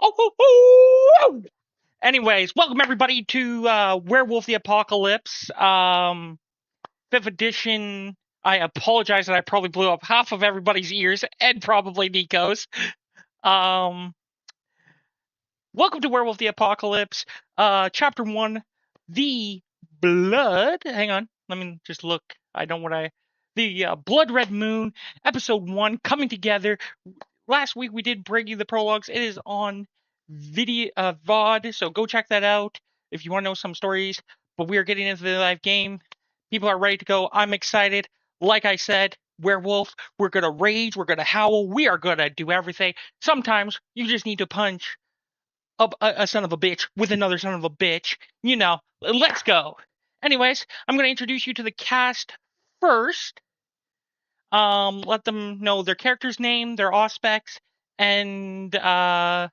Oh. Anyways, welcome everybody to Werewolf the Apocalypse, 5th edition. I apologize that I probably blew up half of everybody's ears and probably Nico's. Welcome to Werewolf the Apocalypse, Chapter 1, The Blood. Hang on, let me just look. The Blood Red Moon, Episode 1, coming together. Last week we did bring you the prologues. It is on video VOD, so go check that out if you want to know some stories. But we are getting into the live game. People are ready to go. I'm excited. Like I said, werewolf, we're gonna rage, we're gonna howl, we are gonna do everything. Sometimes you just need to punch a son of a bitch with another son of a bitch. You know, let's go. Anyways, I'm gonna introduce you to the cast first. Let them know their character's name, their aspects, and yeah.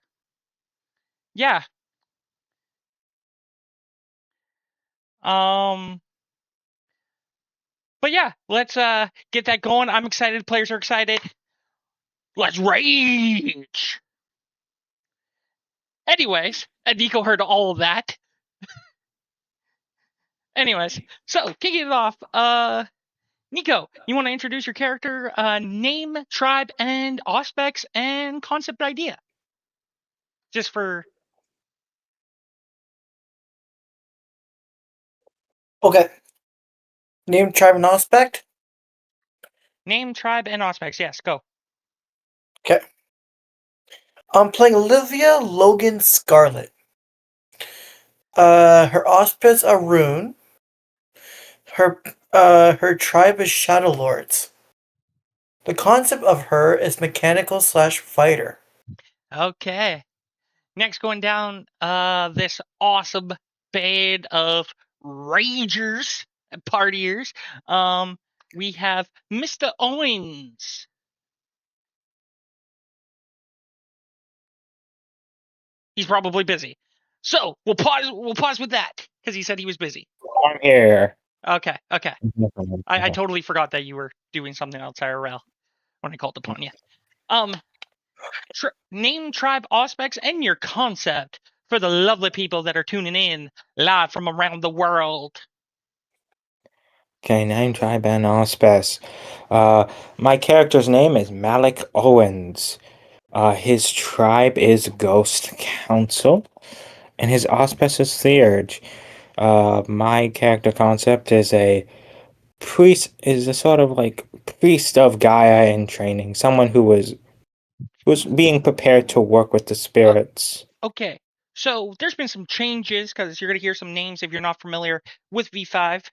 But yeah, let's get that going. I'm excited. Players are excited. Let's rage. Anyways, and Nico heard all of that. Anyways, so kicking it off, Nico, you want to introduce your character, name, tribe, and aspects, and concept idea? Just for... Okay. Name, tribe, and aspect? Name, tribe, and aspects. Yes, go. Okay. I'm playing Olivia Logan Scarlet. Her aspects are Rune. Her tribe is Shadow Lords. The concept of her is mechanical/fighter. Okay. Next, going down this awesome band of rangers and partiers, we have Mr. Owens. He's probably busy, so we'll pause with that because he said he was busy. I'm here. Okay. I totally forgot that you were doing something else IRL when I called upon you. Name, tribe, aspects, and your concept for the lovely people that are tuning in live from around the world. Okay, name, tribe, and aspects. My character's name is Malik Owens. His tribe is Ghost Council, and his aspect is Scourge. My character concept is a priest, is a sort of like priest of Gaia in training, someone who was being prepared to work with the spirits. Okay, so there's been some changes because you're going to hear some names if you're not familiar with V5.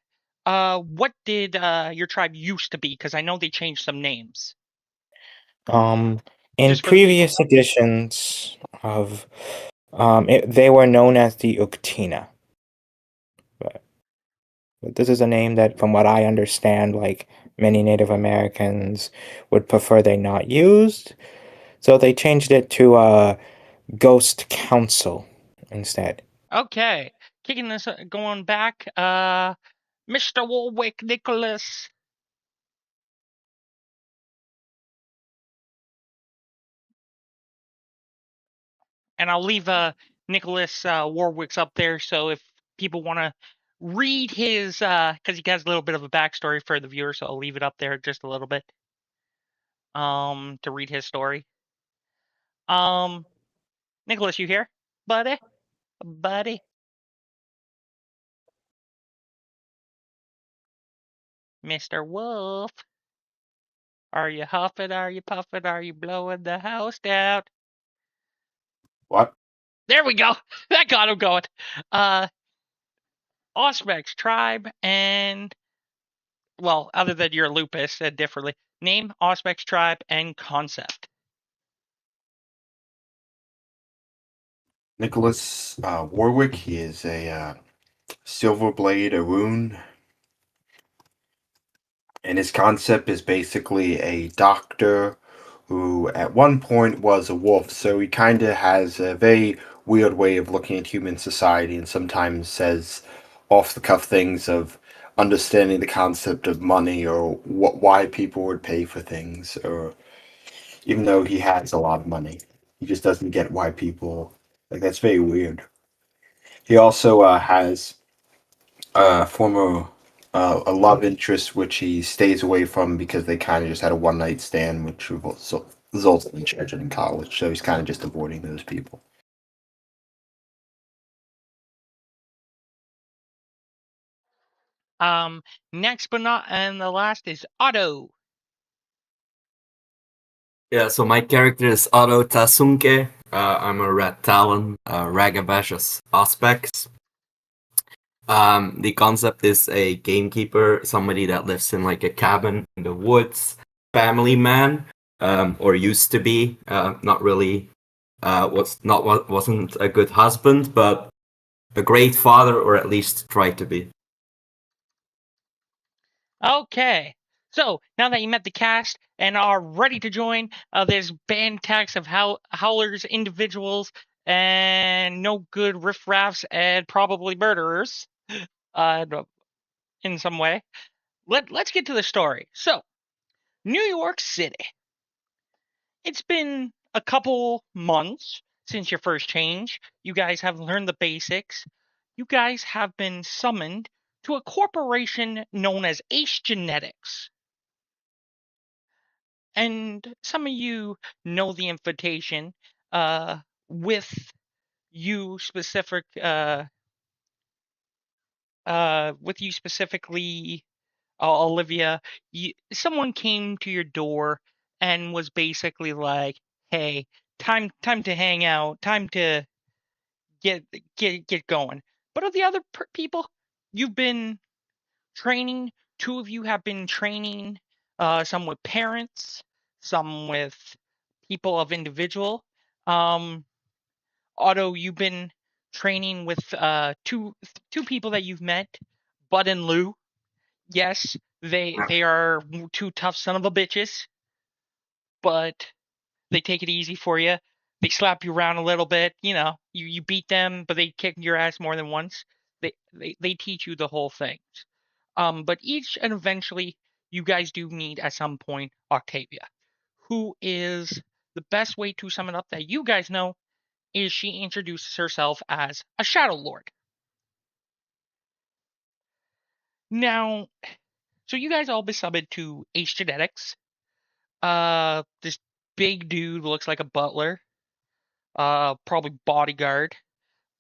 What did your tribe used to be? Because I know they changed some names. In previous editions of, they were known as the Uktina. But this is a name that, from what I understand, like many Native Americans would prefer they not used. So they changed it to Ghost Council instead. Okay, kicking this, going back, Mr. Warwick Nicholas. And I'll leave Nicholas Warwick's up there, so if people want to read his, because he has a little bit of a backstory for the viewer, so I'll leave it up there just a little bit to read his story. Nicholas, you here, buddy? Mr. Wolf, are you huffing, are you puffing, are you blowing the house down? What? There we go. That got him going. Auspex, tribe, and, well, other than your lupus, said differently. Name, Auspex, tribe, and concept. Nicholas Warwick. He is a silver blade, a rune. And his concept is basically a doctor who at one point was a wolf. So he kind of has a very weird way of looking at human society and sometimes says off-the-cuff things of understanding the concept of money or why people would pay for things, or even though he has a lot of money. He just doesn't get why people like that's very weird. He also has former a love interest which he stays away from because they kind of just had a one night stand, which resulted in children in college. So he's kind of just avoiding those people. Next but not and the last is Otto. Yeah, so my character is Otto Tasunke. I'm a Red Talon, Ragabash Aspects. The concept is a gamekeeper, somebody that lives in like a cabin in the woods, family man, or used to be. Not really, wasn't a good husband, but a great father, or at least tried to be. Okay, so now that you met the cast and are ready to join, there's band tax of howlers, individuals, and no good riffraffs and probably murderers, in some way. Let's get to the story. So, New York City. It's been a couple months since your first change. You guys have learned the basics. You guys have been summoned to a corporation known as Ace Genetics. And some of you know the invitation with you specific with you specifically, Olivia. Someone came to your door and was basically like, "Hey, time to hang out, time to get going." But of the other people, you've been training. Two of you have been training. Some with parents, some with people of individual. Otto, you've been training with two people that you've met, Bud and Lou. Yes, they are two tough son of a bitches, but they take it easy for you. They slap you around a little bit. You know, you beat them, but they kick your ass more than once. They teach you the whole thing. But each and eventually, you guys do meet at some point Octavia, who is the best way to sum it up that you guys know is she introduces herself as a Shadow Lord. Now, so you guys all been summoned to Ace Genetics. This big dude looks like a butler. Probably bodyguard.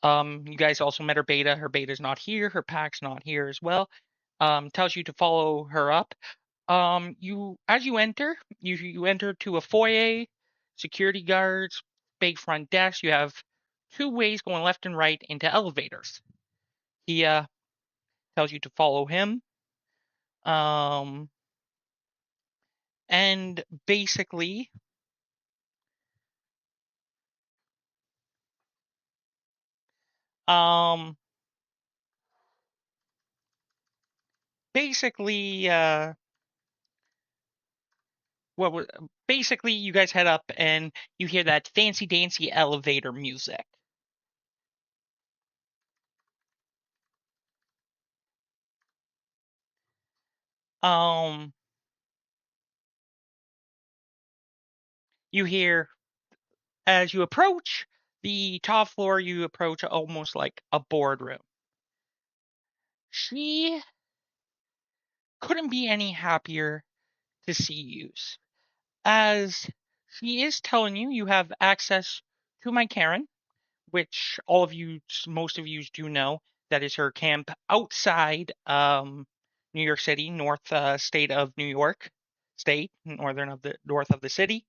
You guys also met her beta. Her beta's not here. Her pack's not here as well. Tells you to follow her up. As you enter, you enter to a foyer, security guards, big front desk. You have two ways going left and right into elevators. He tells you to follow him. And basically, basically, basically you guys head up and you hear that fancy dancy elevator music. You hear as you approach the top floor, you approach almost like a boardroom. She couldn't be any happier to see you, as she is telling you you have access to my Karen, which most of you do know. That is her camp outside New York City, state of New York, north of the city.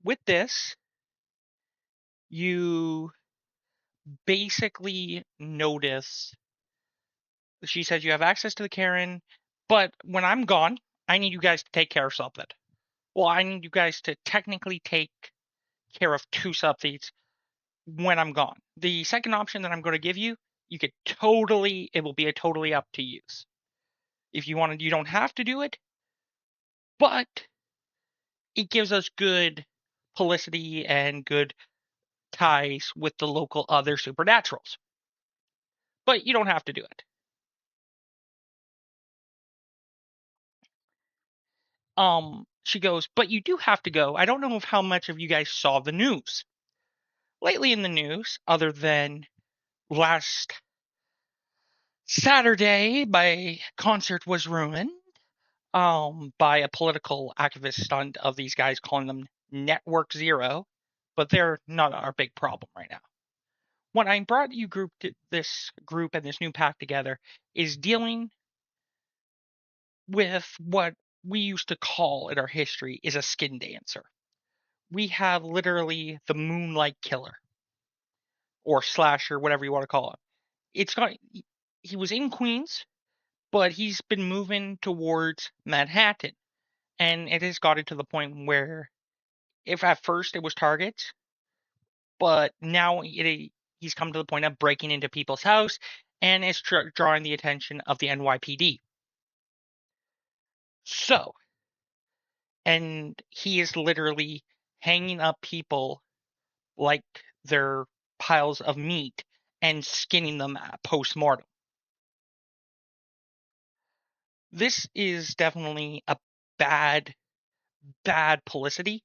With this, you basically notice she says you have access to the Karen, but when I'm gone, I need you guys to take care of something. Well, I need you guys to technically take care of two somethings when I'm gone. The second option that I'm going to give you, it will be totally up to you. If you want to, you don't have to do it, but it gives us good publicity and good ties with the local other supernaturals. But you don't have to do it. she goes, but you do have to go. I don't know how much of you guys saw the news. Lately in the news, other than last Saturday, my concert was ruined by a political activist stunt of these guys calling them Network Zero, but they're not our big problem right now. What I brought this group and this new pack together is dealing with what we used to call in our history is a skin dancer. We have literally the Moonlight Killer or slasher, whatever you want to call it. He was in Queens, but he's been moving towards Manhattan, and it has gotten to the point where, if at first it was targets, but now he's come to the point of breaking into people's house and is drawing the attention of the NYPD. So, and he is literally hanging up people like they're piles of meat and skinning them post-mortem. This is definitely a bad publicity.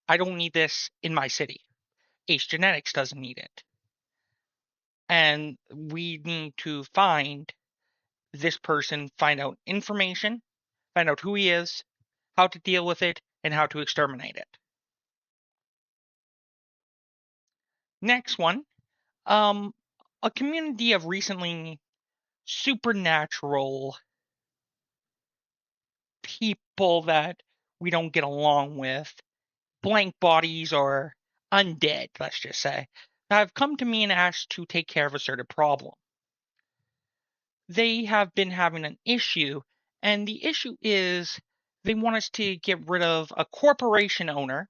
I don't need this in my city. Ace Genetics doesn't need it. And we need to find this person, find out information, find out who he is, how to deal with it, and how to exterminate it. Next one, a community of recently supernatural people that we don't get along with, blank bodies or undead, let's just say, have come to me and asked to take care of a certain problem. They have been having an issue, and the issue is they want us to get rid of a corporation owner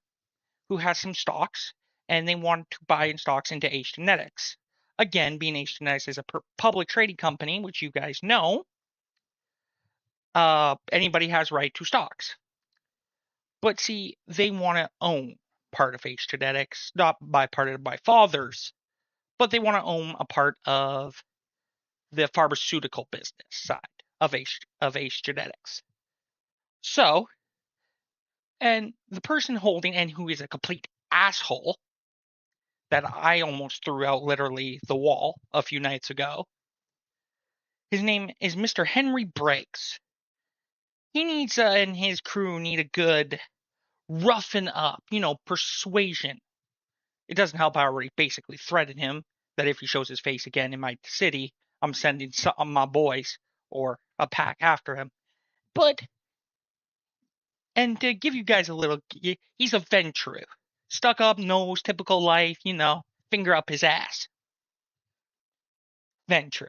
who has some stocks, and they want to buy in stocks into Ace Genetics. Again, being Ace Genetics is a public trading company, which you guys know, anybody has right to stocks. But see, they want to own part of Ace Genetics, not by part of my father's, but they want to own a part of the pharmaceutical business side of Ace Genetics. So, and the person holding, and who is a complete asshole that I almost threw out literally the wall a few nights ago, his name is Mr. Henry Briggs. He needs, and his crew need a good roughen up, persuasion. It doesn't help I already basically threatened him that if he shows his face again in my city, I'm sending some of my boys or a pack after him. But, and to give you guys a little, he's a Ventru. Stuck up nose, typical life, finger up his ass. Ventru.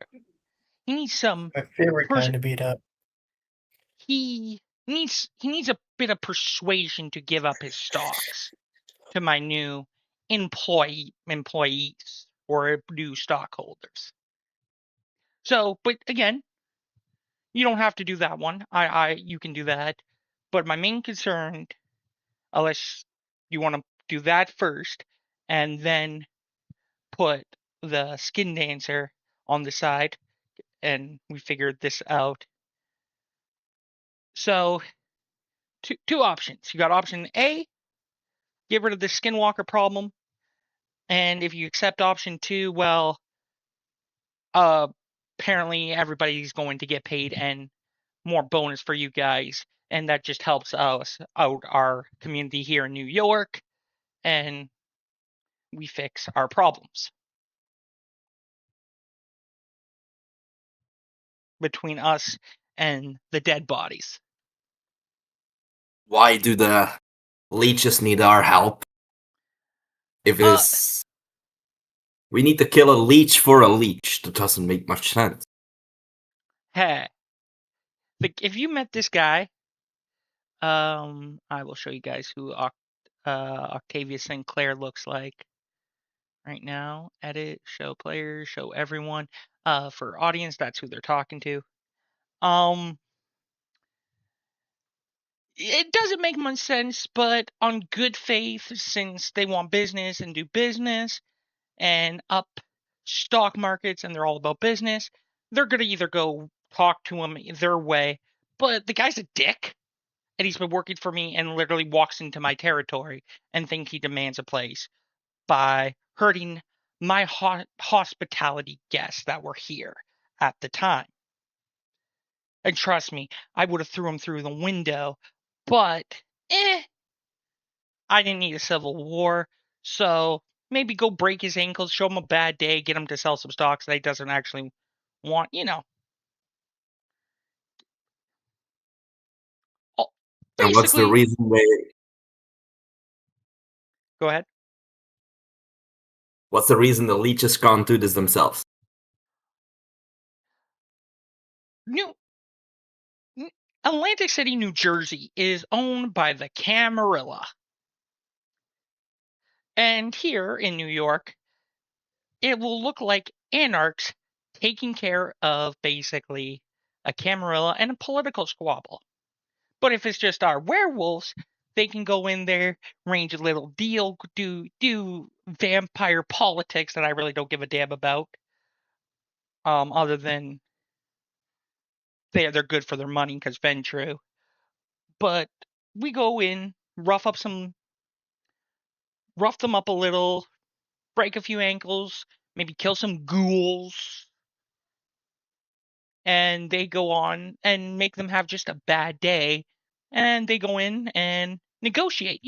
He needs some My favorite kind of beat up. He needs a bit of persuasion to give up his stocks to my new employees or new stockholders. So, but again, you don't have to do that one. You can do that. But my main concern, unless you want to do that first and then put the skin dancer on the side, and we figured this out. So, two options. You got option A, get rid of the skinwalker problem. And if you accept option 2, well, apparently everybody's going to get paid and more bonus for you guys. And that just helps us out, our community here in New York, and we fix our problems between us and the dead bodies. Why do the leeches need our help? If it's... we need to kill a leech for a leech. That doesn't make much sense. Hey, if you met this guy, I will show you guys who Octavia Sinclair looks like right now. Edit, show players, show everyone. For audience, that's who they're talking to. It doesn't make much sense, but on good faith, since they want business and do business and up stock markets and they're all about business, they're going to either go talk to him their way. But the guy's a dick. and he's been working for me and literally walks into my territory and think he demands a place by hurting my hospitality guests that were here at the time. And trust me, I would have threw him through the window, but I didn't need a civil war, so maybe go break his ankles, show him a bad day, get him to sell some stocks that he doesn't actually want, And what's the basically, reason go ahead. What's the reason the leeches can't do this themselves? Atlantic City, New Jersey is owned by the Camarilla. And here in New York, it will look like anarchs taking care of basically a Camarilla and a political squabble. But if it's just our werewolves, they can go in there, range a little deal, do vampire politics that I really don't give a damn about. Other than they're good for their money because Ventrue. But we go in, rough them up a little, break a few ankles, maybe kill some ghouls, and they go on and make them have just a bad day, and they go in and negotiate,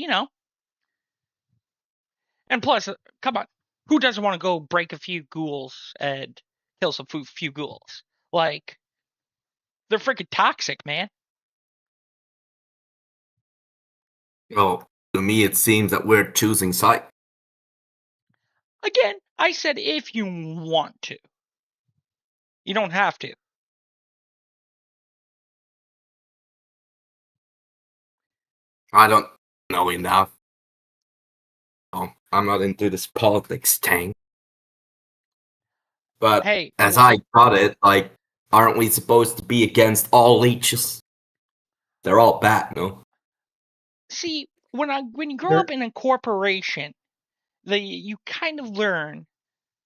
And plus, come on, who doesn't want to go break a few ghouls and kill some few ghouls? Like, they're freaking toxic, man. Well, to me it seems that we're choosing side. Again, I said if you want to. You don't have to. I don't know enough. Oh, I'm not into this politics thing. But Hey, as I got it, like, aren't we supposed to be against all leeches? They're all bad, no? see, when you grow up in a corporation, you kind of learn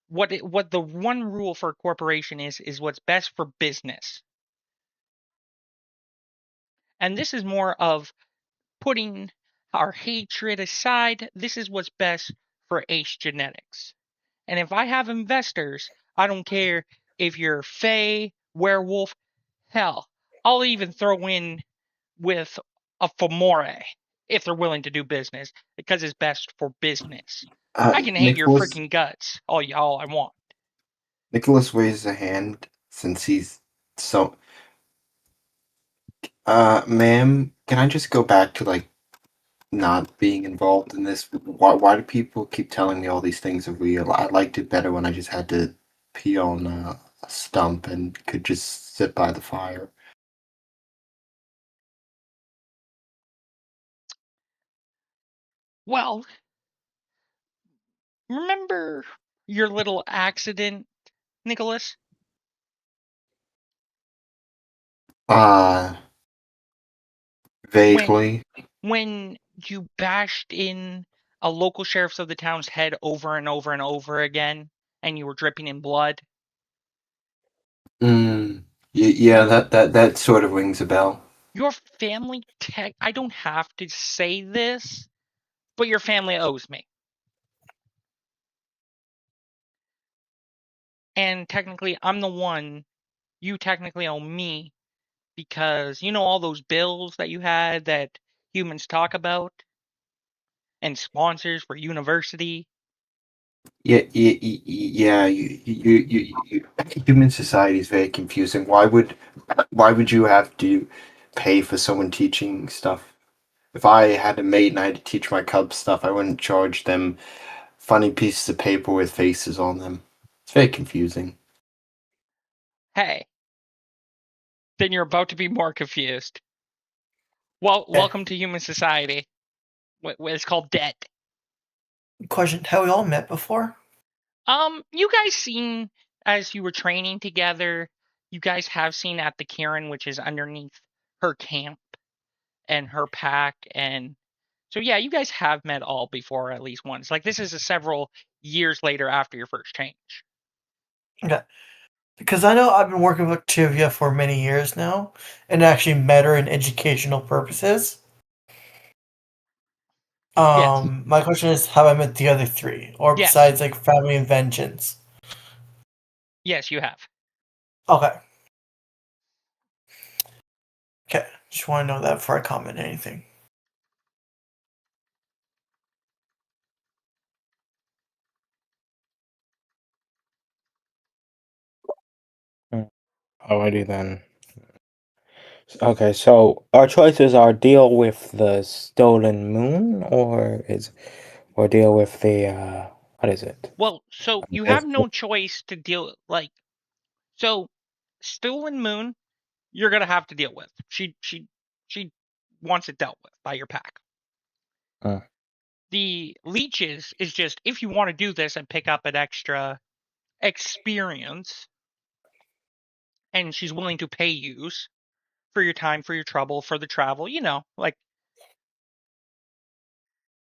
what the one rule for a corporation is what's best for business. And this is more of putting our hatred aside. This is what's best for Ace Genetics. And if I have investors, I don't care if you're Fae, werewolf, hell, I'll even throw in with a Fomore if they're willing to do business because it's best for business. I can hate your Nicholas freaking guts all I want. Nicholas raises a hand since he's so. Ma'am, can I just go back to like not being involved in this? Why do people keep telling me all these things are real? I liked it better when I just had to pee on a stump and could just sit by the fire. Well, remember your little accident, Nicholas? Uh, vaguely. When you bashed in a local sheriff of the town's head over and over and over again, and you were dripping in blood? Yeah, that sort of rings a bell. Your family I don't have to say this, but your family owes me. And technically, I'm the one you technically owe me because you know all those bills that you had that humans talk about and sponsors for university. Yeah. Human society is very confusing. Why would you have to pay for someone teaching stuff? If I had a mate and I had to teach my cubs stuff, I wouldn't charge them funny pieces of paper with faces on them. It's very confusing. Hey, then you're about to be more confused. Well, welcome to human society. What it's called debt. Question: have we all met before? You guys seen as you were training together, you guys have seen at the Kirin, which is underneath her camp and her pack, and so yeah, you guys have met all before at least once. Like this is several years later after your first change. Okay. Because I know I've been working with Tivia for many years now, and actually met her in educational purposes. Yes. My question is, have I met the other three, or Yes. besides like family and vengeance? Yes, you have. Okay. Okay. Just want to know that before I comment anything. Alrighty then. Okay, so our choices are deal with the stolen moon, or deal with the what is it? Well, so you have no choice to deal so Stolen Moon, you're gonna have to deal with. She wants it dealt with by your pack. Uh. The leeches is just if you want to do this and pick up an extra experience, and she's willing to pay you for your time, for your trouble, for the travel. Like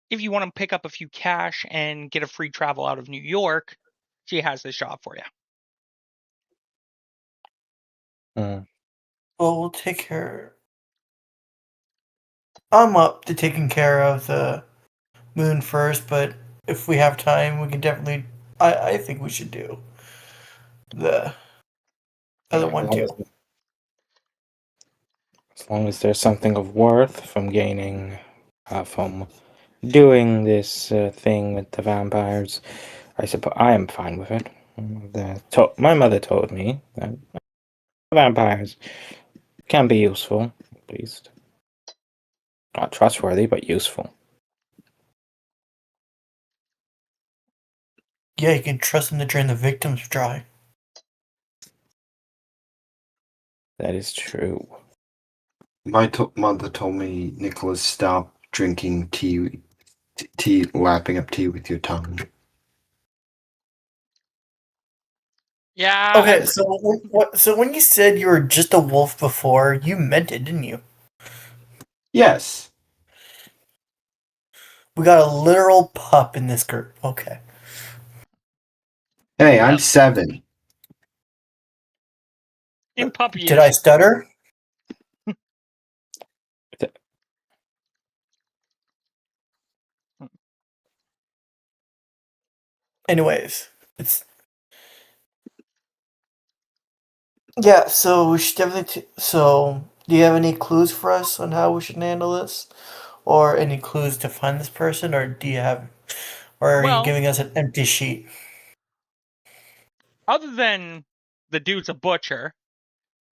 if you want to pick up a few cash and get a free travel out of New York, she has this job for you. Well, we'll take care. I'm up to taking care of the moon first, but if we have time, we can definitely. I think we should do the other one too. As long as there's something of worth from gaining, from doing this thing with the vampires, I suppose I am fine with it. My mother told me that vampires can be useful, at least. Not trustworthy, but useful. Yeah, you can trust them to drain the victims dry. That is true. My mother told me, Nicholas, stop drinking tea, lapping up tea with your tongue. Yeah. Okay, so when you said you were just a wolf before, you meant it, didn't you? Yes. We got a literal pup in this group. Okay. Hey, I'm 7. In puppy Did I years. stutter? Anyways, it's yeah. So we should definitely. So, do you have any clues for us on how we should handle this, or any clues to find this person, or do you have, or are you Well, giving us an empty sheet? other than the dude's a butcher,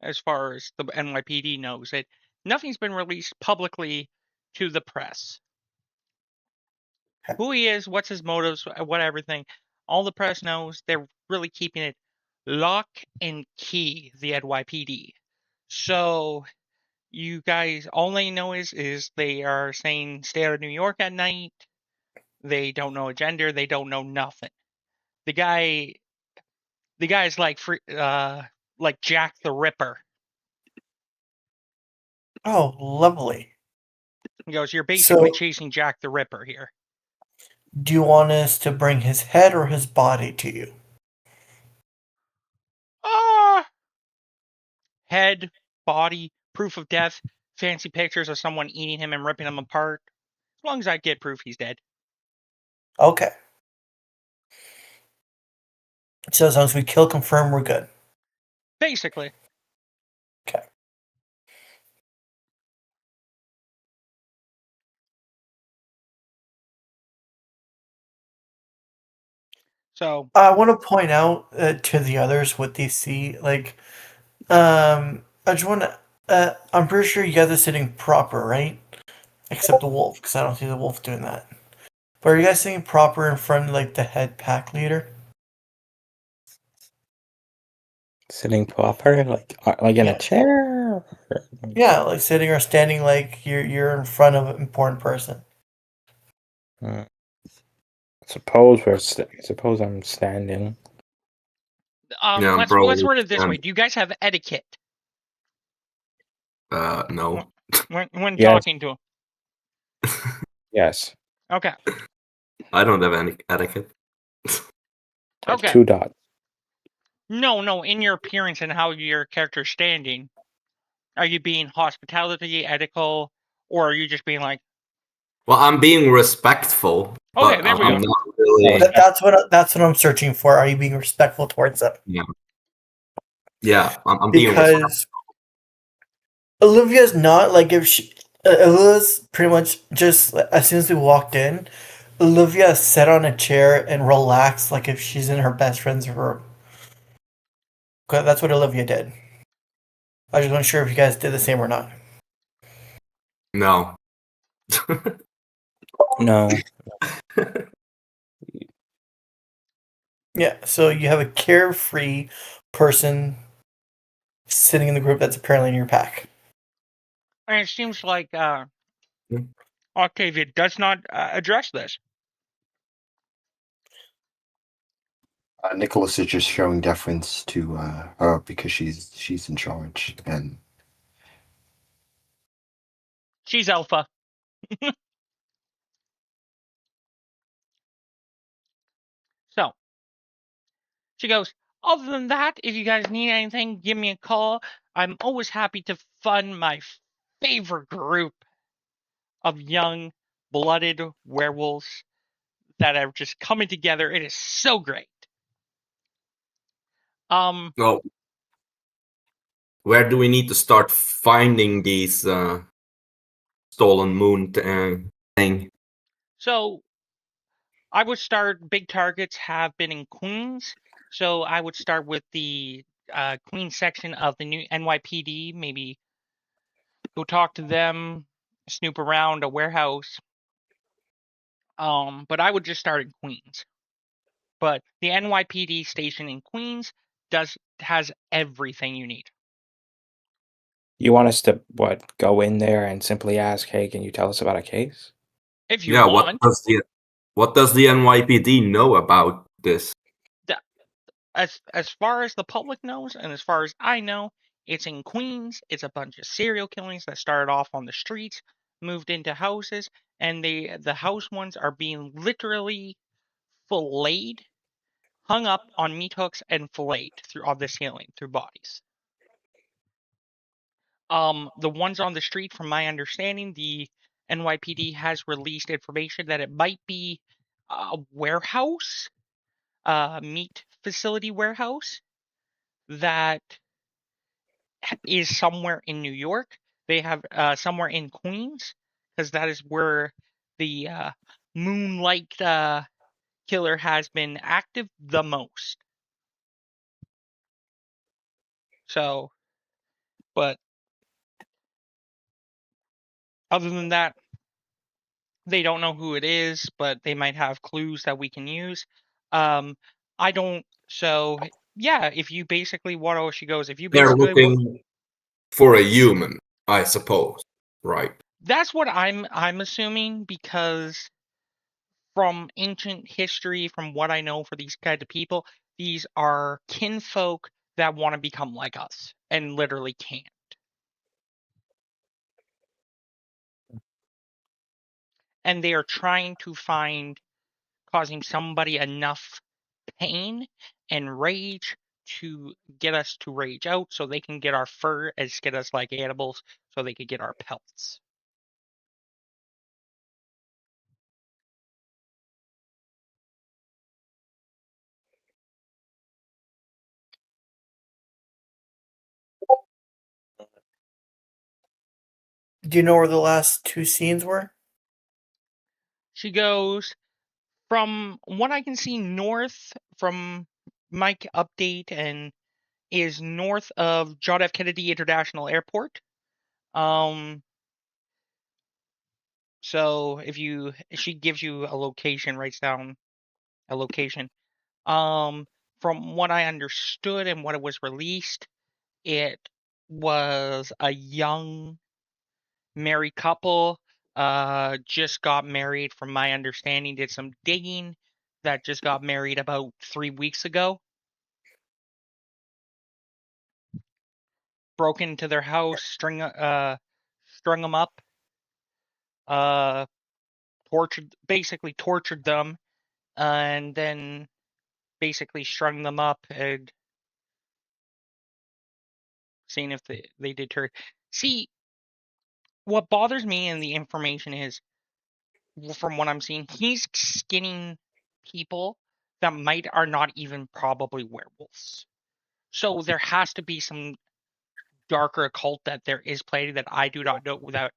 as far as the NYPD knows it, nothing's been released publicly to the press. Who he is, what's his motives, what everything. All the press knows. They're really keeping it lock and key, the NYPD. So you guys, all they know is they are saying stay out of New York at night. They don't know a gender. They don't know nothing. The guy's like Jack the Ripper. Oh, lovely. He goes, you're basically So, chasing Jack the Ripper here. do you want us to bring his head or his body to you? Head, body, proof of death, fancy pictures of someone eating him and ripping him apart. As long as I get proof he's dead. Okay. So as long as we kill confirm, we're good. Basically. Okay. So I want to point out to the others what they see. Like, I just want to. I'm pretty sure you guys are sitting proper, right? Except the wolf, because I don't see the wolf doing that. But are you guys sitting proper in front of like the head pack leader? Sitting proper, like in a chair. Yeah, like sitting or standing, like you're in front of an important person. Suppose suppose I'm standing. Yeah, let's probably word it this way. can. Do you guys have etiquette No. when Yes. talking to him? Yes. Okay. I don't have any etiquette. I have Okay. 2 dots. No, in your appearance and how your character's standing. Are you being hospitality, ethical, or are you just being like, Well, I'm being respectful, okay, but there we I'm go. not really. That's what I'm searching for. Are you being respectful towards them? Yeah, I'm being respectful. Because Olivia's not like if she. Olivia's pretty much just as soon as we walked in, Olivia sat on a chair and relaxed like if she's in her best friend's room. 'Cause that's what Olivia did. I just wasn't sure if you guys did the same or not. No. No. Yeah, so you have a carefree person sitting in the group that's apparently in your pack. And it seems like Octavia does not address this. Nicholas is just showing deference to her because she's in charge, and She's alpha. So she goes, other than that, if you guys need anything, give me a call. I'm always happy to fund my favorite group of young, blooded werewolves that are just coming together. It is so great. Well, where do we need to start finding these stolen moon thing? So I would start, big targets have been in Queens. So I would start with the Queens section of the new NYPD, maybe go talk to them, snoop around a warehouse. But I would just start in Queens. But the NYPD station in Queens has everything you need. You want us to go in there and simply ask, "Hey, can you tell us about a case?" If you Yeah, want. what does the NYPD know about this? As far as the public knows, and as far as I know, it's in Queens. It's a bunch of serial killings that started off on the streets, moved into houses, and the house ones are being literally filleted, hung up on meat hooks and filleted through on the ceiling through bodies. The ones on the street, from my understanding, the NYPD has released information that it might be a warehouse, meat facility warehouse that is somewhere in New York. They have somewhere in Queens, because that is where the Moonlight killer has been active the most. So, but other than that, they don't know who it is, but they might have clues that we can use. I don't. So yeah, if you basically what she goes, if you They're basically looking for a human, I suppose, right? that's what I'm assuming, because from ancient history, from what I know for these kind of people, these are kinfolk that want to become like us and literally can't. And they are trying to find causing somebody enough pain and rage to get us to rage out so they can get our fur as get us like animals so they could get our pelts. Do you know where the last two scenes were? She goes, from what I can see north from Mike update, and is north of John F. Kennedy International Airport. So if she gives you a location, writes down a location. From what I understood and what it was released, it was a young married couple, just got married, from my understanding, did some digging, that just got married about 3 weeks ago. Broke into their house, strung them up, tortured them, and then basically strung them up and seeing if they deterred. See, what bothers me in the information is, from what I'm seeing, he's skinning people that are not even probably werewolves. So there has to be some darker occult that there is played that I do not know, without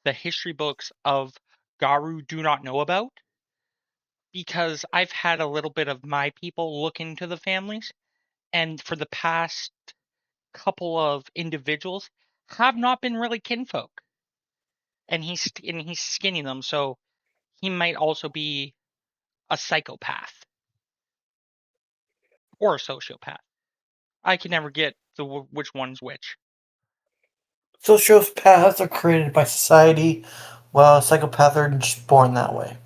the history books of Garu do not know about. Because I've had a little bit of my people look into the families, and for the past couple of individuals have not been really kinfolk, and he's skinning them, so he might also be a psychopath or a sociopath. I can never get which one's which. Sociopaths are created by society, while psychopaths are just born that way.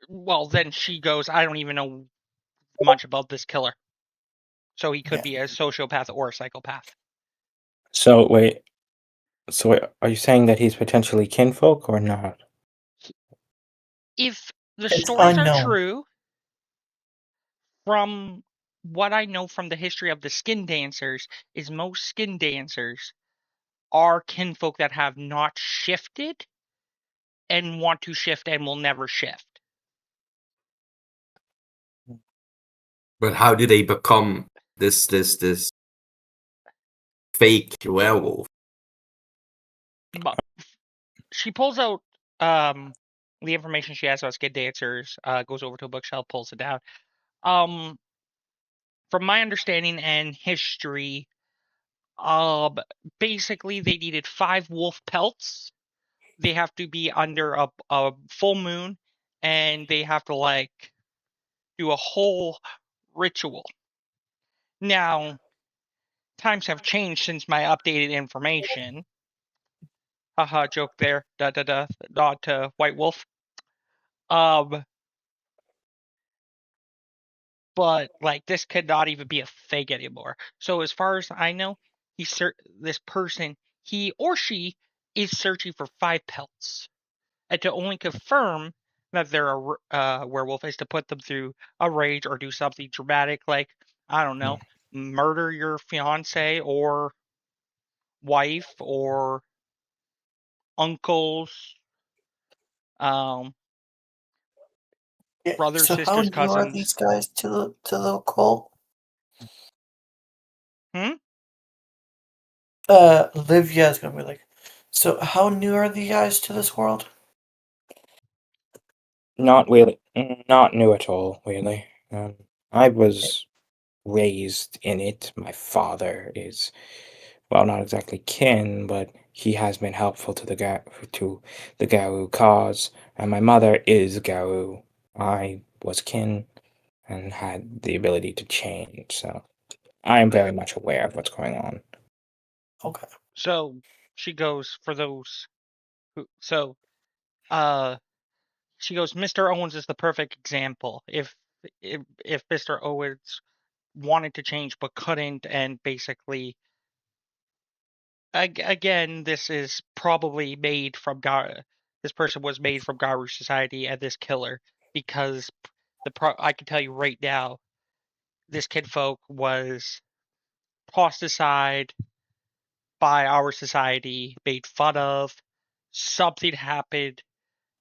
Well, then she goes, I don't even know much about this killer. So he could be a sociopath or a psychopath. So wait, are you saying that he's potentially kinfolk or not? If the It's stories are unknown. true, from what I know from the history of the skin dancers, is most skin dancers are kinfolk that have not shifted and want to shift and will never shift. But how do they become this fake werewolf? But she pulls out the information she has about skin dancers, goes over to a bookshelf, pulls it down. From my understanding and history, basically they needed 5 wolf pelts. They have to be under a full moon, and they have to like do a whole ritual. Now, times have changed since my updated information. Haha, joke there. Da da da. Nod to White Wolf. But like this could not even be a fake anymore. So as far as I know, this person, he or she, is searching for 5 pelts, and to only confirm that they're a werewolf is to put them through a rage or do something dramatic, like, I don't know, murder your fiance or wife or uncles, um, Yeah. brothers, So how sisters, new are cousins. these guys to the cult? Livia is gonna be like, so how new are these guys to this world? Not really, not new at all, really. I was raised in it. My father is, well, not exactly kin, but he has been helpful to the Garou cause, and my mother is Garou. I was kin and had the ability to change, so I am very much aware of what's going on. Okay. So she goes, for those who, so she goes, Mr. Owens is the perfect example. If Mr. Owens wanted to change but couldn't, and basically, again, this is probably made from this person was made from Garu society and this killer, because I can tell you right now, this kinfolk was tossed aside by our society, made fun of. Something happened,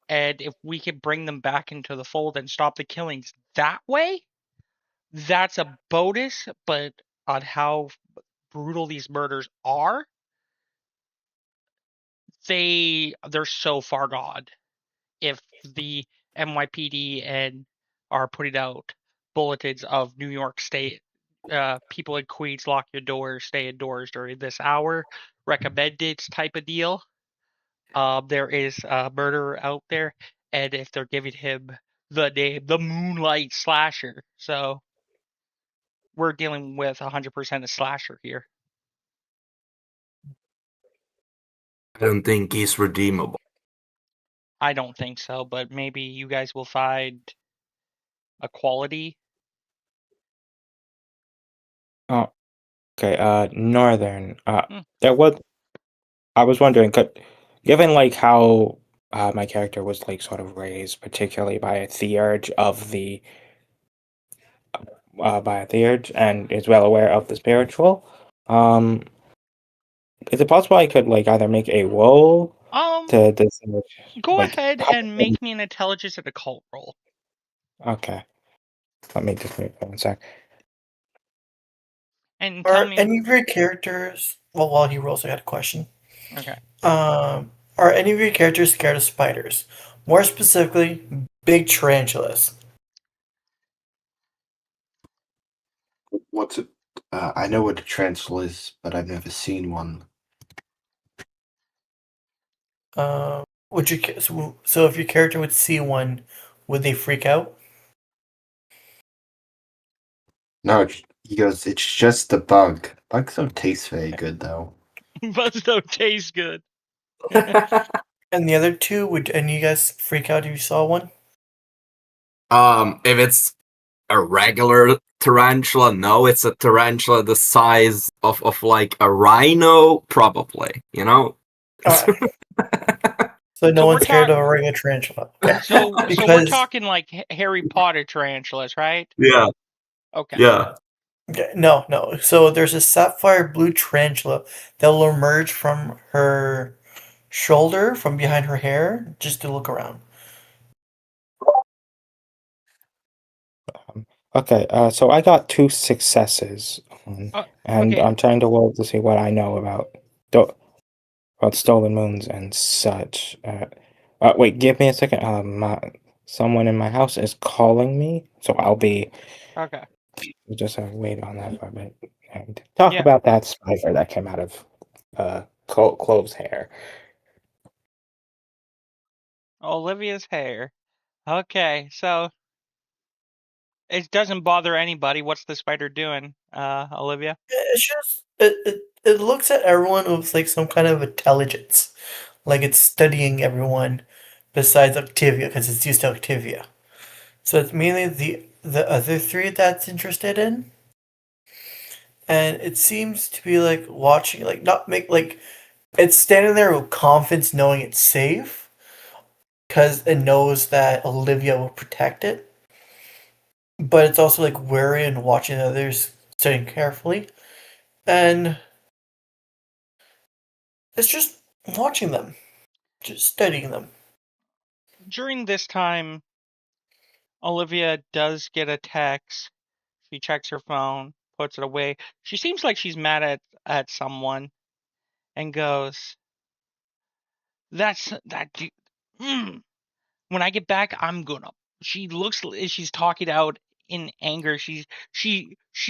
and if we can bring them back into the fold and stop the killings that way, that's a bonus. But on how brutal these murders are, they're so far gone. If the NYPD and are putting out bulletins of New York State, people in Queens, lock your doors, stay indoors during this hour, recommended type of deal. There is a murderer out there, and if they're giving him the name, the Moonlight Slasher, so we're dealing with 100% a slasher here. I don't think he's redeemable. I don't think so, but maybe you guys will find a quality. Oh, okay. Northern. Hmm. There was. I was wondering, given like how my character was like sort of raised, particularly by a theurge of the by a theurge, and is well aware of the spiritual. Um, Is it possible I could like either make a roll to decide, Go like, ahead how and make me an intelligence and occult roll. Okay. Let me just wait for 1 sec. And tell Are me. any of your characters? Well, while he rolls, I got a question. Okay. Are any of your characters scared of spiders? More specifically, big tarantulas. What's it? I know what a tarantula is, but I've never seen one. Would you so if your character would see one, would they freak out? No, he goes, it's just a bug. Bugs don't taste very good, though. Bugs don't taste good. And the other two, would any of you guys freak out if you saw one? If it's a regular tarantula, no. It's a tarantula the size of like a rhino, probably. You know. Alright. So no So we're one's scared of a regular tarantula. Okay. So we're Because talking like Harry Potter tarantulas, right? Yeah. Okay. Yeah. okay, no. So there's a sapphire blue tarantula that will emerge from her shoulder, from behind her hair, just to look around. Okay, so I got 2 successes, and okay. I'm trying to roll to see what I know about stolen moons and such. Wait, give me a second. Someone in my house is calling me, so I'll be Okay. just wait on that for a bit and talk Yeah. about that spider that came out of Clove's hair. Olivia's hair. Okay, so it doesn't bother anybody. What's the spider doing, Olivia? It's just it looks at everyone with like some kind of intelligence, like it's studying everyone besides Octavia because it's used to Octavia. So it's mainly the other three that's interested in, and it seems to be like watching, like not make like it's standing there with confidence, knowing it's safe because it knows that Olivia will protect it, but it's also like wary and watching the others studying carefully, and it's just watching them, just studying them. During this time, Olivia does get a text. She checks her phone, puts it away. She seems like she's mad at someone, and goes, "That's that. When I get back, I'm gonna." She's talking out in anger. She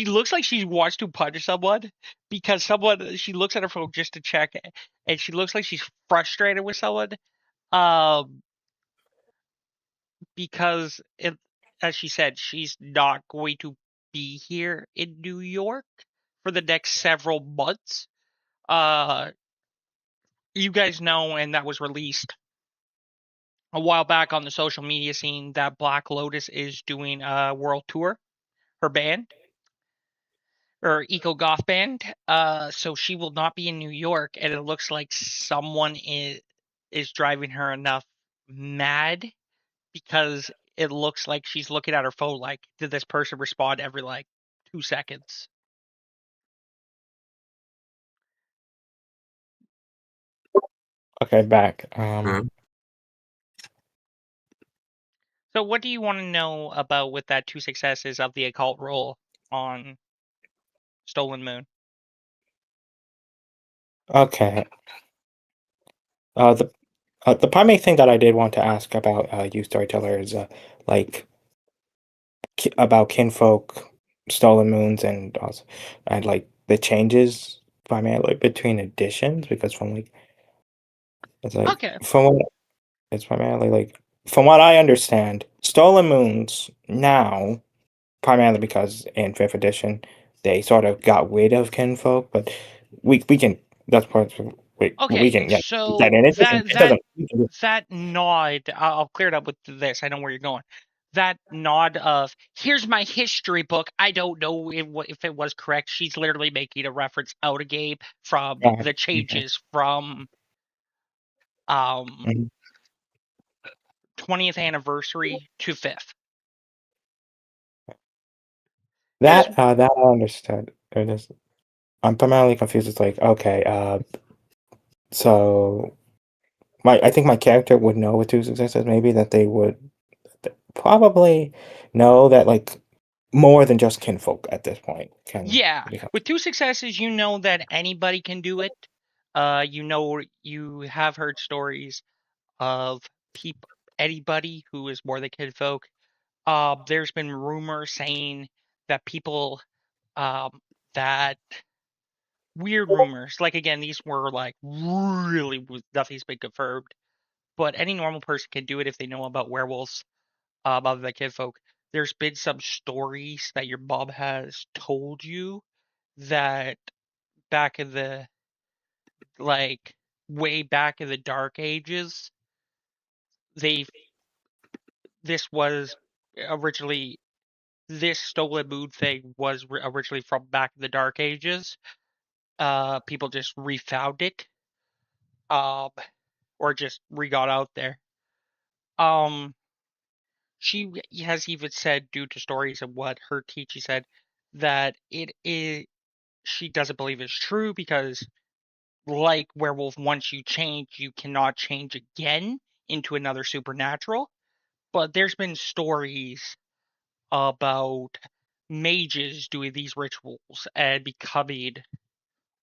looks like she wants to punch someone because someone. She looks at her phone just to check, and she looks like she's frustrated with someone. Um, because as she said, she's not going to be here in New York for the next several months. Uh, you guys know, and that was released a while back on the social media scene, that Black Lotus is doing a world tour, her band, or eco goth band. So she will not be in New York, and it looks like someone is driving her enough mad because it looks like she's looking at her phone like, did this person respond every like 2 seconds? Okay, back. So what do you want to know about with that 2 successes of the occult roll on Stolen Moon? Okay. The primary thing that I did want to ask about you storyteller is like about kinfolk, stolen moons, and also and like the changes primarily between editions because from like it's like Okay. from what it's primarily like from what I understand, stolen moons now primarily because in fifth edition they sort of got rid of kinfolk, but we can that's part of we Okay, can keep so that in. It doesn't. that nod, I'll clear it up with this. I know where you're going. That nod of here's my history book. I don't know if it was correct. She's literally making a reference out of game from the changes from Mhm. 20th anniversary to 5th. That I understood. It is. I'm primarily confused. It's like, okay, so I think my character would know with two successes, maybe that they would probably know that like more than just kinfolk at this point can Yeah, become. with 2 successes, you know that anybody can do it. You know, you have heard stories of anybody who is more than kinfolk. There's been rumors saying that people, that weird rumors. Like again, these were like really nothing's been confirmed, but any normal person can do it if they know about werewolves, other than kinfolk. There's been some stories that your mom has told you that back in the like way back in the dark ages, they this was originally this stolen moon thing was originally from back in the dark ages. People just refound it, um, or just re-got out there. Um, she has even said, due to stories of what her teacher said, that it is she doesn't believe it's true because, like werewolf, once you change, you cannot change again into another supernatural. But there's been stories about mages doing these rituals and becoming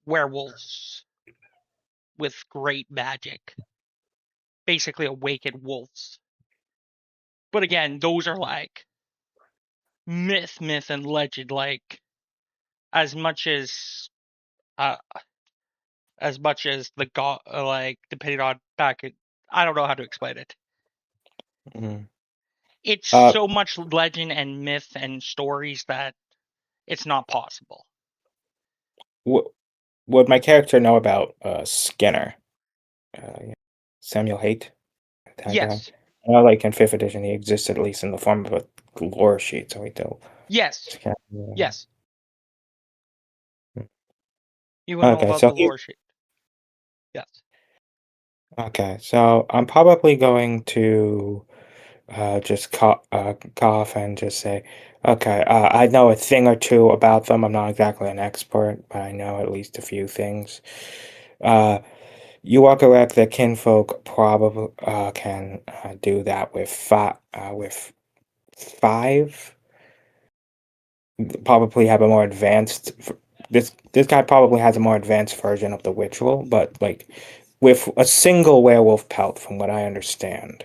werewolves with great magic, basically awakened wolves. But again, those are like myth, and legend. Like as much as uh, the god, like depending on back, I don't know how to explain it. Mhm. It's Uh, so much legend and myth and stories that it's not possible. w- would my character know about Skinner? Yeah. Samuel Haight, that guy. Yes, Like in fifth edition, he exists at least in the form of a lore sheet, so we do. yes, Skinner, yeah. yes. You would know Okay, about so the lore sheet. Yes. okay, so I'm probably going to just cough and just say, okay, I know a thing or two about them. I'm not exactly an expert, but I know at least a few things. Uh, you are correct that kinfolk probably can do that with five. Probably have a more advanced. This guy probably has a more advanced version of the ritual, but like with a single werewolf pelt, from what I understand.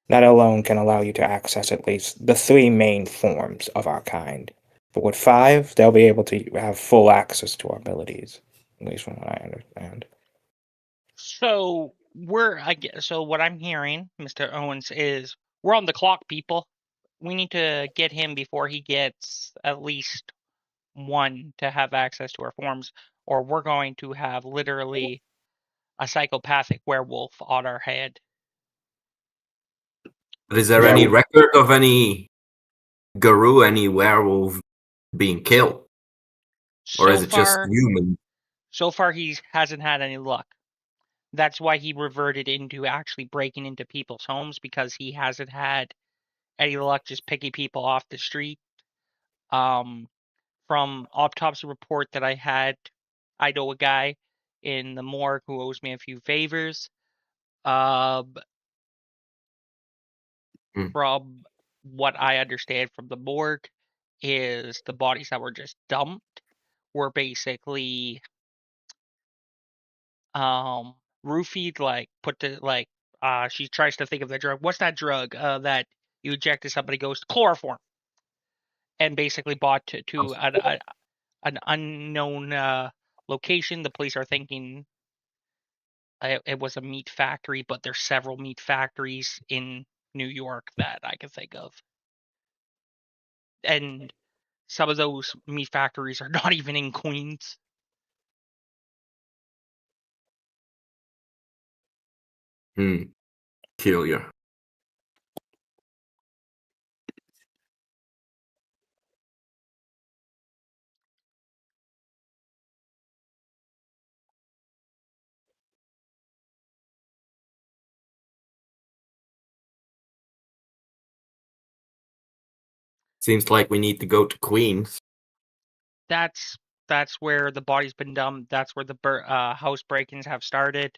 That alone can allow you to access at least the three main forms of our kind. But with five, they'll be able to have full access to our abilities, at least from what I understand. So so what I'm hearing, Mr. Owens, is we're on the clock, people. We need to get him before he gets at least one to have access to our forms, or we're going to have literally a psychopathic werewolf on our head. But is there Yeah, any record of any guru, any werewolf being killed? Or So is it just far, human? he hasn't had any luck. That's why he reverted into actually breaking into people's homes, because he hasn't had any luck just picking people off the street. From autopsy report that I know a guy in the morgue who owes me a few favors. Um, Hmm. from what I understand from the morgue, is the bodies that were just dumped were basically roofied, like put to like she tries to think of the drug. What's that drug that you injected somebody goes chloroform, and basically bought to an unknown location. The police are thinking it was a meat factory, but there's several meat factories in New York that I can think of, and some of those meat factories are not even in Queens. Peculiar. Seems like we need to go to Queens. That's That's where the body's been dumped. That's where the house break-ins have started.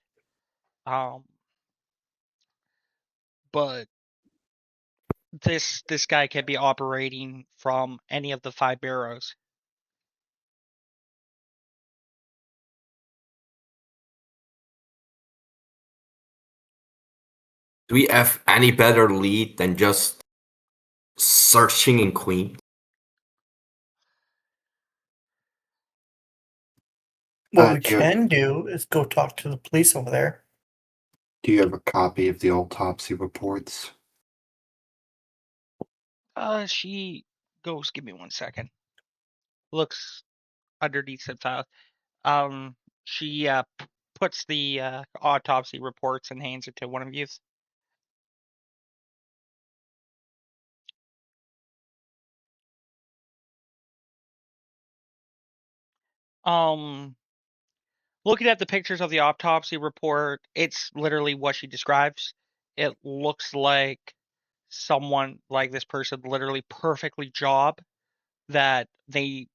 But this guy can be operating from any of the 5 boroughs. Do we have any better lead than just searching in Queen? What we do you- can do is go talk to the police over there. Do you have a copy of the autopsy reports? She goes, give me 1 second. Looks underneath the file. She puts the autopsy reports and hands it to one of you. Looking at the pictures of the autopsy report, it's literally what she describes. It looks like someone, like this person, literally perfectly job that you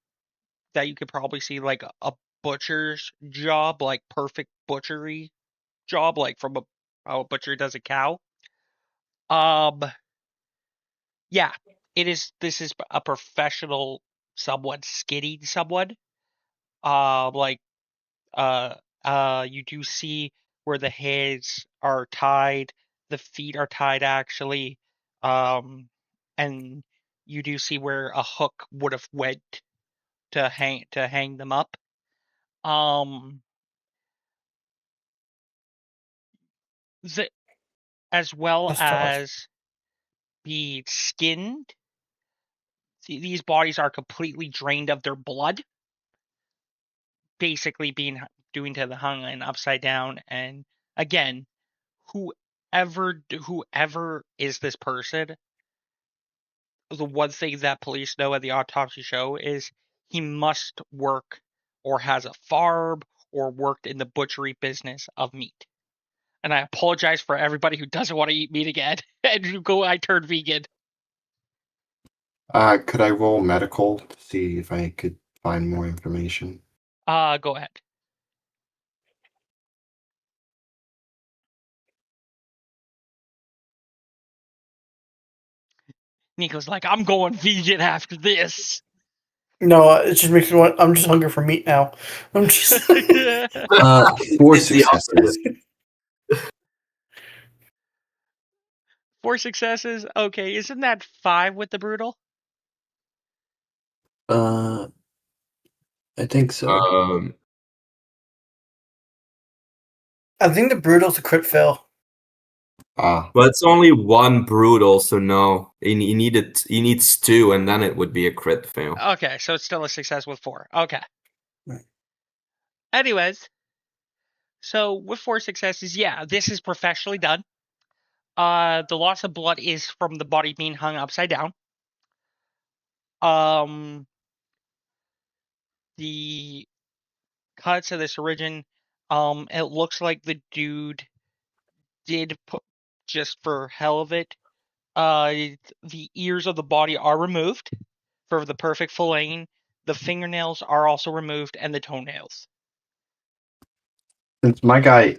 could probably see like a butcher's job, like perfect butchery job, like from how a butcher does a cow. Yeah, this is a professional someone skinning someone. Like you do see where the heads are tied, the feet are tied actually, and you do see where a hook would have went to hang them up. As well as be skinned. See, these bodies are completely drained of their blood, basically doing to the hung and upside down. And again, whoever is this person, the one thing that police know at the autopsy show is he must work or has a farm or worked in the butchery business of meat. And I apologize for everybody who doesn't want to eat meat again and I turned vegan. Could I roll medical to see if I could find more information? Go ahead. Nico's like, I'm going vegan after this. No, it just makes me want. I'm just hungry for meat now. I'm just. 4 It's the successes. 4 successes? Okay, isn't that 5 with the brutal? I think so. I think the brutal's a crit fail. Well, it's only 1 brutal, so no. He needs 2, and then it would be a crit fail. Okay, so it's still a success with 4. Okay. Right. Anyways, so with 4 successes, yeah, this is professionally done. The loss of blood is from the body being hung upside down. The cuts of this origin, it looks like the dude did put, just for hell of it, the ears of the body are removed for the perfect filleting. The fingernails are also removed, and the toenails. Since my guy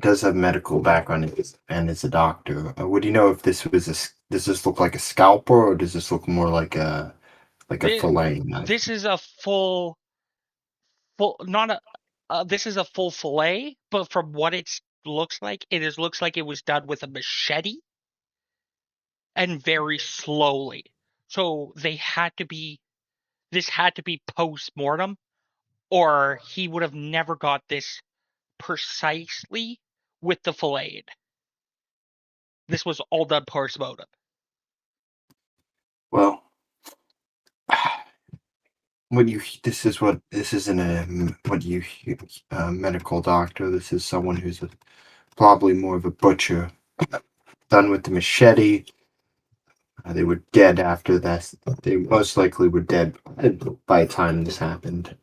does have medical background and is a doctor, would you know if this was does this look like a scalpel or does this look more like a fillet knife? This is a full not a this is a full fillet, but from what it looks like, looks like it was done with a machete and very slowly. So this had to be post-mortem, or he would have never got this precisely with the fillet. This was all done post-mortem. Well, this isn't a medical doctor. This is someone who's probably more of a butcher. Done with the machete. They were dead after that. They most likely were dead by the time this happened.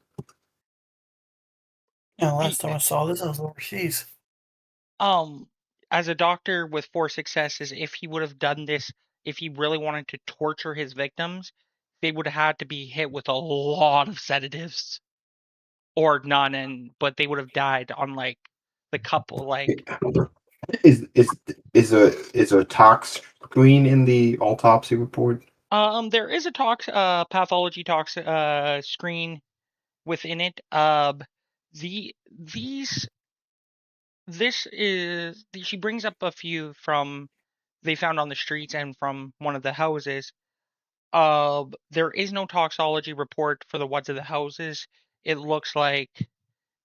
Yeah, last time I saw this, I was overseas. As a doctor with 4 successes, if he would have done this, if he really wanted to torture his victims, they would have had to be hit with a lot of sedatives. or none, but they would have died on like the couple. Like, Is a tox screen in the autopsy report? there is a pathology tox screen within it. She brings up a few from they found on the streets and from one of the houses. There is no toxology report for the ones of the houses. It looks like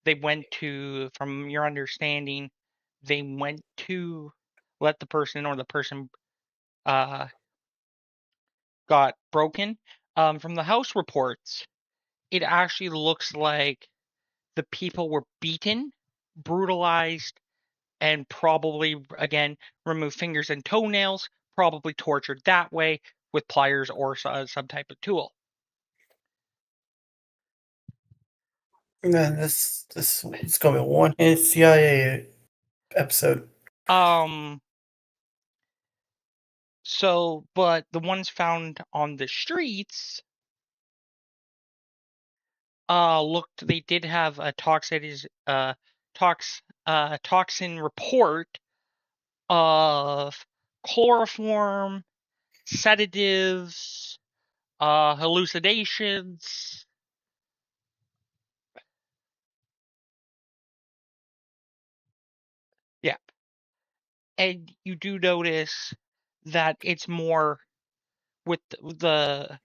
they went to, from your understanding, they went to let the person, or the person got broken. From the house reports, it actually looks like the people were beaten, brutalized, and probably, again, removed fingers and toenails, probably tortured that way with pliers or some type of tool. Man, this it's gonna be a one-hit CIA episode. So, but the ones found on the streets, they did have a toxin report of chloroform, sedatives, hallucinations. Yeah. And you do notice that it's more with the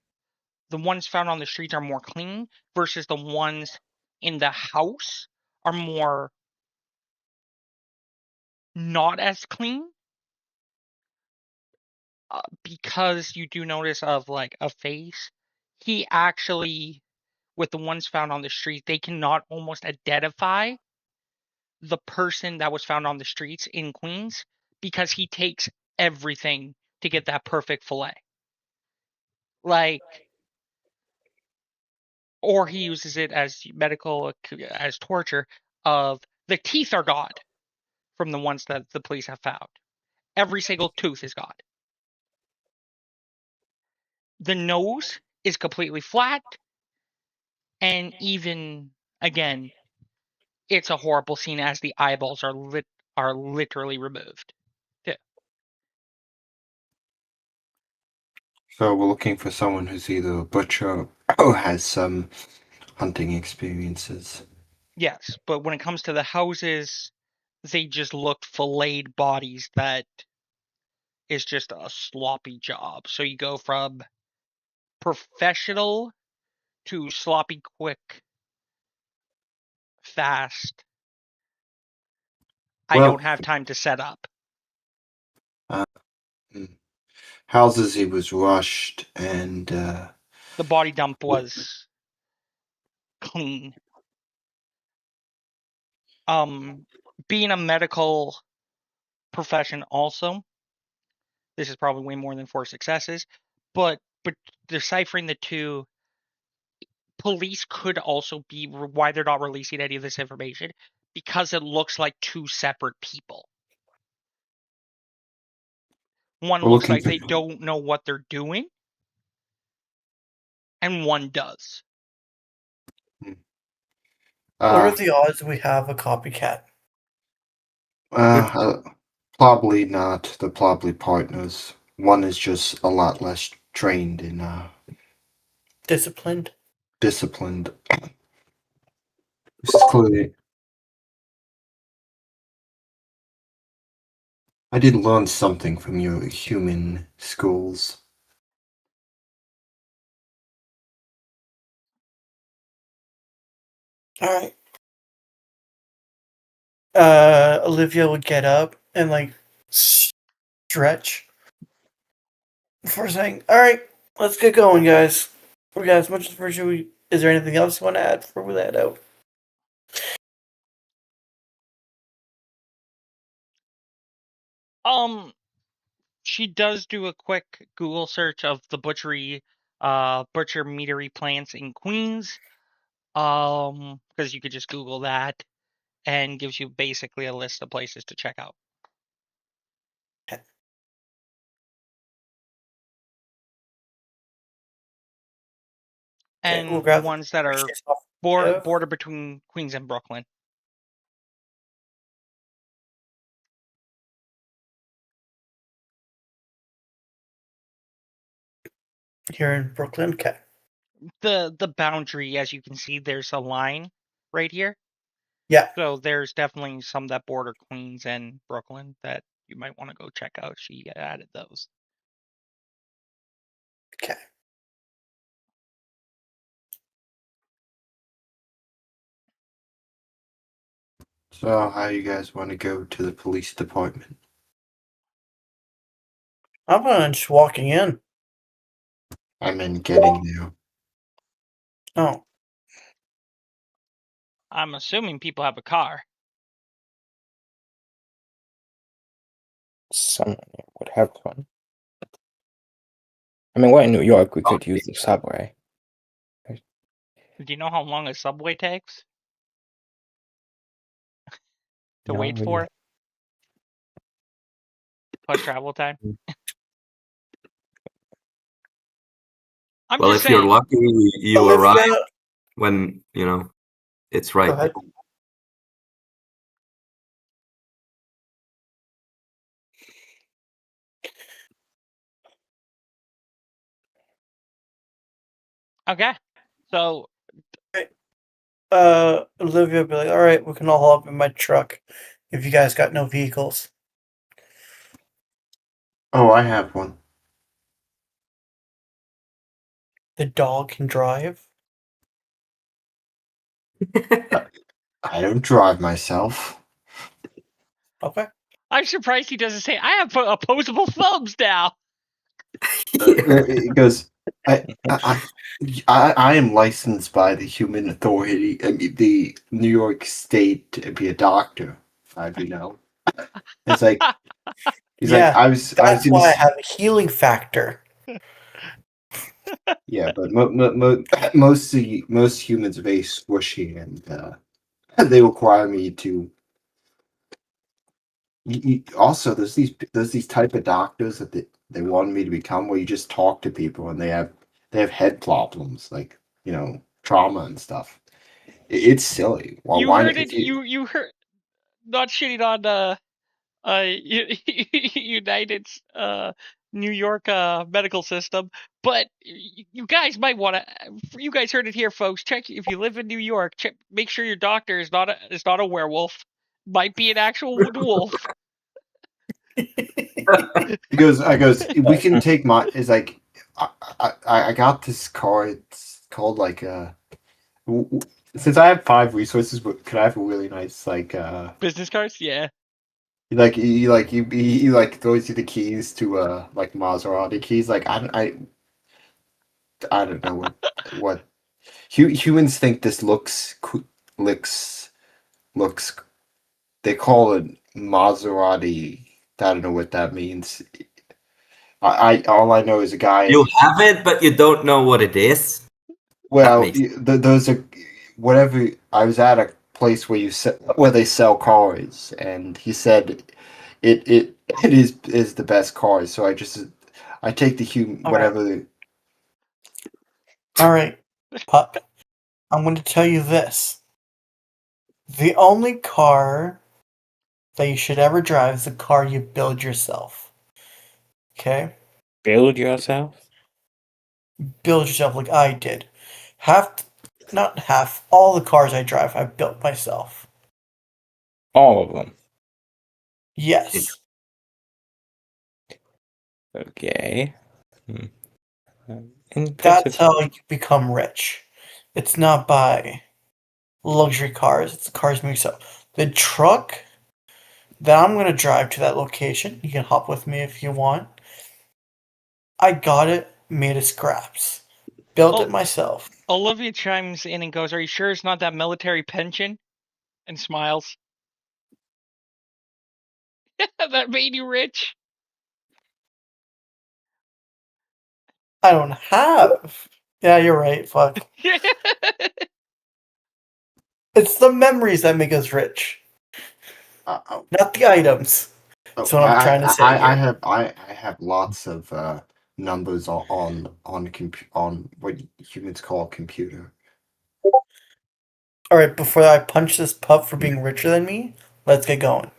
ones found on the streets are more clean versus the ones in the house are more not as clean. Because you do notice of like a face, he actually, with the ones found on the street, they cannot almost identify the person that was found on the streets in Queens because he takes everything to get that perfect fillet. Like, or he uses it as as torture of the teeth are God from the ones that the police have found. Every single tooth is God. The nose is completely flat, and even again, it's a horrible scene as the eyeballs are literally removed. Yeah. So we're looking for someone who's either a butcher or has some hunting experiences. Yes, but when it comes to the houses, they just look filleted bodies that is just a sloppy job. So you go from professional to sloppy, quick, fast. I Well, don't have time to set up. houses he was rushed and The body dump was clean. Being a medical profession also, this is probably way more than 4 successes, but deciphering the two, police could also be why they're not releasing any of this information, because it looks like two separate people. One we're looks looking like they don't know what they're doing, and one does. What are the odds we have a copycat? Probably not the probably partners. One is just a lot less trained and Disciplined? disciplined. This is clearly. I did learn something from your human schools. Alright. Olivia would get up and like stretch before saying, "Alright, let's get going, guys. We got as much information. Is there anything else you want to add before we let out?" She does do a quick Google search of the butcher meatery plants in Queens. Because you could just Google that and gives you basically a list of places to check out. and we'll grab the ones that are stations off the cliff. border between Queens and Brooklyn. Here in Brooklyn, okay. The boundary, as you can see, there's a line right here. Yeah. So there's definitely some that border Queens and Brooklyn that you might want to go check out. She added those. Okay. So, how you guys want to go to the police department? I'm just walking in. I meant getting there. Oh, I'm assuming people have a car. Someone here would have one. I mean, we're in New York. We could use the subway. Do you know how long a subway takes to No, wait we- for? Plus travel time. I'm Well, just if you're saying. lucky, you Olivia, arrive when it's go right. ahead. Okay. So Olivia would be like, all right, we can all hop in my truck if you guys got no vehicles. Oh, I have one. The dog can drive. I don't drive myself. Okay. I'm surprised he doesn't say I have opposable thumbs now. It goes. I am licensed by the Human Authority, I mean, the New York State, to be a doctor. How'd you know? It's like he's Yeah, like I was That's gonna why I s- have a healing factor. yeah, but most humans are very squishy, and they require me to. Also, there's these type of doctors that they wanted me to become, where you just talk to people and they have head problems, like trauma and stuff. It's silly. Well, You why heard not? it. You heard. Not shitting on United's New York medical system, but you guys might want to. You guys heard it here, folks. Check if you live in New York. Make sure your doctor is not a werewolf. Might be an actual wolf. I goes, we can take my. It's like I got this car. It's called like since I have 5 resources, but could I have a really nice Business cards, yeah. he like throws you the keys to like Maserati keys. Like I don't know what humans think this looks. They call it Maserati. I don't know what that means. I all I know is a guy. You have it, but you don't know what it is. Well, makes those are whatever. I was at a place where they sell cars, and he said it is the best car. So I take the All whatever. All right, pup. I'm going to tell you this. The only car that you should ever drive is the car you build yourself. Okay? Build yourself? Build yourself like I did. Not half, all the cars I drive, I built myself. All of them. Yes. Okay. That's how you become rich. It's not by luxury cars, it's the cars you make yourself. The truck that I'm going to drive to that location, you can hop with me if you want. I got it made of scraps. Built it myself. Olivia chimes in and goes, "Are you sure it's not that military pension?" And smiles. That made you rich. I don't have. Yeah, you're right. Fuck. It's the memories that make us rich, not the items. That's what I'm trying to say I here. have lots of numbers on what humans call a computer. All right, before I punch this pup for being richer than me, let's get going.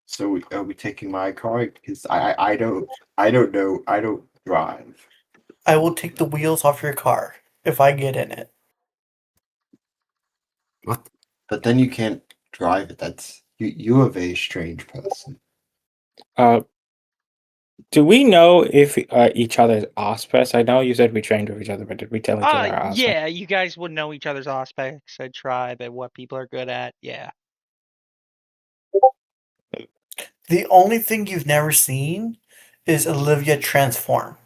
So are we taking my car? Because I don't know. I don't drive. I will take the wheels off your car if I get in it. What? But then you can't drive it. That's you're a very strange person. Do we know if each other's Ospes? I know you said we trained with each other, but did we tell each other our Ospes? Yeah, you guys would know each other's aspects, a tribe, and what people are good at. Yeah. The only thing you've never seen is Olivia transform.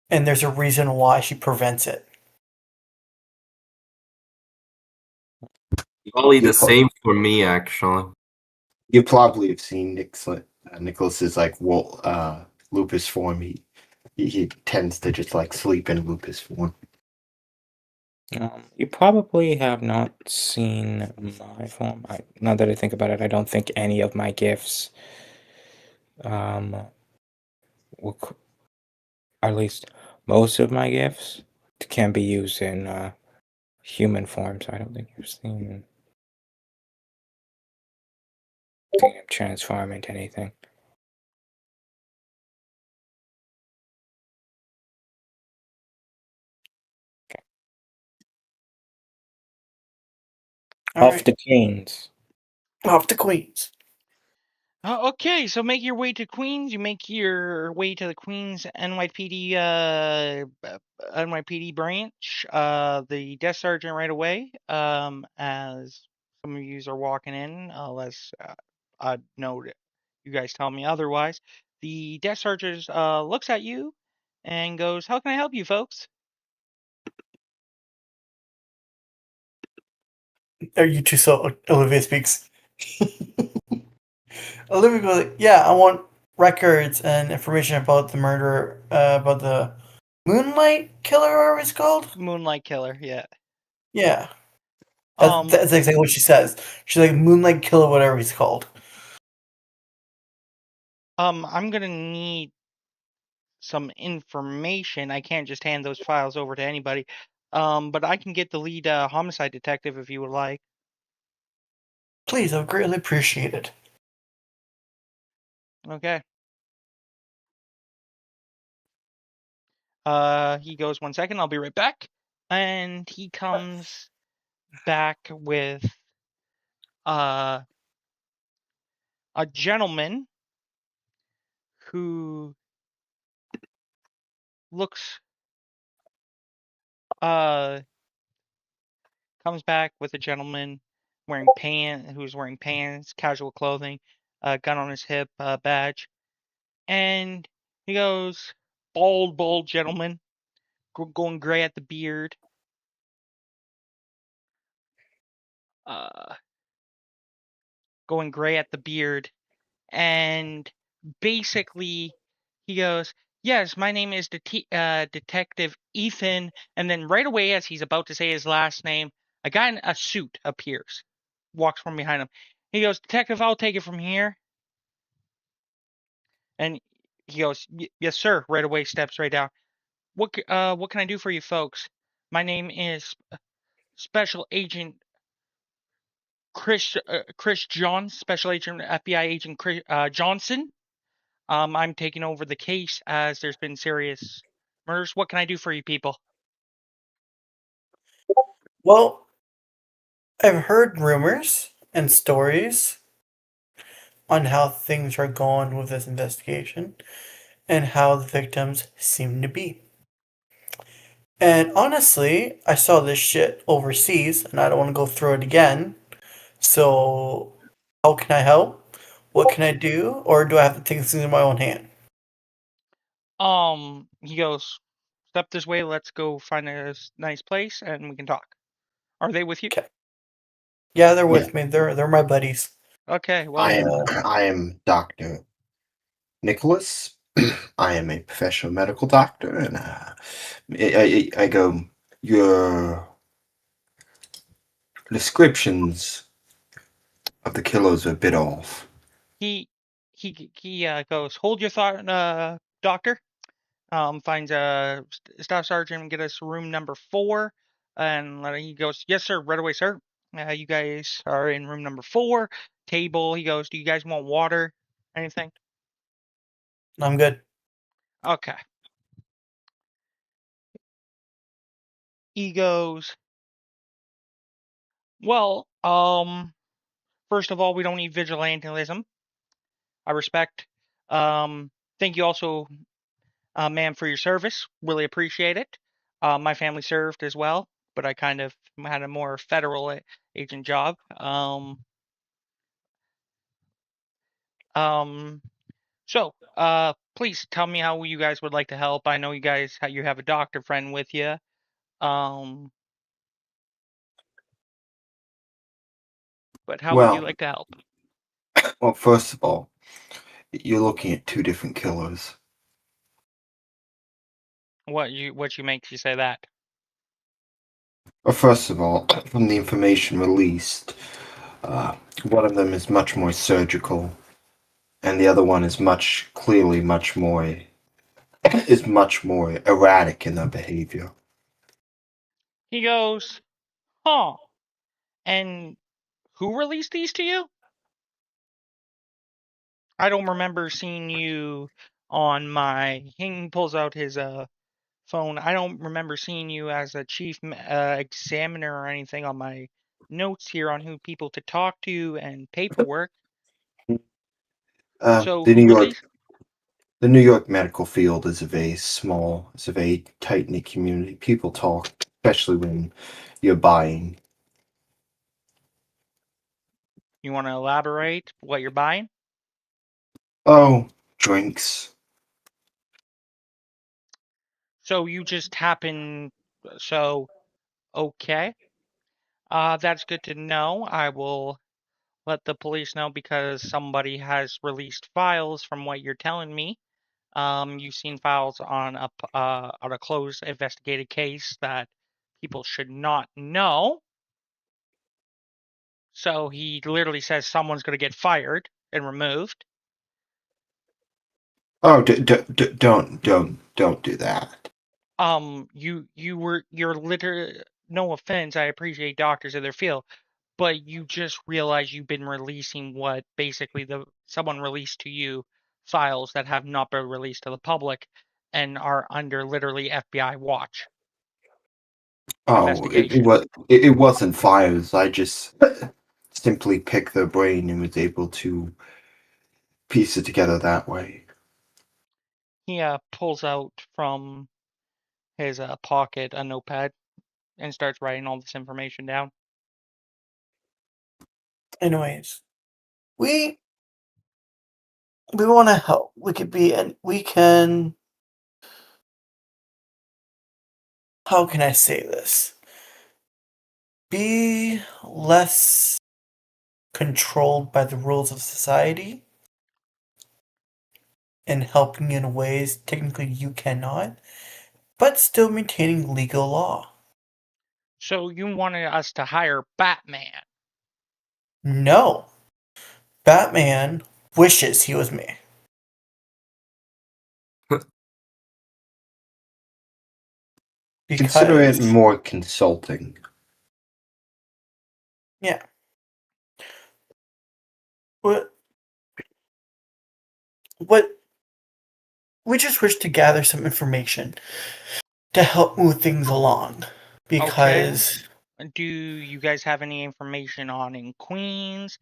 And there's a reason why she prevents it. Probably the same for me, actually. You probably have seen Nicholas's like lupus form. He tends to just like sleep in lupus form. You probably have not seen my form. Now that I think about it, I don't think any of my gifts, will, at least most of my gifts, can be used in human form. So I don't think you've seen him transform into anything. Off the Queens. Off to Queens. Okay, so make your way to Queens. You make your way to the Queens NYPD NYPD branch. The desk sergeant right away. As some of you are walking in, unless I know you guys tell me otherwise. The desk sergeant looks at you and goes, "How can I help you, folks?" Are you two so Olivia speaks? Olivia goes, yeah, I want records and information about the murder, about the Moonlight Killer, or whatever it's called. Moonlight Killer, yeah. Yeah. That's exactly what she says. She's like, Moonlight Killer, whatever he's called. I'm gonna need some information. I can't just hand those files over to anybody. But I can get the lead homicide detective if you would like. Please, I would greatly appreciate it. Okay. He goes 1 second, I'll be right back. And he comes back with a gentleman who looks comes back with a gentleman who's wearing pants, casual clothing, gun on his hip, badge. And he goes, bald gentleman, going gray at the beard. Going gray at the beard. And basically, he goes, "Yes, my name is Detective Ethan." And then right away, as he's about to say his last name, a guy in a suit appears, walks from behind him. He goes, "Detective, I'll take it from here." And he goes, "Yes, sir." Right away, steps right down. What can I do for you folks? My name is Special Agent Chris Johns, Special Agent FBI Agent Chris, Johnson. I'm taking over the case as there's been serious murders. What can I do for you people? Well, I've heard rumors and stories on how things are going with this investigation and how the victims seem to be. And honestly, I saw this shit overseas and I don't want to go through it again. So, how can I help? What can I do? Or do I have to take things in my own hand? He goes, "Step this way. Let's go find a nice place and we can talk." Are they with you? Okay. Yeah, they're with me. They're my buddies. Okay. Well, I am Dr. Nicholas. I am a professional medical doctor, and I go, your descriptions of the killers are a bit off. He goes, hold your thought, doctor. Finds a staff sergeant and get us room number 4, and he goes, yes sir, right away sir. You guys are in room number 4. Table. He goes, do you guys want water? Anything? I'm good. Okay. He goes, well, first of all, we don't need vigilantism. I respect. Thank you also, ma'am, for your service. Really appreciate it. My family served as well, but I kind of had a more federal agent job. So, please tell me how you guys would like to help. I know you guys, you have a doctor friend with you. But how would you Well, like to help? well, first of all, you're looking at 2 different killers. What makes you say that? Well, first of all, from the information released, one of them is much more surgical, and the other one is much more erratic in their behavior. He goes, huh? And who released these to you? I don't remember seeing you on my. He pulls out his phone. I don't remember seeing you as a chief examiner or anything on my notes here on who people to talk to and paperwork. So The who released? New York medical field is a very tight knit community. People talk, especially when you're buying. You want to elaborate what you're buying? Oh, drinks. So you just happen. So okay. That's good to know. I will let the police know because somebody has released files from what you're telling me. You've seen files on a closed investigated case that people should not know. So he literally says someone's going to get fired and removed. Oh, don't do that. You're literally, no offense, I appreciate doctors in their field, but you just realize you've been releasing what basically someone released to you files that have not been released to the public and are under literally FBI watch Oh, investigation. it wasn't fires. I just simply picked their brain and was able to piece it together that way. He pulls out from his pocket a notepad and starts writing all this information down. Anyways, we want to help. We could be, and we can. How can I say this? Be less controlled by the rules of society and helping in ways technically you cannot, but still maintaining legal law. So you wanted us to hire Batman? No. Batman wishes he was me. Consider it Because, more consulting. yeah. What we just wish to gather some information to help move things along. Because Do you guys have any information on in Queens?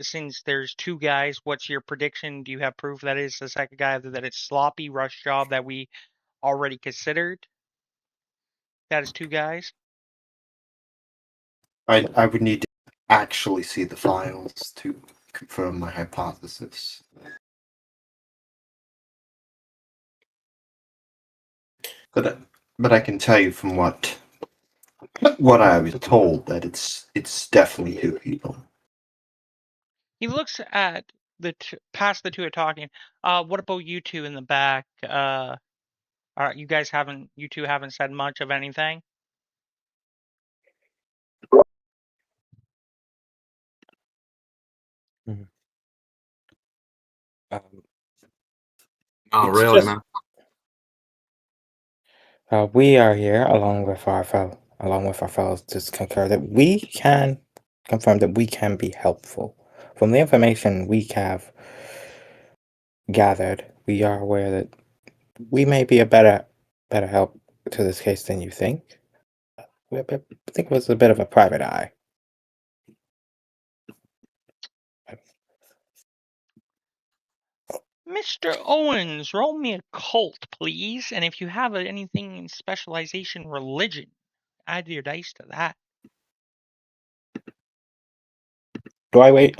Since there's 2 guys, what's your prediction? Do you have proof that it's the second guy, that it's sloppy rush job that we already considered? That is 2 guys? I would need to actually see the files to confirm my hypothesis. But I can tell you from what I was told that it's definitely 2 people. He looks at past the 2 are talking. What about you 2 in the back? You 2 haven't said much of anything? Um, Oh, it's really, just man? we are here along with our fellows to concur that we can confirm that we can be helpful. From the information we have gathered, we are aware that we may be a better help to this case than you think. I think it was a bit of a private eye. Mr. Owens, roll me a cult, please. And if you have anything in specialization religion, add your dice to that. Do I wait?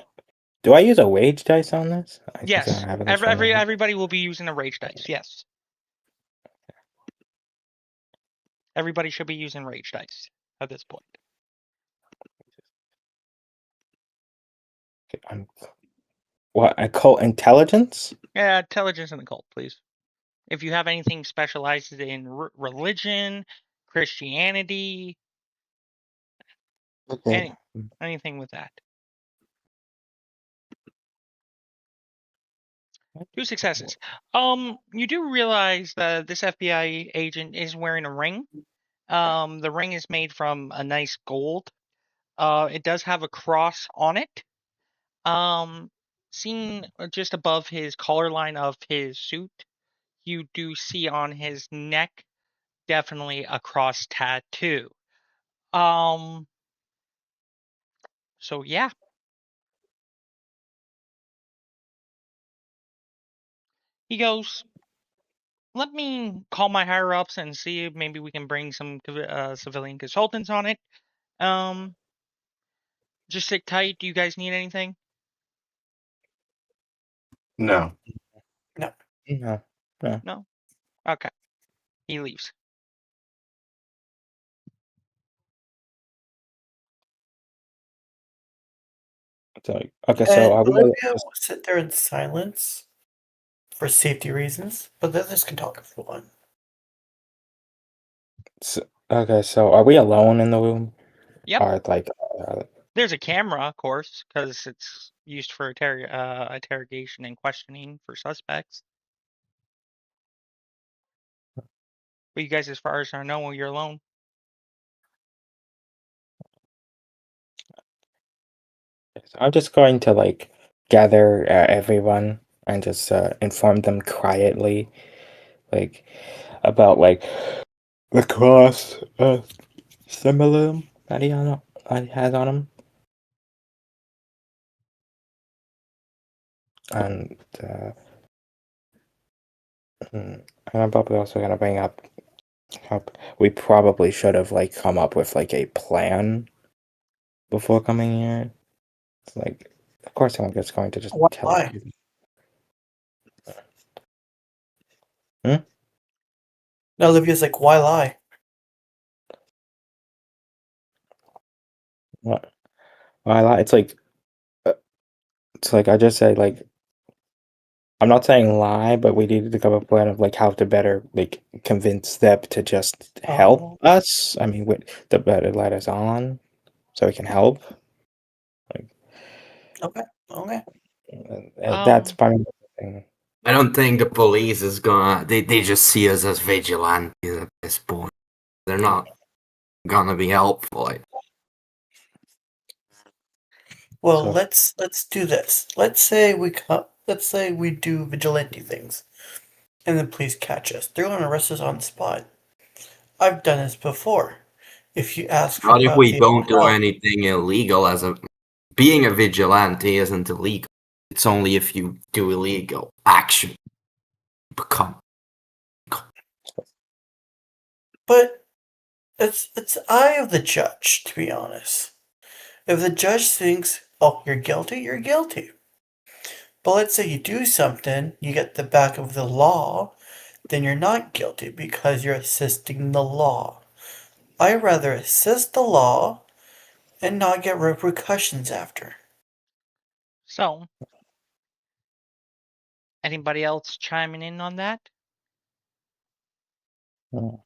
Do I use a wage dice on this? I guess I Yes. don't have this one. Everybody will be using a rage dice. Yes. Everybody should be using rage dice at this point. Okay, what, I call intelligence? Yeah, intelligence in the cult, please. If you have anything specialized in religion, Christianity, Okay. anything with that. 2 successes. You do realize that this FBI agent is wearing a ring. The ring is made from a nice gold. It does have a cross on it. Seen just above his collar line of his suit, you do see on his neck definitely a cross tattoo. So yeah. He goes, let me call my higher ups and see if maybe we can bring some civilian consultants on it. Just sit tight. Do you guys need anything? No. No. No. No. No? Okay. He leaves. Okay, so are we Olivia will sit there in silence for safety reasons, but the others can talk if they want. okay, so are we alone in the room? Yep. Or like There's a camera, of course, because it's used for interrogation and questioning for suspects. But you guys, as far as I know, you're alone. I'm just going to like gather everyone and just inform them quietly, like about like the cross symbol that he has on him, and and I'm probably also gonna bring up. We probably should have like come up with like a plan before coming here. It's like, of course, I'm just going to just tell Why? you. Hmm? Now Olivia's like, why lie? What? Uh, it's like I just said like I'm not saying lie, but we needed to come up with a plan of like how to better like convince them to just help Oh, us. I mean, the better let us on so we can help. Like okay, okay. that's Um, probably the thing. I don't think the police is gonna. They just see us as vigilantes at this point. They're not gonna be helpful. Well, So let's do this. Let's say we do vigilante things, and the police catch us. They're gonna arrest us on the spot. I've done this before. If you ask for Not if we voucher don't do help, anything illegal. Being a vigilante isn't illegal. It's only if you do illegal action become. but it's eye of the judge, to be honest. If the judge thinks, oh, you're guilty, you're guilty. But let's say you do something, you get the back of the law, then you're not guilty because you're assisting the law. I rather assist the law and not get repercussions after. so anybody else chiming in on that? the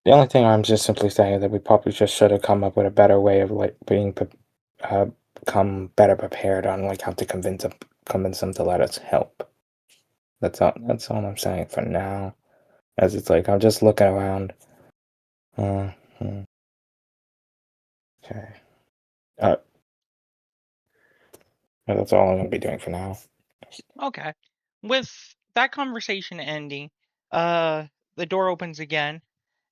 only thing I'm just simply saying is that we probably just should have come up with a better way of like being come better prepared on like how to convince them to let us help. That's all I'm saying for now. As it's like I'm just looking around. Hmm. Okay. That's all I'm gonna be doing for now. Okay. With that conversation ending, the door opens again,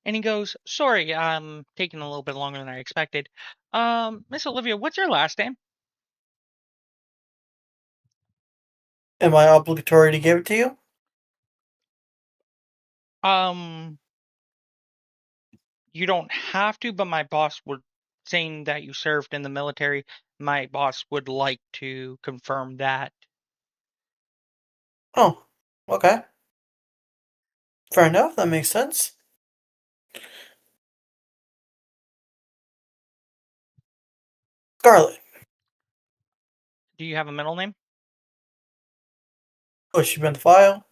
and he goes, "Sorry, I'm taking a little bit longer than I expected. Miss Olivia, what's your last name?" Am I obligatory to give it to you? Um, you don't have to, but my boss would, saying that you served in the military, my boss would like to confirm that. Oh, okay. Fair enough. That makes sense. Scarlet. Do you have a middle name? Push you in the file.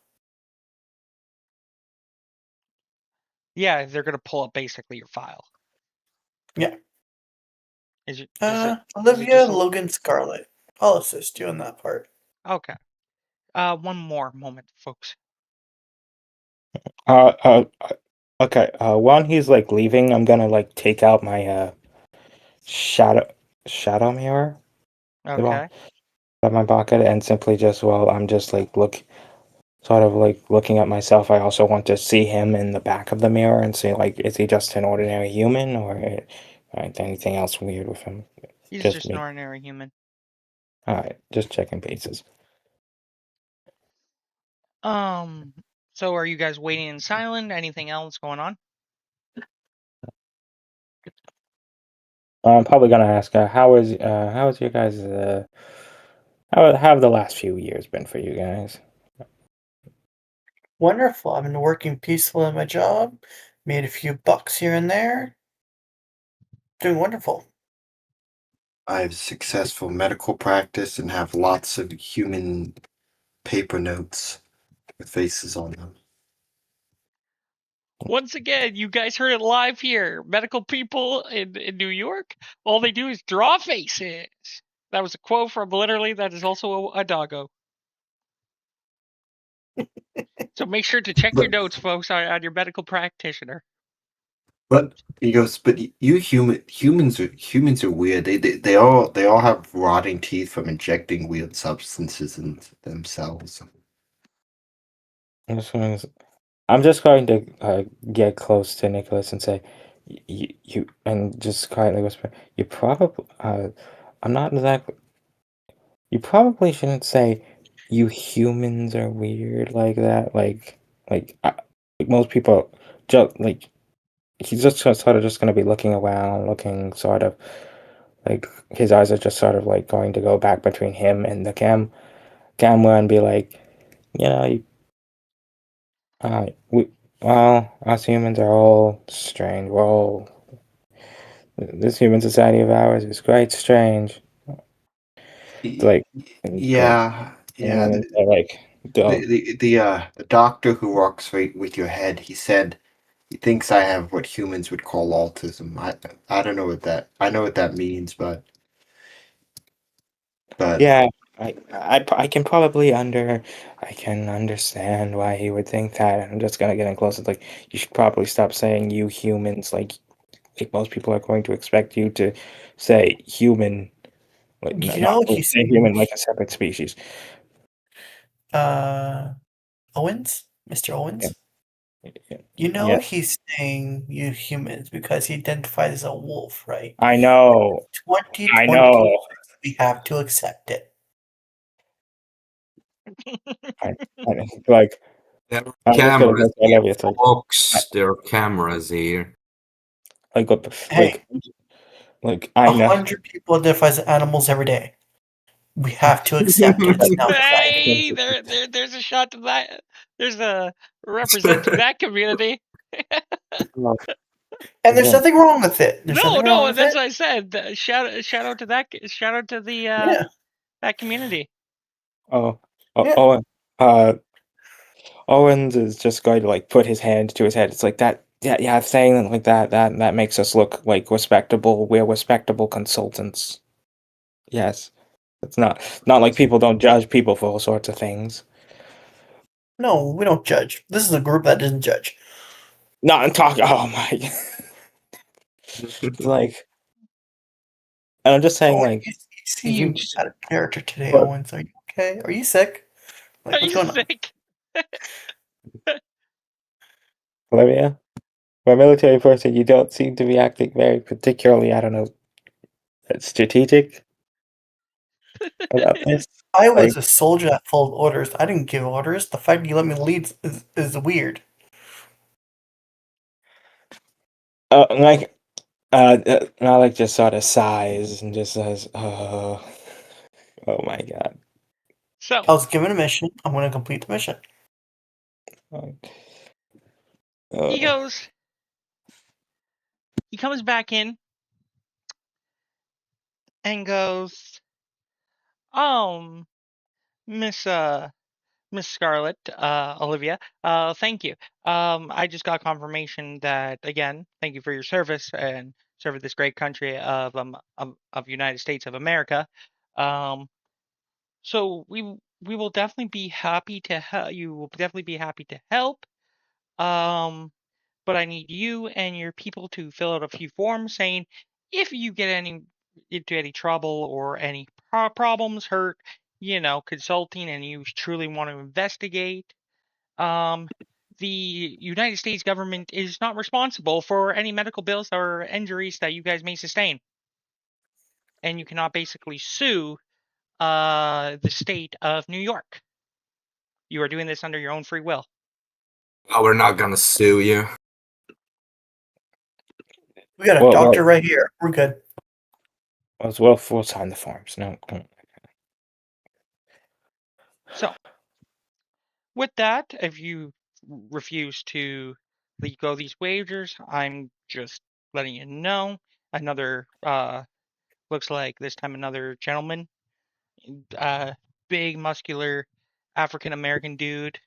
Yeah, they're gonna pull up basically your file. Yeah. Is it Olivia just Logan Scarlet. I'll assist you in that part. okay? One more moment, folks. Uh, uh, okay. While he's like leaving, I'm gonna like take out my shadow mirror. Well, Okay. out of my pocket and simply just I'm just like sort of like looking at myself. I also want to see him in the back of the mirror and see like is he just an ordinary human or anything else weird with him? He's Just just an me. ordinary human. All right, just checking bases. So are you guys waiting in silent? Anything else going on? I'm probably gonna ask how is your guys how have the last few years been for you guys? Wonderful. I've been working peaceful in my job. Made a few bucks here and there. Doing wonderful. I have successful medical practice and have lots of human paper notes with faces on them. Once again, you guys heard it live here. Medical people in New York, all they do is draw faces. That was a quote from literally that is also a doggo. So make sure to check your But notes, folks, on your medical practitioner. but he goes, but you humans are weird. They all have rotting teeth from injecting weird substances into themselves. I'm just going to get close to Nicholas and say, you, and just quietly whisper, you probably, I'm not exactly, you probably shouldn't say, you humans are weird like that. Like most people, just like, he's just sort of just going to be looking around, looking sort of like his eyes are just sort of like going to go back between him and the camera and be like, you know, we, well, us humans are all strange. We're all this human society of ours is quite strange. It's Y- like, Yeah, yeah. and they're like, don't. The doctor who works with your head, he said he thinks I have what humans would call autism. I don't know what that I know what that means, but Yeah, I can probably I can understand why he would think that. I'm just gonna get in close. It's like you should probably stop saying you humans. Like most people are going to expect you to say human, like You not know say he's saying, human like a separate species. uh, Owens? Mr. Yeah, Owens? yeah, You know yeah. he's saying you humans because he identified as a wolf, right? I know, I know. 2020, we have to accept it. I, I, like There are I'm just gonna cameras go I here, love you. It's folks. There are cameras here. like what, Hey, like I know. 100 people identify as animals every day. We have to accept it. It's now decided. Hey, there's a shot to that. There's a representing that community. And there's nothing wrong with it. There's No, nothing wrong no, with that's it. what I said. Shout out to that. Shout out to the Yeah, that community. Oh, yeah. Owen, uh, Owens is just going to like put his hand to his head. It's like that. Yeah, yeah. Saying it like that makes us look like respectable. We're respectable consultants. Yes. It's not like people don't judge people for all sorts of things. No, we don't judge. This is a group that doesn't judge. No, I'm talking. Oh my! It's like, and I'm just saying, Oh, like, you see if you you out of character today, what Owens. Are you okay? Are you sick? Are Like, what's you going on? sick? Olivia, for a military person, you don't seem to be acting very particularly. I don't know, strategic about this. I was Like, a soldier that followed orders. I didn't give orders. The fact you let me lead is weird. like, Malik just sort of sighs and just says, "Oh, oh my God." So I was given a mission. I'm going to complete the mission. he Oh. goes. He comes back in and goes, Miss Miss Scarlett, Olivia, thank you. I just got confirmation that again, thank you for your service and serving this great country of United States of America. Um, so we will definitely be happy to help. You will definitely be happy to help. Um, but I need you and your people to fill out a few forms saying if you get into any trouble or any problems, hurt, consulting, and you truly want to investigate, um, the United States government is not responsible for any medical bills or injuries that you guys may sustain, and you cannot basically sue the state of New York. You are doing this under your own free will. Oh, we're not gonna sue you. We got a doctor right here. We're good. We'll sign the forms. No. So, with that, if you refuse to let go these wagers, I'm just letting you know. Another looks like this time another gentleman, big muscular African American dude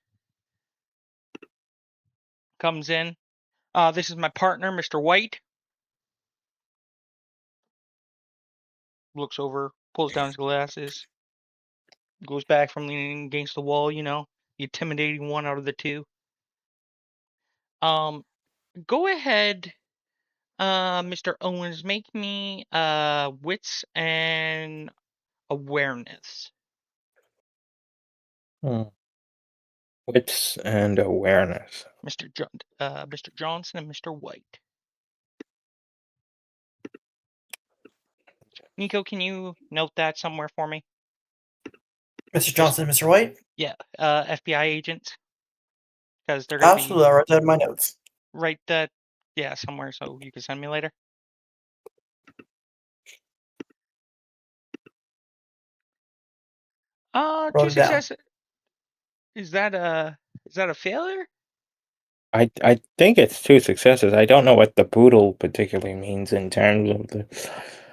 comes in. This is my partner, Mr. White. Looks over, pulls down his glasses, goes back from leaning against the wall, the intimidating one out of the two. Go ahead, Mr. Owens, make me wits and awareness. Wits and awareness. Mr. Johnson and Mr. White. Nico, can you note that somewhere for me? Mr. Johnson, Mr. White? Yeah, FBI agents. Because they're going to be Absolutely. I'll write that in my notes. right that, yeah, somewhere so you can send me later. Wrote Two it down. successes. Is that a failure? I think it's 2 successes. I don't know what the brutal particularly means in terms of the.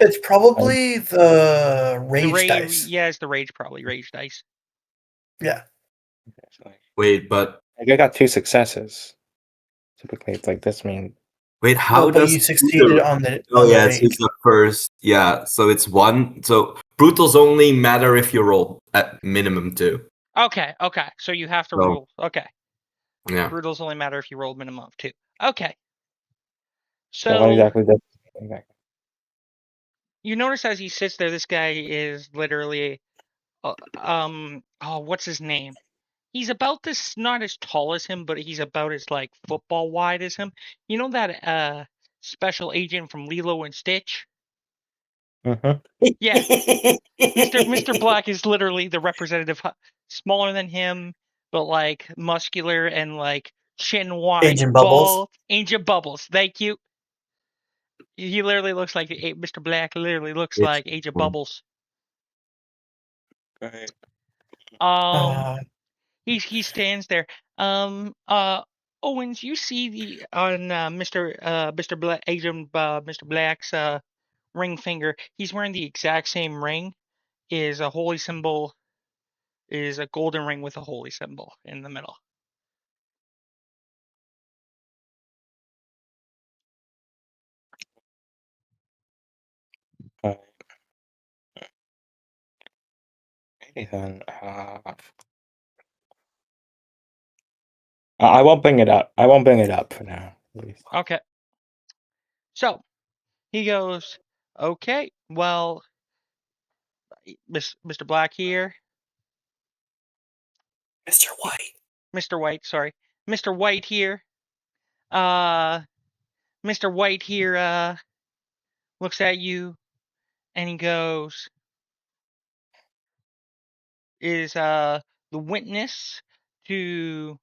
It's probably the rage dice. Yeah, it's the rage, probably rage dice. Yeah. Wait, but I got 2 successes. Typically, it's like this mean. wait, how But does you succeeded on the Oh yeah, it's rage. the first. Yeah, so it's 1. So brutals only matter if you roll at minimum 2. Okay. So you have to So- roll. Okay. Yeah. Brutals only matter if you rolled minimum of 2. Okay. So what So exactly does exactly? you notice as he sits there, this guy is literally, what's his name? He's about this, not as tall as him, but he's about as like football wide as him. You know that special agent from Lilo and Stitch? Yeah, Mr. Black is literally the representative, smaller than him, but like muscular and like chin wide, Agent Bubbles. bald. Agent Bubbles. Thank you. He literally looks like Mr. Black. Literally looks It's like Agent Bubbles. Right. He stands there. Owens, you see the on Mr. Black Agent Mr. Black's ring finger. He's wearing the exact same ring. Is a holy symbol. Is a golden ring with a holy symbol in the middle. Then, I won't bring it up. I won't bring it up for now. Please. Okay. So he goes, okay, well, Mr. Black here, Mr. White. Mr. White, sorry, Mr. White here, Mr. White here, looks at you and he goes, is, the witness to,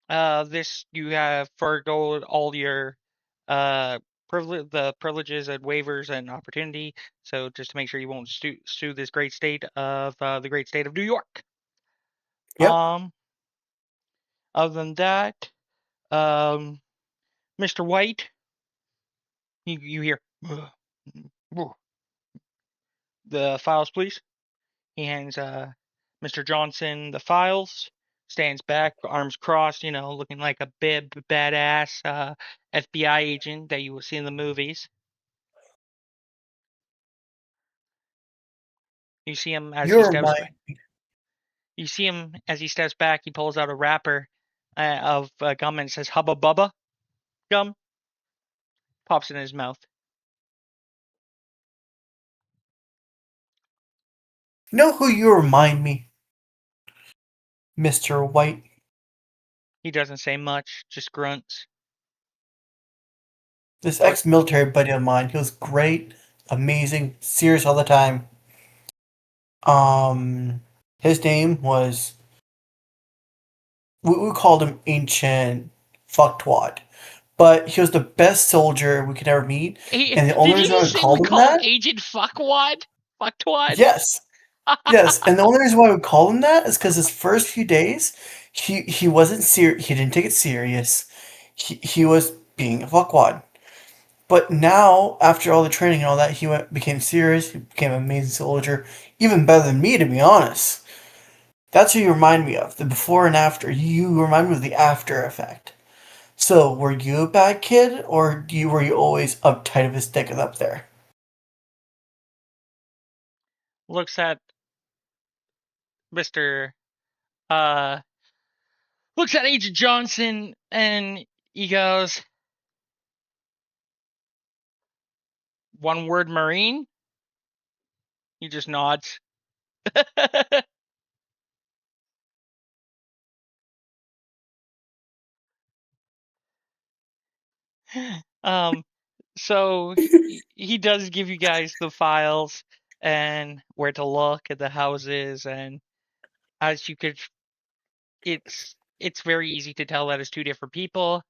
this, you have forgoed all your, the privileges and waivers and opportunity. So just to make sure you won't sue this great state of, the great state of New York. Yep. Other than that, Mr. White, you hear the files, please. He hands Mr. Johnson the files. Stands back, arms crossed, looking like a badass FBI agent that you will see in the movies. You see him as he You're steps my. back. You see him as he steps back. He pulls out a wrapper of gum and says "Hubba Bubba" gum. Pops it in his mouth. Know who you remind me? Mr. White. He doesn't say much, just grunts. This But ex-military buddy of mine, he was great, amazing, serious all the time. His name was, we called him Ancient Fucktwad, but he was the best soldier we could ever meet, and the only did you reason why just we say we called him call him that, Agent Fuckwad? Fucktwad? yes, yes, and the only reason why we called him that is because his first few days, he wasn't serious, he didn't take it serious, he was being a fuckwad. But now, after all the training and all that, became serious. He became an amazing soldier, even better than me, to be honest. That's who you remind me of, the before and after. You remind me of the after effect. So, were you a bad kid, or were you always uptight of his dick and up there? Looks at Mr. Looks at Agent Johnson and he goes, "One word, Marine?" He just nods. So he does give you guys the files and where to look at the houses, and as you could, it's very easy to tell that it's two different people,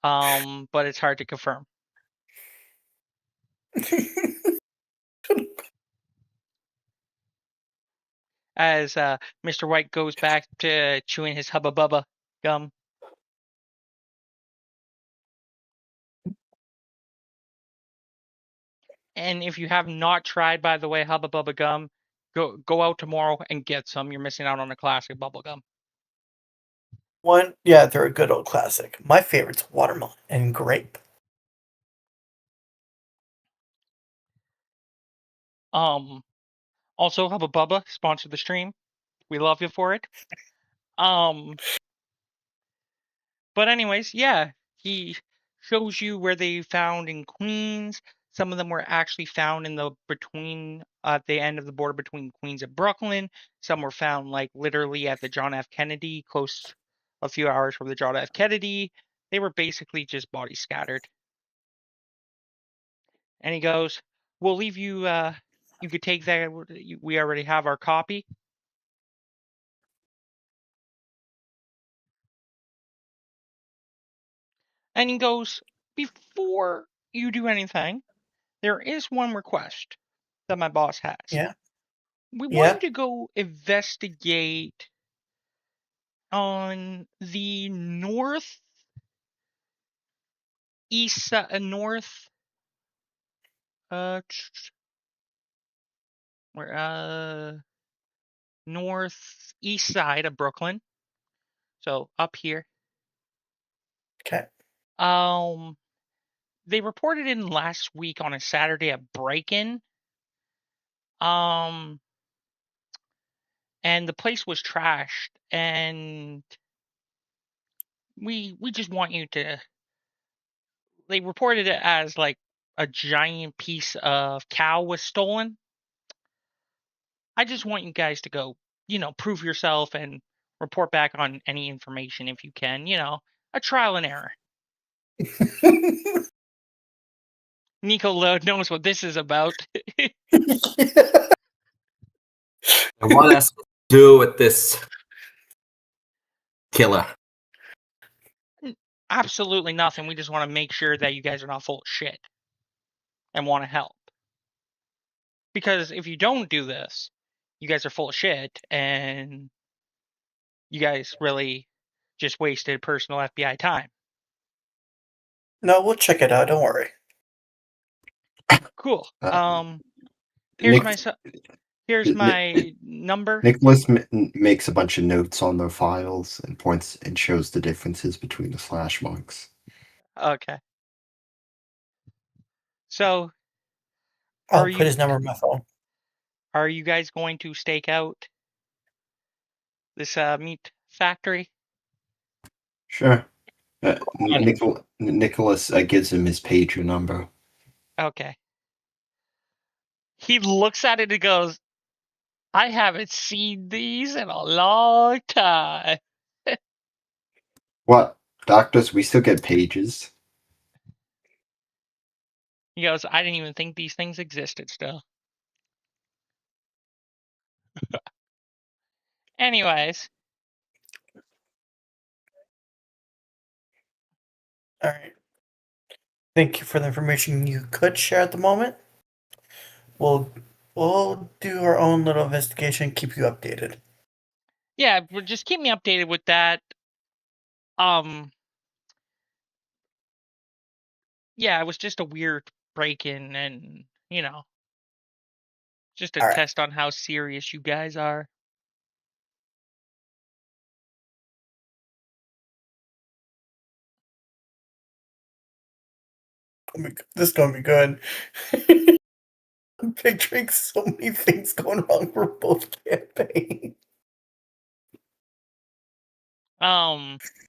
but it's hard to confirm. As Mr. White goes back to chewing his Hubba Bubba gum. And if you have not tried, by the way, Hubba Bubba gum, go out tomorrow and get some. You're missing out on a classic bubble gum. Yeah, they're a good old classic. My favorite's watermelon and grape. Also, Hubba Bubba sponsored the stream. We love you for it. But anyways, yeah, he shows you where they found in Queens. Some of them were actually found in the at the end of the border between Queens and Brooklyn. Some were found like literally at the John F. Kennedy, close a few hours from the John F. Kennedy. They were basically just bodies scattered. And he goes, "We'll leave you. You could take that. We already have our copy." And he goes, "Before you do anything, there is one request that my boss has. Yeah, We want yeah, you to go investigate on the north east north where northeast side of Brooklyn. So up here. okay. They reported in last week on a Saturday a break-in. and the place was trashed, and we just want you to. They reported it as like a giant piece of cow was stolen. I just want you guys to go, prove yourself and report back on any information if you can. A trial and error. Nico knows what this is about. And what has to do with this killer? Absolutely nothing. We just want to make sure that you guys are not full of shit and want to help. Because if you don't do this, you guys are full of shit and you guys really just wasted personal FBI time. No, we'll check it out. Don't worry. Cool. Nick, Here's my number. Nicholas makes a bunch of notes on their files and points and shows the differences between the slash marks. Okay. So, I'll Are put you- his number on my phone. are you guys going to stake out this meat factory? Sure. Nicholas gives him his pager number. Okay. He looks at it and goes, I haven't seen these in a long time. What? Doctors, we still get pages. He goes, I didn't even think these things existed still. Anyways, All right. Thank you for the information you could share at the moment. We'll do our own little investigation. Keep you updated. yeah, but just keep me updated with that. Yeah, it was just a weird break-in and, just a All right. test on how serious you guys are. This is gonna be good. I'm picturing so many things going wrong for both campaigns.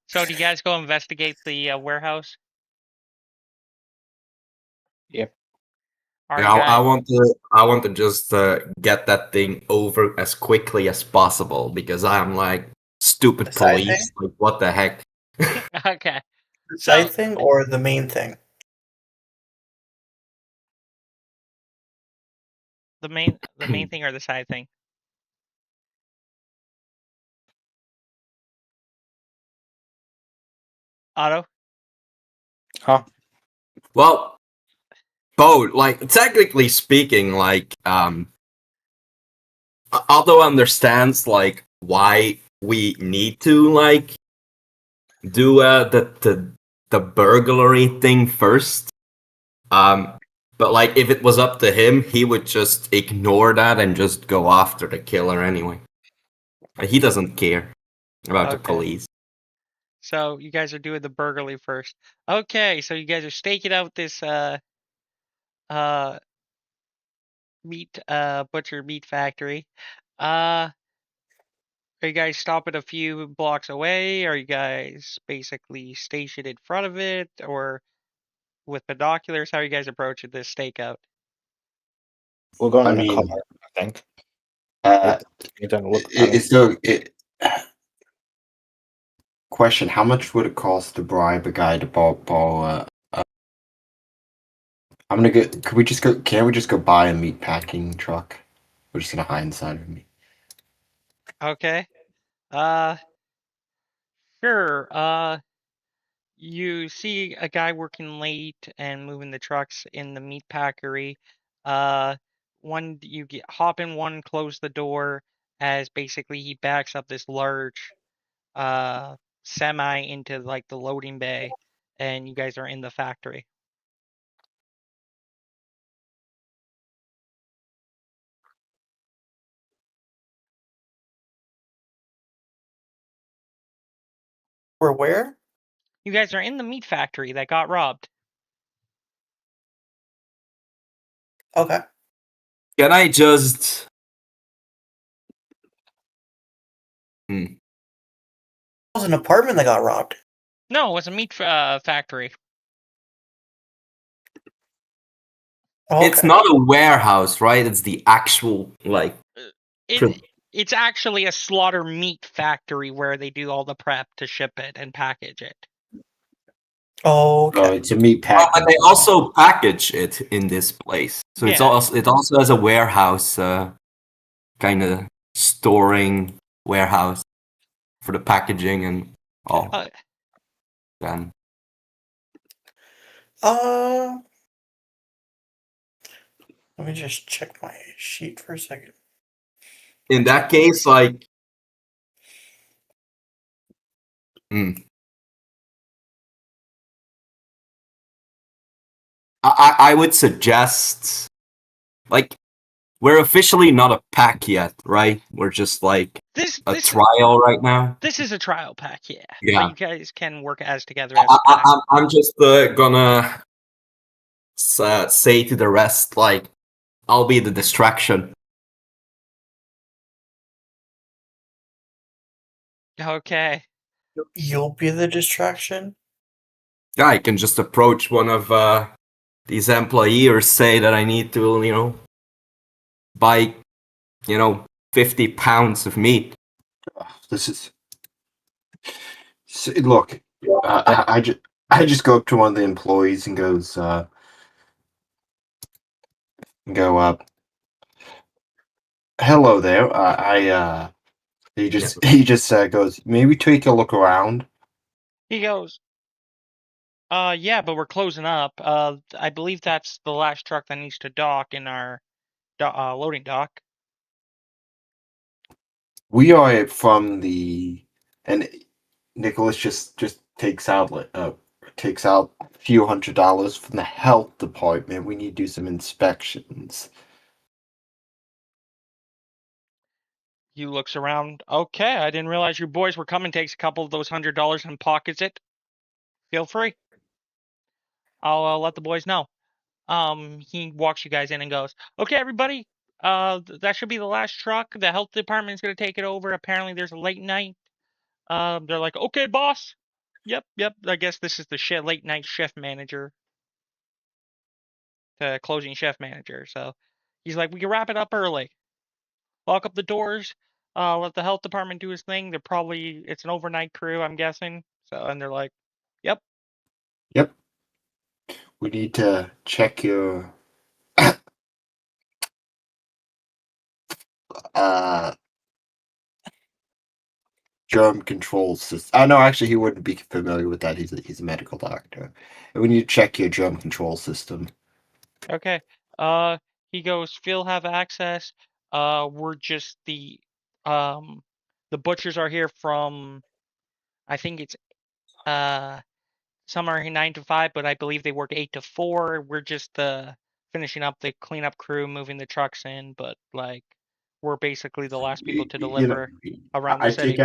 So do you guys go investigate the warehouse? Yep. Are Yeah, you I guys- want to just get that thing over as quickly as possible because I'm like stupid The side police. Like what the heck? Okay. The So- side thing or the main thing? The main thing or the side thing? Otto? Huh? Well, both. Like technically speaking, like Otto understands like why we need to like do the burglary thing first. But like if it was up to him, he would just ignore that and just go after the killer anyway. He doesn't care about the Okay. police. So you guys are doing the burglary first. Okay, so you guys are staking out this butcher meat factory. Are you guys stopping a few blocks away? Are you guys basically stationed in front of it or with binoculars? How are you guys approaching this stakeout? We're going I in a mean, car, I think. Uh, It doesn't look. it's so. Question: how much would it cost to bribe a guy to borrow I'm gonna go. Could we just go? Can't we just go buy a meat packing truck? We're just gonna hide inside of me. Okay. Sure. You see a guy working late and moving the trucks in the meat packery. Hop in one, close the door as basically he backs up this large semi into like the loading bay, and you guys are in the factory. Or where? You guys are in the meat factory that got robbed. Okay. Can I just It was an apartment that got robbed. No, it was a meat factory. Okay. It's not a warehouse, right? It's the actual It's actually a slaughter meat factory where they do all the prep to ship it and package it. Oh, okay. Oh, it's a meat package. But they also package it in this place, so Yeah. it also has a warehouse, kind of storing warehouse for the packaging and all. Then Let me just check my sheet for a second. in that case, like, I would suggest, like, we're officially not a pack yet, right? We're just like This trial right now. This is a trial pack, yeah. Yeah. But you guys can work as together as a pack. I'm just gonna say to the rest, like, I'll be the distraction. Okay. You'll be the distraction? Yeah, I can just approach one of these employees, say that I need to, buy, 50 pounds of meat. This is. Look, I just go up to one of the employees and goes, hello there. He just goes, maybe take a look around. He goes, yeah, but we're closing up. I believe that's the last truck that needs to dock in our loading dock. We are from and Nicholas just takes out a few $100s from the health department. We need to do some inspections. He looks around. Okay, I didn't realize you boys were coming. Takes a couple of those $100 and pockets it. Feel free. I'll let the boys know. He walks you guys in and goes, okay, everybody, that should be the last truck. The health department's gonna take it over. Apparently there's a late night. They're like, okay, boss. Yep. I guess this is the late night shift manager. The closing shift manager. So he's like, we can wrap it up early. Lock up the doors. Let the health department do his thing. It's an overnight crew, I'm guessing. So, and they're like, yep. We need to check your germ control system. Oh no, actually, he wouldn't be familiar with that. He's a medical doctor. And we need to check your germ control system. Okay. He goes, Phil have access. We're just the butchers are here from, I think it's some are here 9 to 5, but I believe they work 8 to 4. We're just finishing up the cleanup crew, moving the trucks in, but like we're basically the last people to deliver around the city.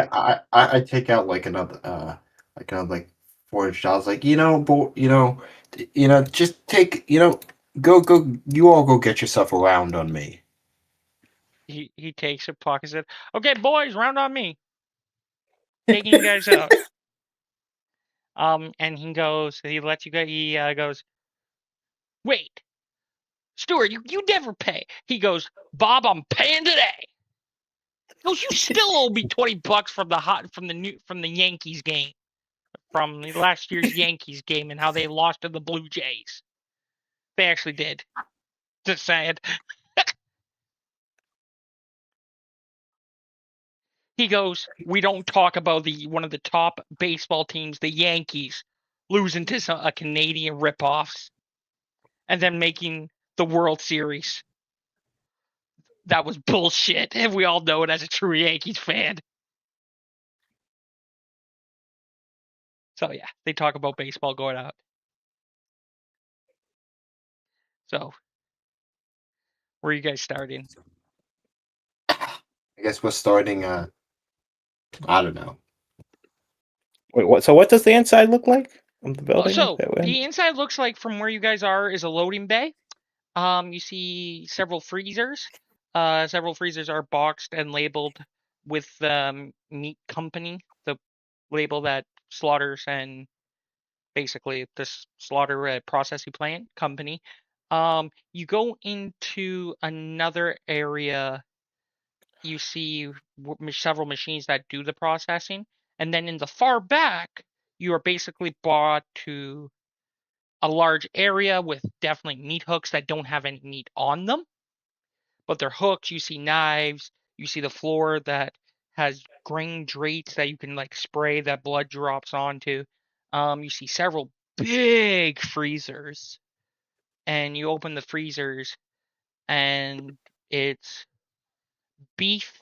I take out like another like $400. Like just take go. You all go get yourself around on me. He takes it, pockets it. Okay, boys, round on me. Taking you guys out. And he lets you go. He goes, wait, Stuart, you never pay. He goes, Bob, I'm paying today. He goes, you still owe me $20 from the Yankees game, from the last year's Yankees game, and how they lost to the Blue Jays. They actually did. Just saying. He goes, we don't talk about one of the top baseball teams, the Yankees, losing to a Canadian ripoffs, and then making the World Series. That was bullshit, and we all know it as a true Yankees fan. So yeah, they talk about baseball going out. So, where are you guys starting? I guess we're starting. I don't know. Wait, what? So what does the inside look like of the building? So the inside looks like, from where you guys are, is a loading bay. You see several freezers. Several freezers are boxed and labeled with the meat company, the label that slaughters and basically this slaughter processing plant company. You go into another area. You see several machines that do the processing, and then in the far back, you are basically brought to a large area with definitely meat hooks that don't have any meat on them, but they're hooks. You see knives. You see the floor that has grain drapes that you can like spray that blood drops onto. You see several big freezers, and you open the freezers, and it's beef,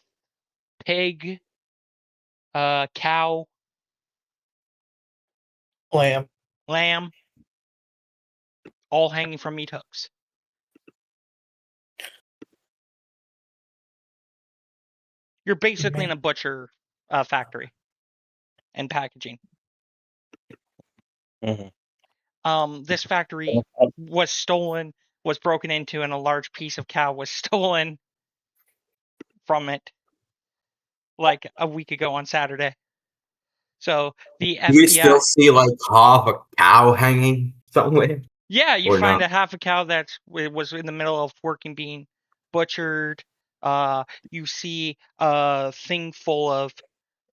pig, cow, Lamb. lamb, all hanging from meat hooks. You're basically in a butcher factory and packaging. This factory was stolen, was broken into, and a large piece of cow was stolen from it like a week ago on Saturday. So the Do we FBI. still see like half a cow hanging somewhere? Yeah, you Or find not? a half a cow that was in the middle of working being butchered. You see a thing full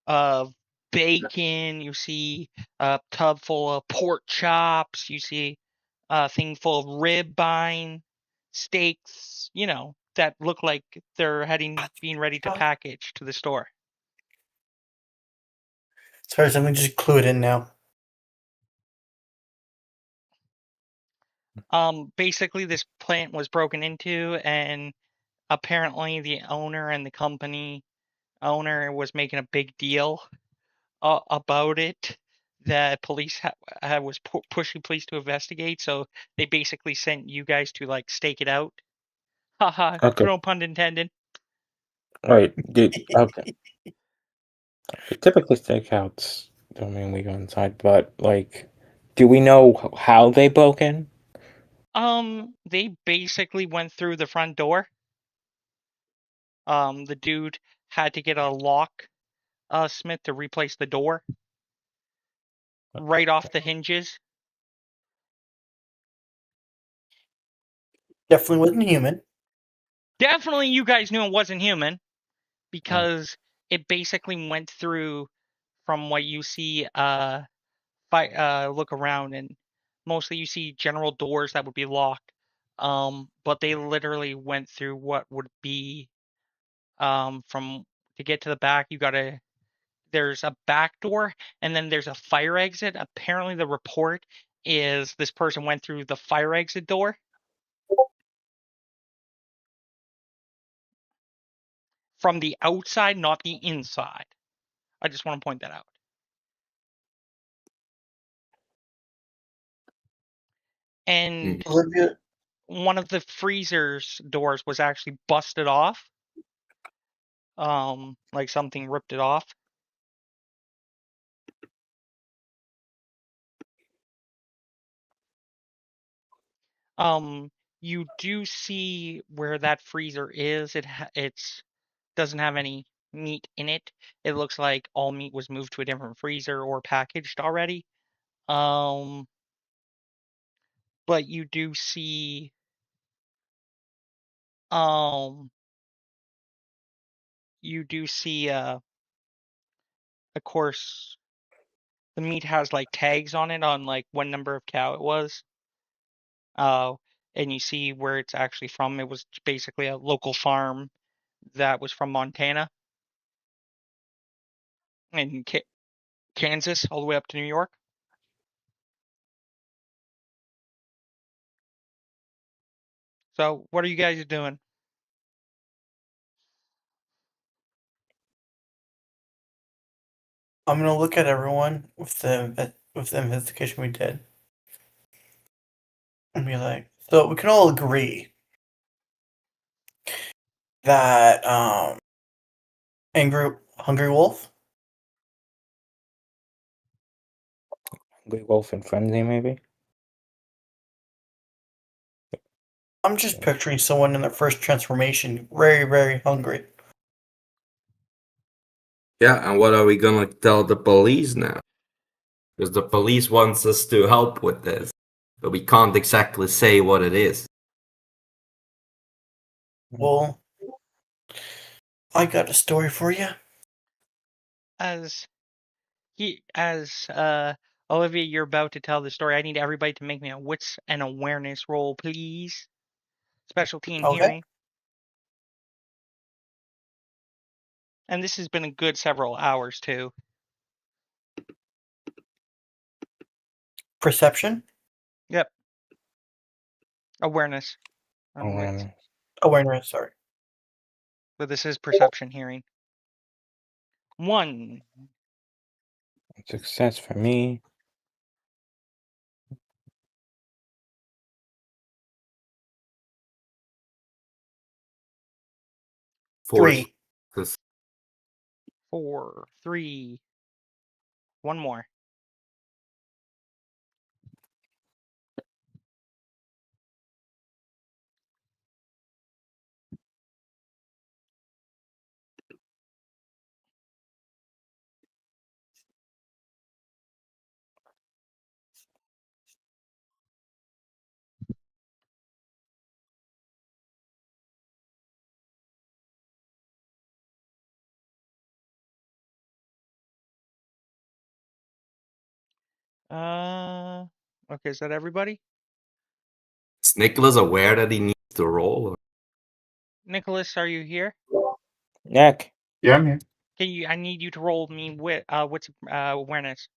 of bacon. You see a tub full of pork chops. You see a thing full of rib bine, steaks. You know that look like they're being ready to package to the store. Sorry, let me just clue it in now. Basically, this plant was broken into, and apparently the owner and the company owner was making a big deal about it. The police was pushing police to investigate, so they basically sent you guys to like stake it out. Haha, Okay. no pun intended. Right. Okay. Typically, stakeouts don't mean we go inside, but like, do we know how they broke in? They basically went through the front door. The dude had to get a lock smith to replace the door right off the hinges. Definitely wasn't human. Definitely, you guys knew it wasn't human because it basically went through from what you see. Look around, and mostly you see general doors that would be locked. But they literally went through what would be from to get to the back. There's a back door, and then there's a fire exit. Apparently, the report is this person went through the fire exit door. From the outside, not the inside. I just want to point that out. And Olivia, one of the freezer's doors was actually busted off. Like something ripped it off. You do see where that freezer is. It's doesn't have any meat in it. It looks like all meat was moved to a different freezer or packaged already. But you do see of course the meat has like tags on it on like what number of cow it was. And you see where it's actually from. It was basically a local farm that was from Montana and Kansas all the way up to New York. So what are you guys doing? I'm gonna look at everyone with the investigation we did, and be like, so we can all agree that Hungry Wolf. Hungry Wolf and Frenzy, maybe? I'm just picturing someone in their first transformation, very, very hungry. Yeah, and what are we gonna tell the police now? Because the police wants us to help with this, but we can't exactly say what it is. Well, I got a story for you. As Olivia, you're about to tell the story, I need everybody to make me a wits and awareness roll, please. Specialty in Okay. hearing. And this has been a good several hours too. Perception? Yep. Awareness. On wits. Awareness. Awareness, sorry. But this is perception hearing. 1. Success for me. Three. 4. 3. One more. Okay, is that everybody? Is Nicholas aware that he needs to roll? Nicholas, are you here? Nick. Yeah, I'm here. I need you to roll me wits awareness.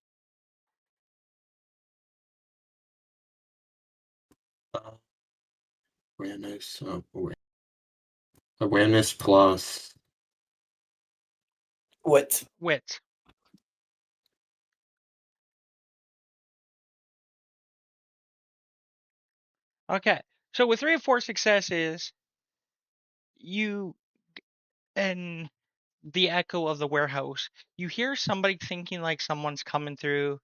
Awareness. Awareness plus. What? Wits. Okay. So with 3 of 4 successes, you and the echo of the warehouse, you hear somebody thinking like someone's coming through.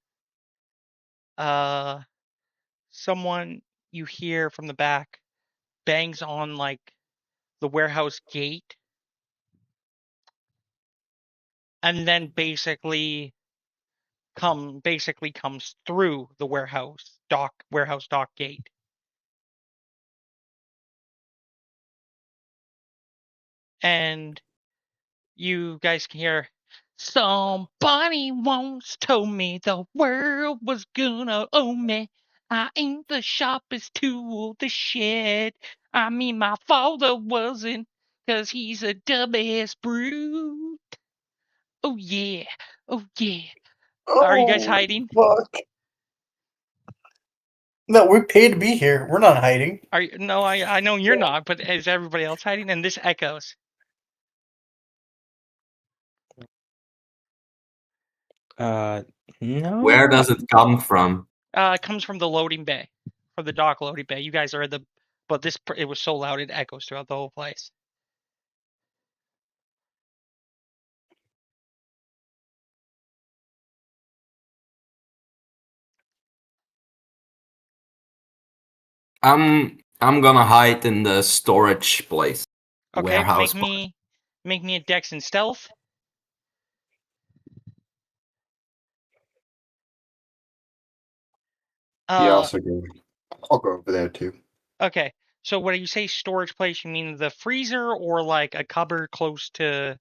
Someone you hear from the back bangs on like the warehouse gate, and then basically comes through the warehouse dock gate. And you guys can hear, somebody once told me the world was gonna own me. I ain't the sharpest tool the shed. I mean, my father wasn't, 'cause he's a dumbass brute. Oh yeah, oh yeah. Are you guys hiding? Fuck. No, we're paid to be here. We're not hiding. Are you? No, I know you're not, but is everybody else hiding? And this echoes. No. Where does it come from? It comes from the loading bay, from the dock loading bay. You guys are at but it was so loud it echoes throughout the whole place. I'm gonna hide in the storage place. Okay, Warehouse. make me a dex and stealth. Yeah, also go. I'll go over there too. Okay, so when you say storage place, you mean the freezer or like a cupboard close to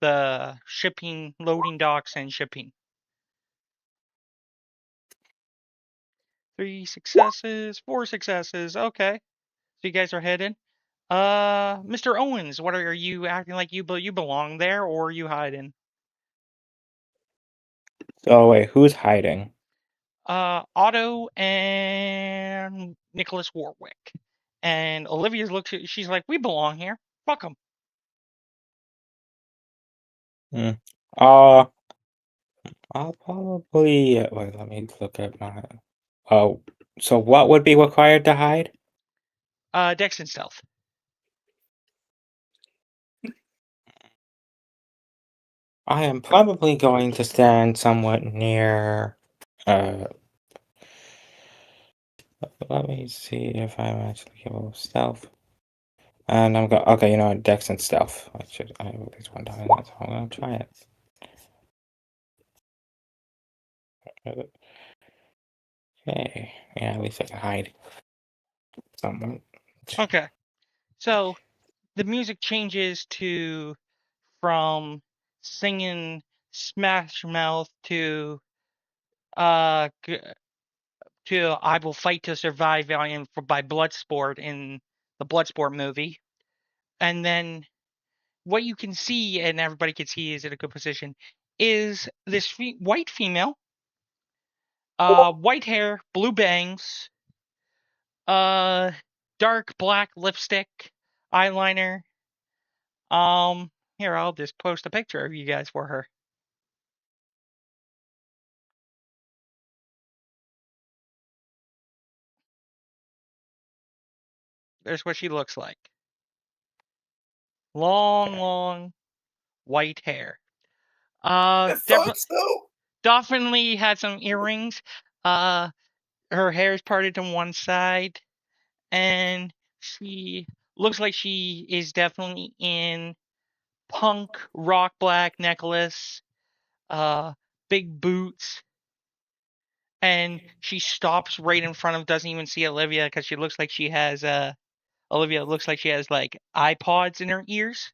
the shipping, loading docks and shipping? 3 successes, 4 successes. Okay, so you guys are headed. Mr. Owens, what are you acting like you belong there, or are you hiding? So wait, who's hiding? Otto and Nicholas Warwick. And Olivia looks at, she's like, we belong here. Fuck them. I'll probably wait. Let me look at my. Oh, so what would be required to hide? Dex and stealth. I am probably going to stand somewhat near. Let me see if I'm actually capable of stealth. And I'm going. Okay, you know what? Dex and stealth. I rolled this one time. That's how I'm gonna try it. Hey, yeah, at least I can hide someone. Okay. So the music changes from singing Smash Mouth to uh to I Will Fight to Survive by Bloodsport in the Bloodsport movie. And then what you can see, and everybody can see is in a good position, is this white female, white hair, blue bangs, dark black lipstick, eyeliner. Here, I'll just post a picture of you guys for her. There's what she looks like. Long white hair. I thought so. Definitely had some earrings. Her hair is parted to one side, and she looks like she is definitely in punk rock black necklace, big boots, and she stops right in front of, doesn't even see Olivia because she looks like she has Olivia looks like she has like iPods in her ears.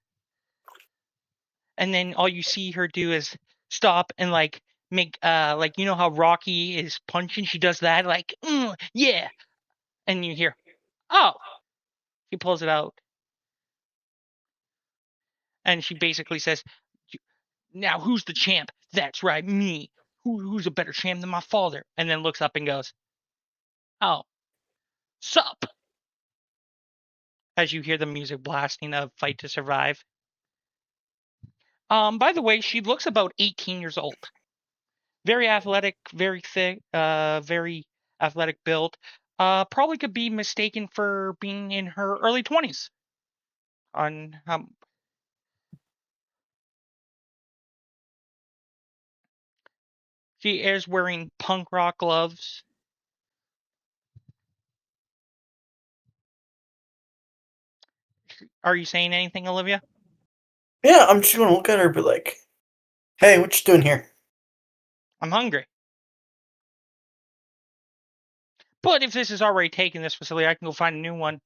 And then all you see her do is stop and like make like, you know how Rocky is punching, she does that like yeah, and you hear, oh, he pulls it out, and she basically says, now who's the champ? That's right, me. Who's a better champ than my father? And then looks up and goes, oh, sup, as you hear the music blasting of Fight to Survive. By the way, she looks about 18 years old. Very athletic, very thick, very athletic build. Probably could be mistaken for being in her early 20s. She is wearing punk rock gloves. Are you saying anything, Olivia? Yeah, I'm just gonna look at her and be like, hey, what you doing here? I'm hungry. But if this is already taken, this facility, I can go find a new one.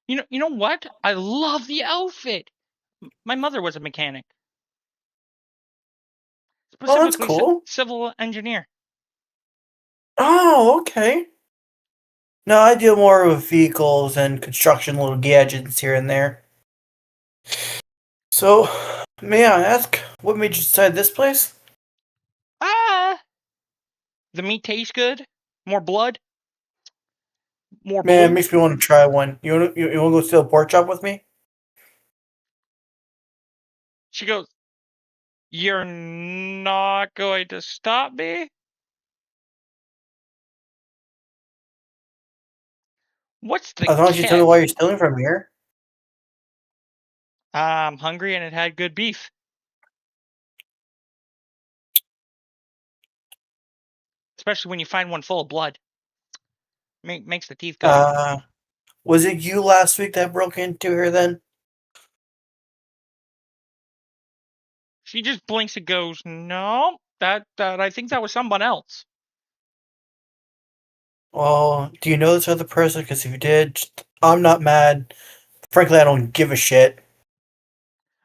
You know what? I love the outfit. My mother was a mechanic. Oh, that's Specifically, cool. civil engineer. Oh, okay. No, I deal more with vehicles and construction, little gadgets here and there. So, may I ask, what made you decide this place? The meat tastes good. More blood. More Man, it blue. makes me want to try one. You want to go steal a pork chop with me? She goes, you're not going to stop me? What's the As long as you tell me why catch? you're stealing from here. I'm hungry and it had good beef. Especially when you find one full of blood. Makes the teeth good. Was it you last week that broke into her then? She just blinks and goes, no, that I think that was someone else. Well, do you know this other person? Because if you did, I'm not mad. Frankly, I don't give a shit.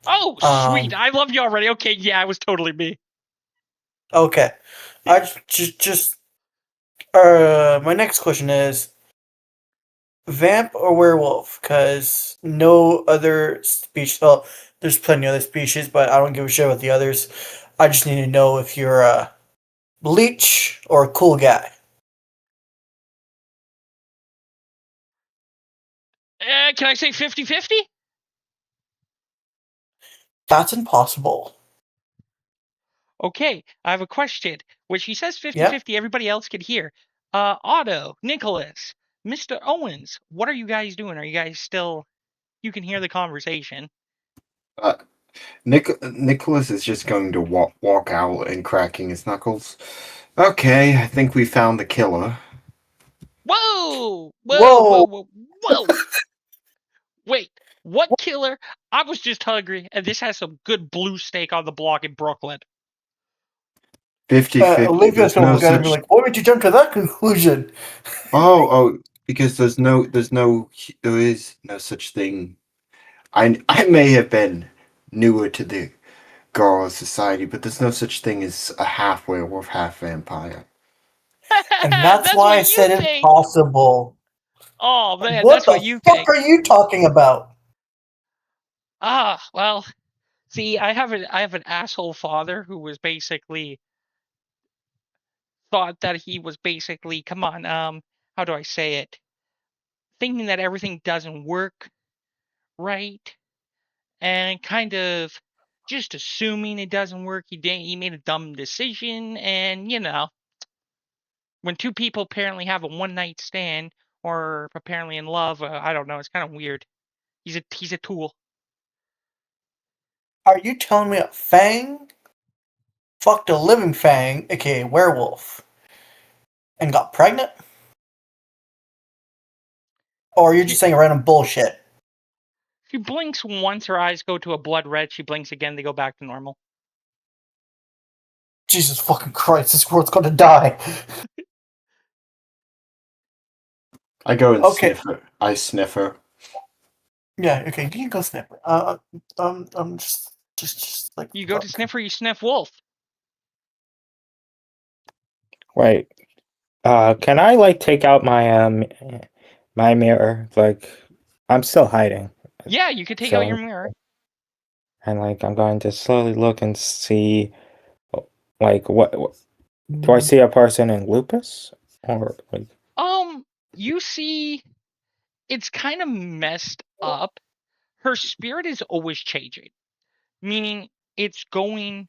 Oh, sweet. I love you already. Okay, yeah, it was totally me. Okay. My next question is, vamp or werewolf? Because no other species, well, there's plenty of other species, but I don't give a shit about the others. I just need to know if you're a leech or a cool guy. Can I say 50-50? That's impossible. Okay, I have a question. When she says 50-50, Yeah. everybody else can hear. Otto, Nicholas, Mr. Owens, what are you guys doing? Are you guys still... You can hear the conversation. Nicholas is just going to walk out and cracking his knuckles. Okay, I think we found the killer. Whoa! Whoa! Whoa! Whoa! Whoa! Whoa! Wait, What killer? I was just hungry, and this has some good blue steak on the block in Brooklyn. 50-50. Olivia's There's gonna no look at it and be such. like, "Why would you jump to that conclusion?" Oh, because there is no such thing. I may have been newer to the Garo society, but there's no such thing as a half werewolf, half vampire. And that's why what I you said think. impossible. Oh man, What that's the what you fuck think. are you talking about? Well, see, I have an asshole father who was basically thought that he was basically, come on, how do I say it? Thinking that everything doesn't work right, and kind of just assuming it doesn't work. He made a dumb decision, and when two people apparently have a one night stand or apparently in love, I don't know, it's kind of weird. He's a tool. Are you telling me a Fang fucked a living Fang, aka werewolf, and got pregnant? Or are you just saying random bullshit? She blinks once, her eyes go to a blood red. She blinks again, they go back to normal. Jesus fucking Christ, this world's gonna die. I go and Okay. sniff her. I sniff her. Yeah, okay, you can go sniff it. I'm just like You go to fuck. sniff her, you sniff wolf. Wait. Can I like take out my mirror? Like, I'm still hiding. Yeah, you could take So out your mirror. And like I'm going to slowly look and see, like what do I see a person in lupus or like? You see, it's kind of messed up. Her spirit is always changing, meaning it's going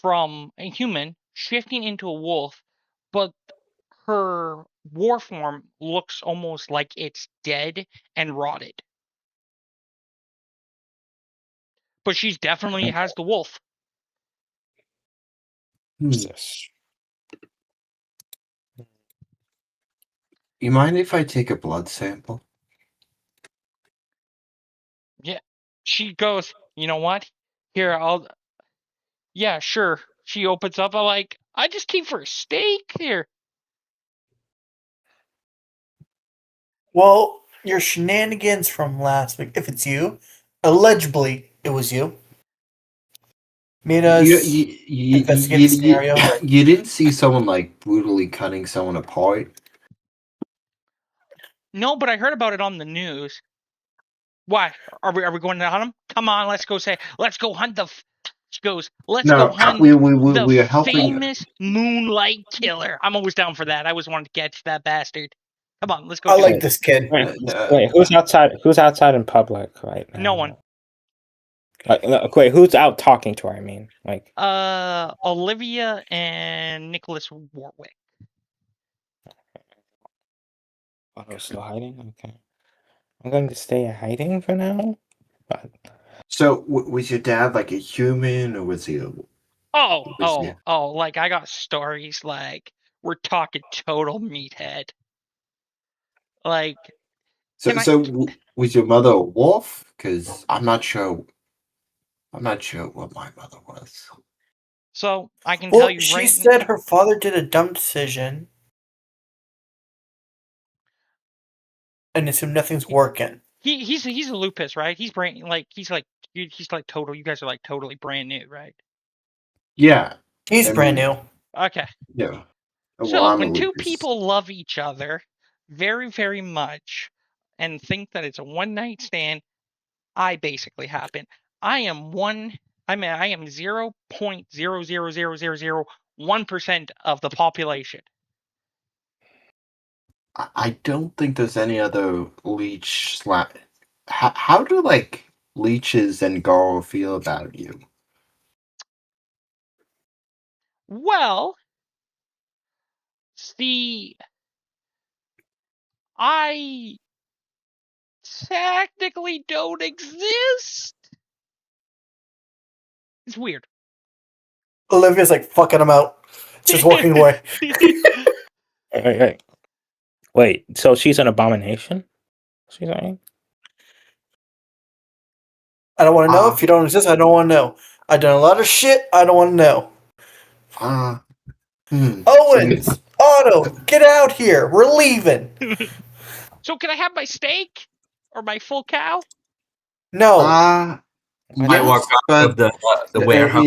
from a human shifting into a wolf, but her war form looks almost like it's dead and rotted. But she's definitely has the wolf. What's this? You mind if I take a blood sample? Yeah. She goes, you know what? Here, yeah, sure. She opens up, I just came for a steak here. Well, your shenanigans from last week, if it's you, allegedly it was you, made You, us you, you, investigate you, the scenario. you didn't see someone like brutally cutting someone apart? No, but I heard about it on the news. Why? Are we going to hunt him? Come on, let's go hunt the. She goes, let's go No, hunt the we are helping. famous Moonlight Killer. I'm always down for that. I always wanted to catch that bastard. Come on, let's go I do like it. this kid. Wait, who's outside? Who's outside in public right now? No one. Like, wait, who's out talking to her? I mean, like, Olivia and Nicholas Warwick. oh, they're still hiding. Okay, I'm going to stay hiding for now. But So, was your dad like a human, or was he? Like I got stories. Like we're talking total meathead. Like, Was your mother a wolf? Because I'm not sure. I'm not sure what my mother was. So I can tell Well, you she right. said her father did a dumb decision and assumed nothing's working. He's a lupus, right? He's like total. You guys are like totally brand new, right? Yeah. He's brand new. Okay. Yeah. Well, So I'm a when two lupus. people love each other very, very much and think that it's a one night stand, I basically happen. I am 0.0000001% of the population. I don't think there's any other leech How do like leeches and Garo feel about you? Well, see, I technically don't exist. It's weird. Olivia's like fucking him out. Just walking away. wait. So she's an abomination? She's saying? I don't want to know. If you don't exist, I don't want to know. I've done a lot of shit. I don't want to know. Owens, Otto, get out here. We're leaving. So can I have my steak or my full cow? No. You might walk out of the warehouse.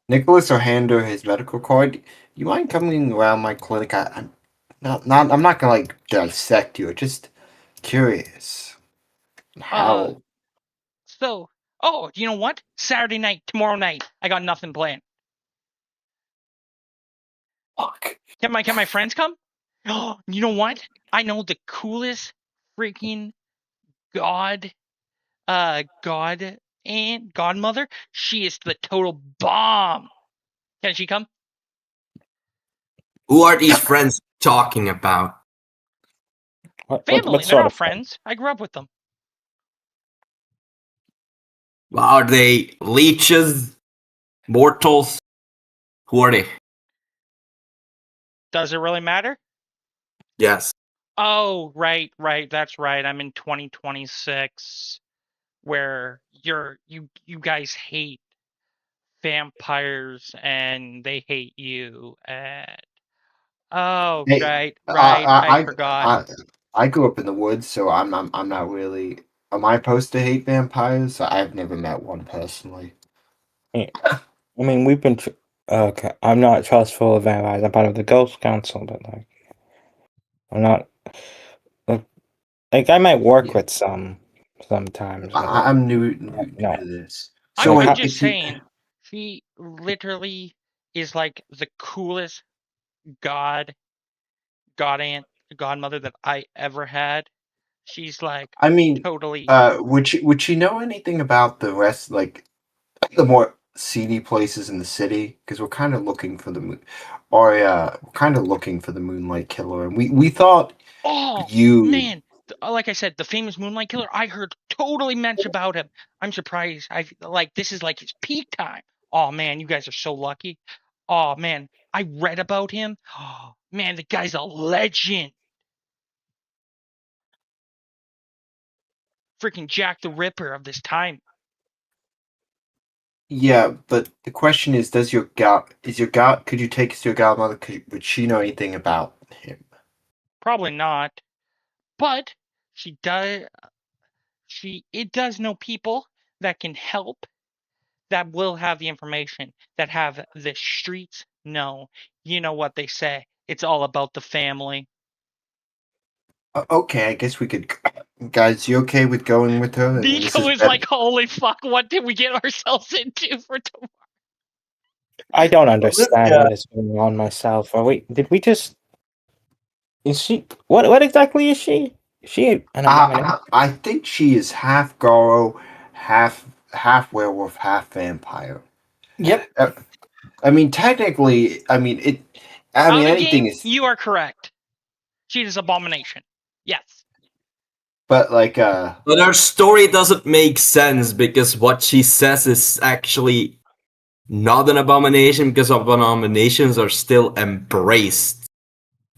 Nicholas or Hander his medical card. You mind coming around my clinic? I'm not gonna like dissect you. Just curious. How? So, you know what? Saturday night, tomorrow night, I got nothing planned. Fuck. Can my friends come? Oh, you know what? I know the coolest freaking god and godmother. She is the total bomb. Can she come? Who are these friends talking about? Family. What They're sort not of friends. I grew up with them. Are they leeches? Mortals? Who are they? Does it really matter? Yes. Oh, right. That's right. I'm in 2026, where you guys hate vampires and they hate you. And oh, Hey, right. I forgot. I grew up in the woods, so I'm not really. Am I supposed to hate vampires? I've never met one personally. I mean, we've been. Okay, I'm not trustful of vampires. I'm part of the Ghost Council, but like, I'm not. Like, I might work with some sometimes. But, like, I'm new no. to this. I'm So just saying, she literally is like the coolest godmother that I ever had. She's like, I mean, totally. would she know anything about the rest, like the more seedy places in the city? Because we're kind of looking for the we're kind of looking for the Moonlight Killer, and we thought Oh you. man, like I said, the famous Moonlight Killer. I heard totally much about him. I'm surprised. I like this is like his peak time. Oh man, you guys are so lucky. Oh man, I read about him. Oh man, the guy's a legend. Freaking Jack the Ripper of this time. Yeah, but the question is, could you take us to your godmother? Would she know anything about him? Probably not, but she does. It does know people that can help, that will have the information, that have the streets know. You know what they say. It's all about the family. Okay, I guess we could. Guys, you okay with going with her? I mean, this Nico is is like, holy fuck, what did we get ourselves into for tomorrow? I don't understand Olivia. what is going on myself. Did we just? Is she? What exactly is she? Is she an abomination? I think she is half Goro, half werewolf, half vampire. Yep. I mean, technically, I mean it. I mean, Out of anything game, is. you are correct. She is abomination. Yes. But like, But her story doesn't make sense because what she says is actually not an abomination because abominations are still embraced.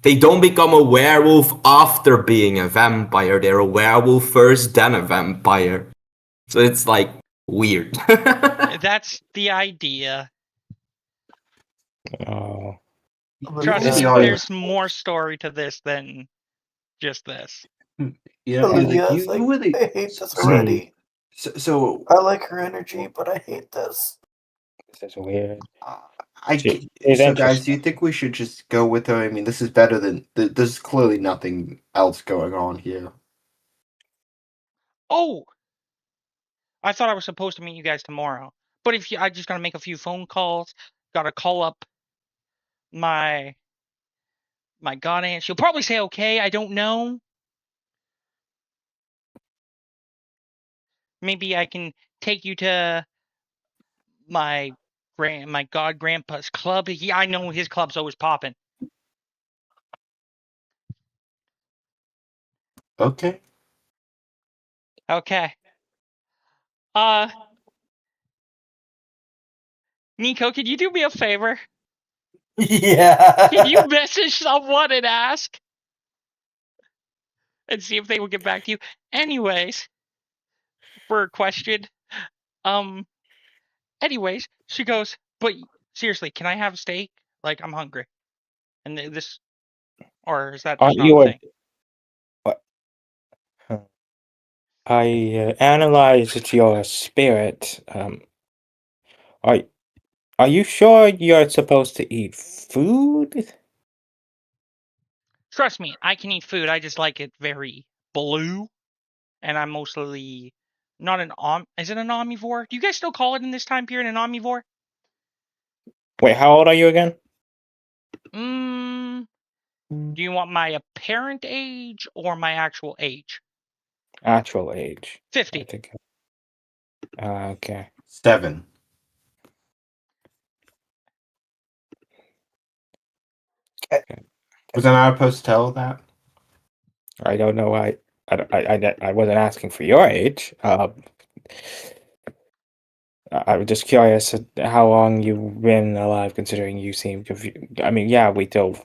They don't become a werewolf after being a vampire. They're a werewolf first, then a vampire. So it's like weird. That's the idea. Oh, Trust This me, is- there's more story to this than just this. you know, Olivia, like it's like, you really. I hate this already. So I like her energy, but I hate this. this is weird. I. She is So guys, do interesting. you think we should just go with her? I mean, this is better than. There's clearly nothing else going on here. Oh, I thought I was supposed to meet you guys tomorrow. But if I just gotta make a few phone calls, gotta call up my god aunt. She'll probably say okay. I don't know. Maybe I can take you to my god grandpa's club. I know his club's always popping. Okay. Okay. Nico, can you do me a favor? Yeah. Can you message someone and ask? And see if they will get back to you. Anyways, for her question. Anyways, she goes, but seriously, can I have a steak? Like, I'm hungry. And this, or is that just not You a were. thing? What? I analyzed your spirit. Are are you sure you're supposed to eat food? Trust me, I can eat food. I just like it very blue. And I'm mostly not an is it an omnivore? Do you guys still call it in this time period an omnivore? Wait, how old are you again? Do you want my apparent age or my actual age? Actual age. I 50. think. Okay. 7. Was I not supposed to tell that? I don't know why. I wasn't asking for your age. I was just curious how long you've been alive, considering you seem confused. I mean, yeah, we still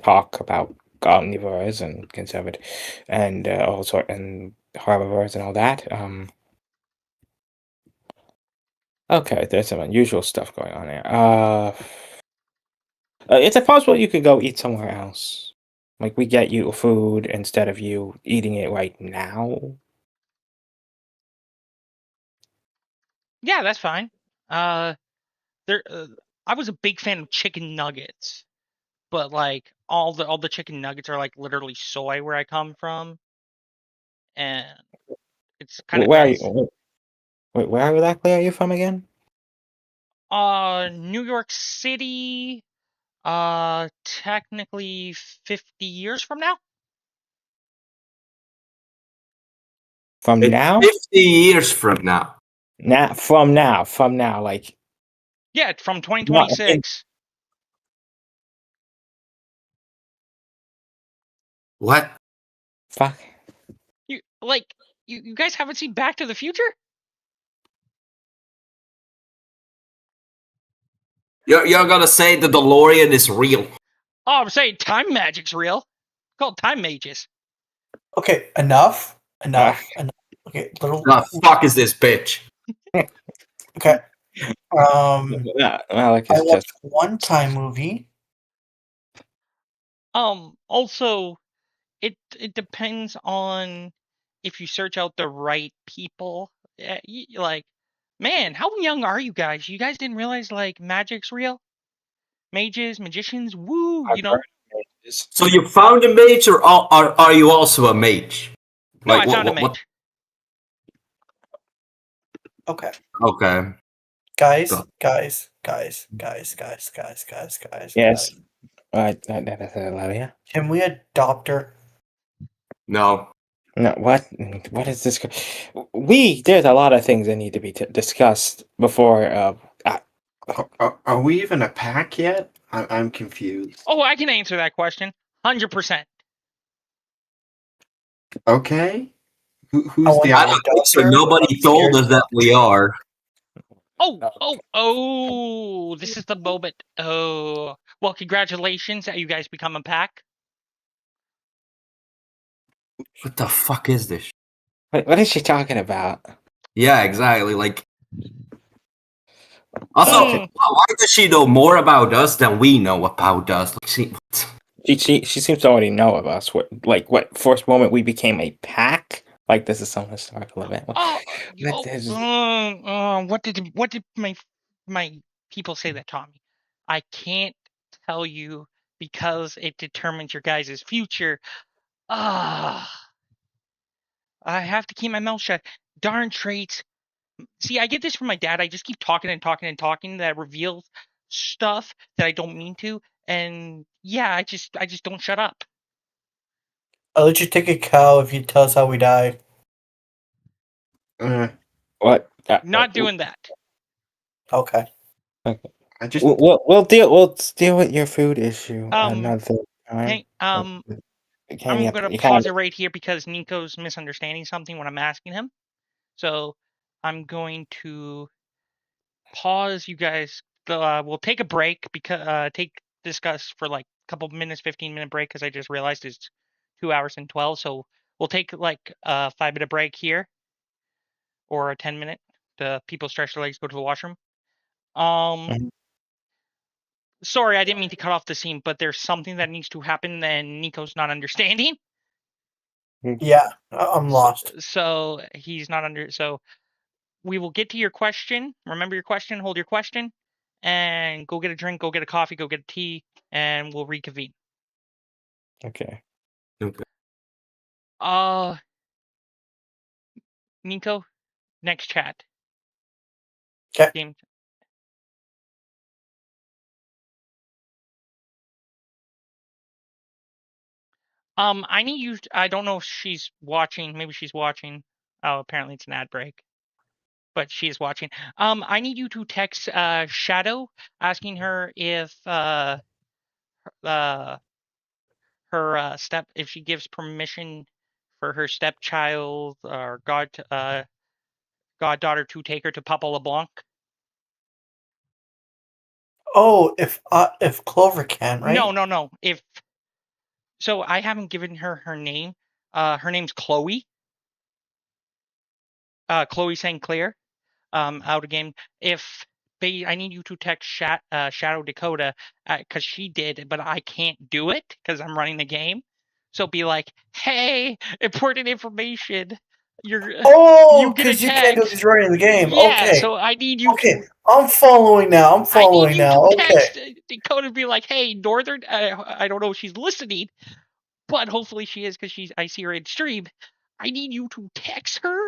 talk about omnivores and conservative, and all sort and herbivores and all that. Okay, there's some unusual stuff going on here. Is it possible you could go eat somewhere else? Like we get you food instead of you eating it right now. Yeah, that's fine. There. I was a big fan of chicken nuggets, but like all the chicken nuggets are like literally soy where I come from, and it's kind of Where are nice. you? Wait, where exactly are you from again? New York City. Technically 50 years from now. From It's now? 50 years from now. From now, like Yeah, from not in 2026. What? fuck. You like you guys haven't seen Back to the Future? You're gonna say the DeLorean is real? Oh, I'm saying time magic's real. It's called time mages. Okay, enough. Okay, little. The fuck is this bitch? Okay. Yeah, Malik I is just watched one time movie. Also, it depends on if you search out the right people. Like, man, how young are you guys? You guys didn't realize like magic's real? Mages, magicians, woo, I've you know? heard of this. So you found a mage, or are you also a mage? No, Like I found a what? mage. Okay. Okay. Guys, Go. guys. Yes. That's Olivia. Can we adopt her? No. No, what is this? There's a lot of things that need to be discussed before. Are we even a pack yet? I'm confused. Oh, I can answer that question. 100%. Okay. I Who's want the to I other? don't think adopt so. her. Nobody I'm told scared us that we are. Oh, this is the moment. Oh, well, congratulations that you guys become a pack. What the fuck is this? What is she talking about? Yeah, exactly. Like, also, Mm. why does she know more about us than we know about us? Like, She seems to already know of us. What first moment we became a pack? Like this is some historical event. What did my people say that taught me? I can't tell you because it determines your guys' future. I have to keep my mouth shut. Darn traits. See, I get this from my dad. I just keep talking and talking and talking that reveals stuff that I don't mean to, and yeah, I just don't shut up. I'll let you take a cow if you tell us how we die. What? Not doing that. Okay. Okay. I just We'll deal with your food issue another time. Hey, I'm gonna pause it right here because Nico's misunderstanding something when I'm asking him. So I'm going to pause you guys. We'll take a break because discuss for like a couple minutes, 15-minute break because I just realized it's 2 hours and 12. So we'll take like a 5-minute break here, or a 10-minute. The people stretch their legs, go to the washroom. Mhm. Sorry, I didn't mean to cut off the scene, but there's something that needs to happen, and Nico's not understanding. Yeah, I'm lost. So he's not under. So we will get to your question. Remember your question. Hold your question, and go get a drink. Go get a coffee. Go get a tea, and we'll reconvene. Okay. Okay. Nico, next chat. 'Kay. Game. I need you. I don't know if she's watching. Maybe she's watching. Oh, apparently it's an ad break. But she is watching. I need you to text Shadow asking her if her step if she gives permission for her stepchild or goddaughter to take her to Papa LeBlanc. Oh, if Clover can, right? No. If so, I haven't given her name. Her name's Chloe. Chloe St. Clair. Out again. If I need you to text Shadow Dakota because she did, but I can't do it because I'm running the game. So be like, hey, important information. Oh, You get a because you can't do it text. because you're running the game. Yeah, Okay. so I need you Okay. to. I'm following now. I need you to Okay. text Dakota and be like, hey, Northern. I don't know if she's listening, but hopefully she is because I see her in stream. I need you to text her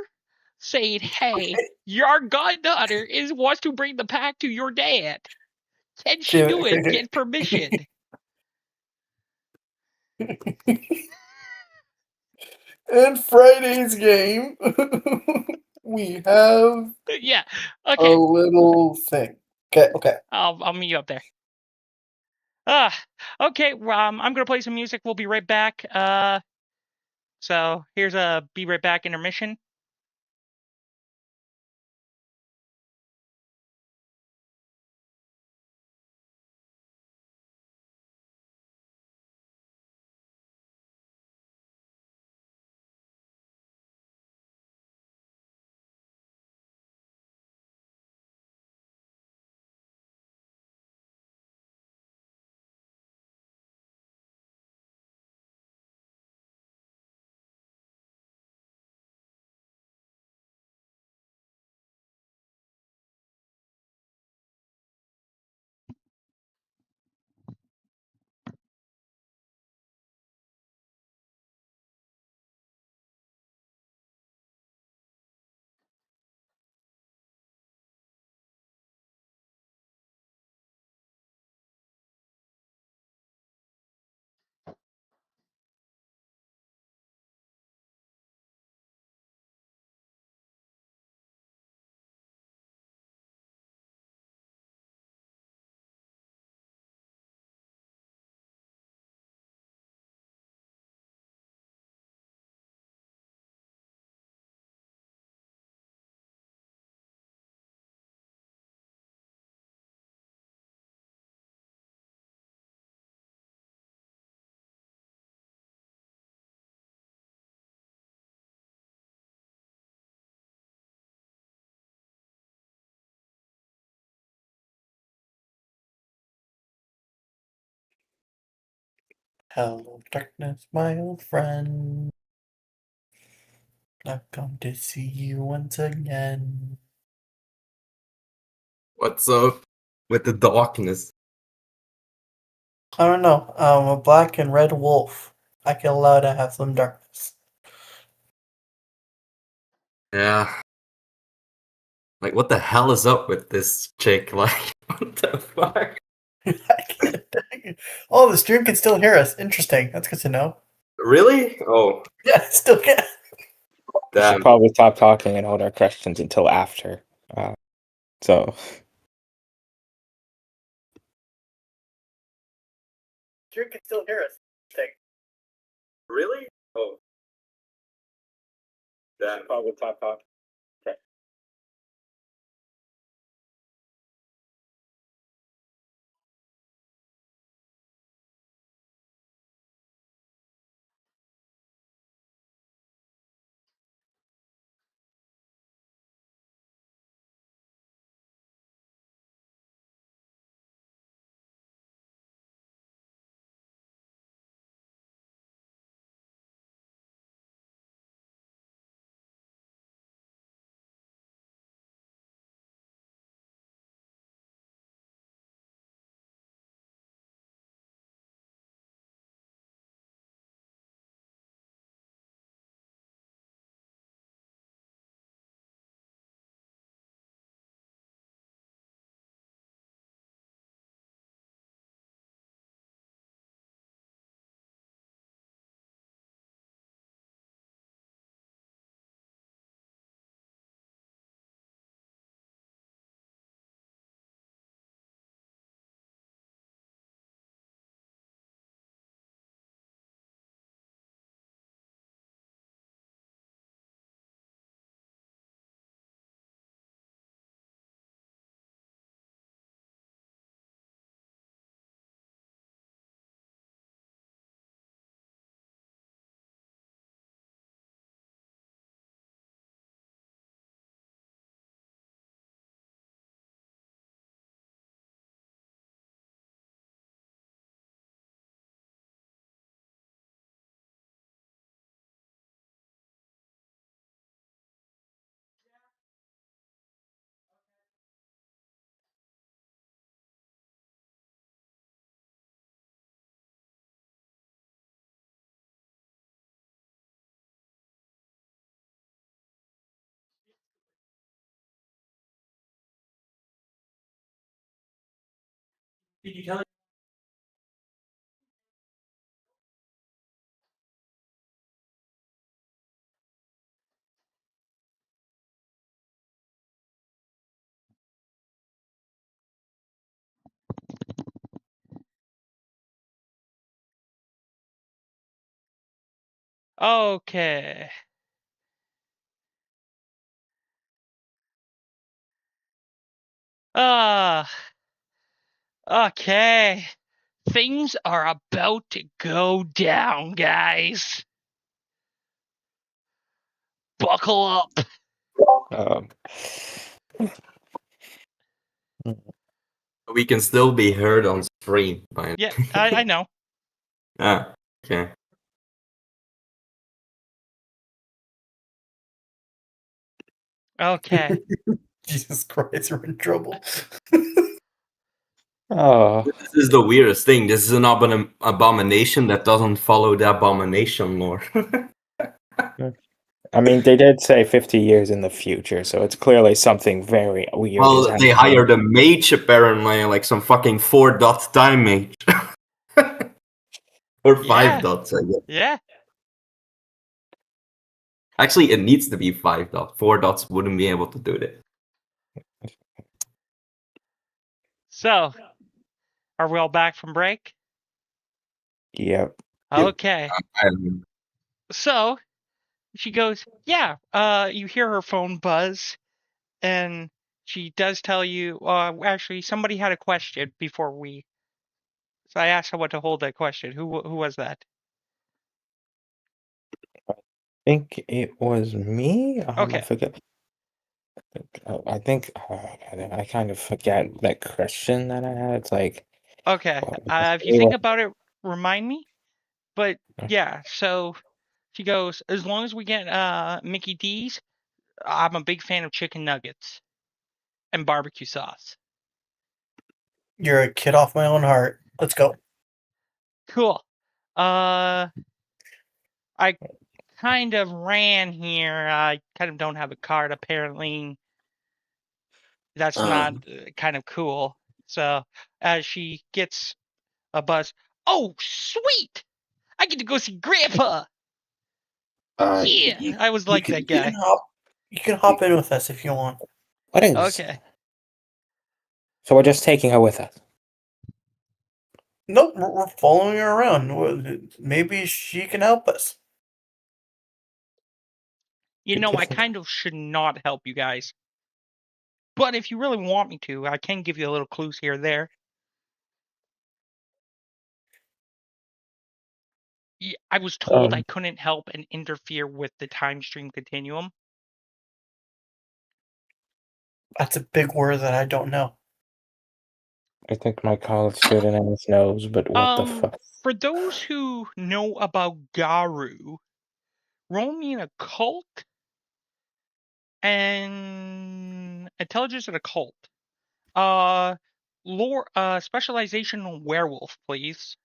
saying, hey, your goddaughter wants to bring the pack to your dad. Can she do it? Get permission. In Friday's game, we have Yeah. a Okay. little thing. Okay. I'll meet you up there. Okay. I'm gonna play some music. We'll be right back. So here's a be right back intermission. Hello, darkness, my old friend. I've come to see you once again. What's up with the darkness? I don't know. I'm a black and red wolf. I can allow to have some darkness. Yeah. Like, what the hell is up with this chick? Like, what the fuck? I can't. Oh, the stream can still hear us. Interesting. That's good to know. Really? Oh, Yeah, it still can. We should damn. probably stop talking and hold our questions until after. So Stream can still hear us. Interesting. Really? Oh, damn. probably stop talking. Okay. Okay. Things are about to go down, guys. Buckle up. Um, We can still be heard on stream. By Yeah, I know. Ah, okay. Okay. Jesus Christ, we're in trouble. oh, This is the weirdest thing. This is an abomination that doesn't follow the abomination lore. I mean, they did say 50 years in the future, so it's clearly something very weird is Well, they happening. hired a mage apparently, like some fucking 4-dot time mage. Or 5-dots, I guess. Yeah. Actually, it needs to be 5-dot. 4-dots wouldn't be able to do that. So, are we all back from break? Yep. Okay. Um, So, she goes, yeah, you hear her phone buzz, and she does tell you, actually, somebody had a question before we. So I asked someone to hold that question. Who was that? I think it was me. I Okay. forget. I think I kind of forget that question that I had. It's like, Okay. well, If you think about it, remind me. But yeah, so she goes, as long as we get Mickey D's, I'm a big fan of chicken nuggets and barbecue sauce. You're a kid off my own heart. Let's go. Cool. I kind of ran here. I kind of don't have a card apparently. That's not kind of cool. So as she gets a bus, oh sweet! I get to go see Grandpa. Yeah, I was like that guy. You can hop in with us if you want. what is? Okay. So we're just taking her with us. Nope, we're following her around. Maybe she can help us. You She know, I doesn't- kind of should not help you guys. But if you really want me to, I can give you a little clues here or there. I was told I couldn't help and interfere with the time stream continuum. That's a big word that I don't know. I think my college student ass knows, but what the fuck? For those who know about Garu, roll me an occult and intelligence and occult. Lore, specialization on werewolf, please.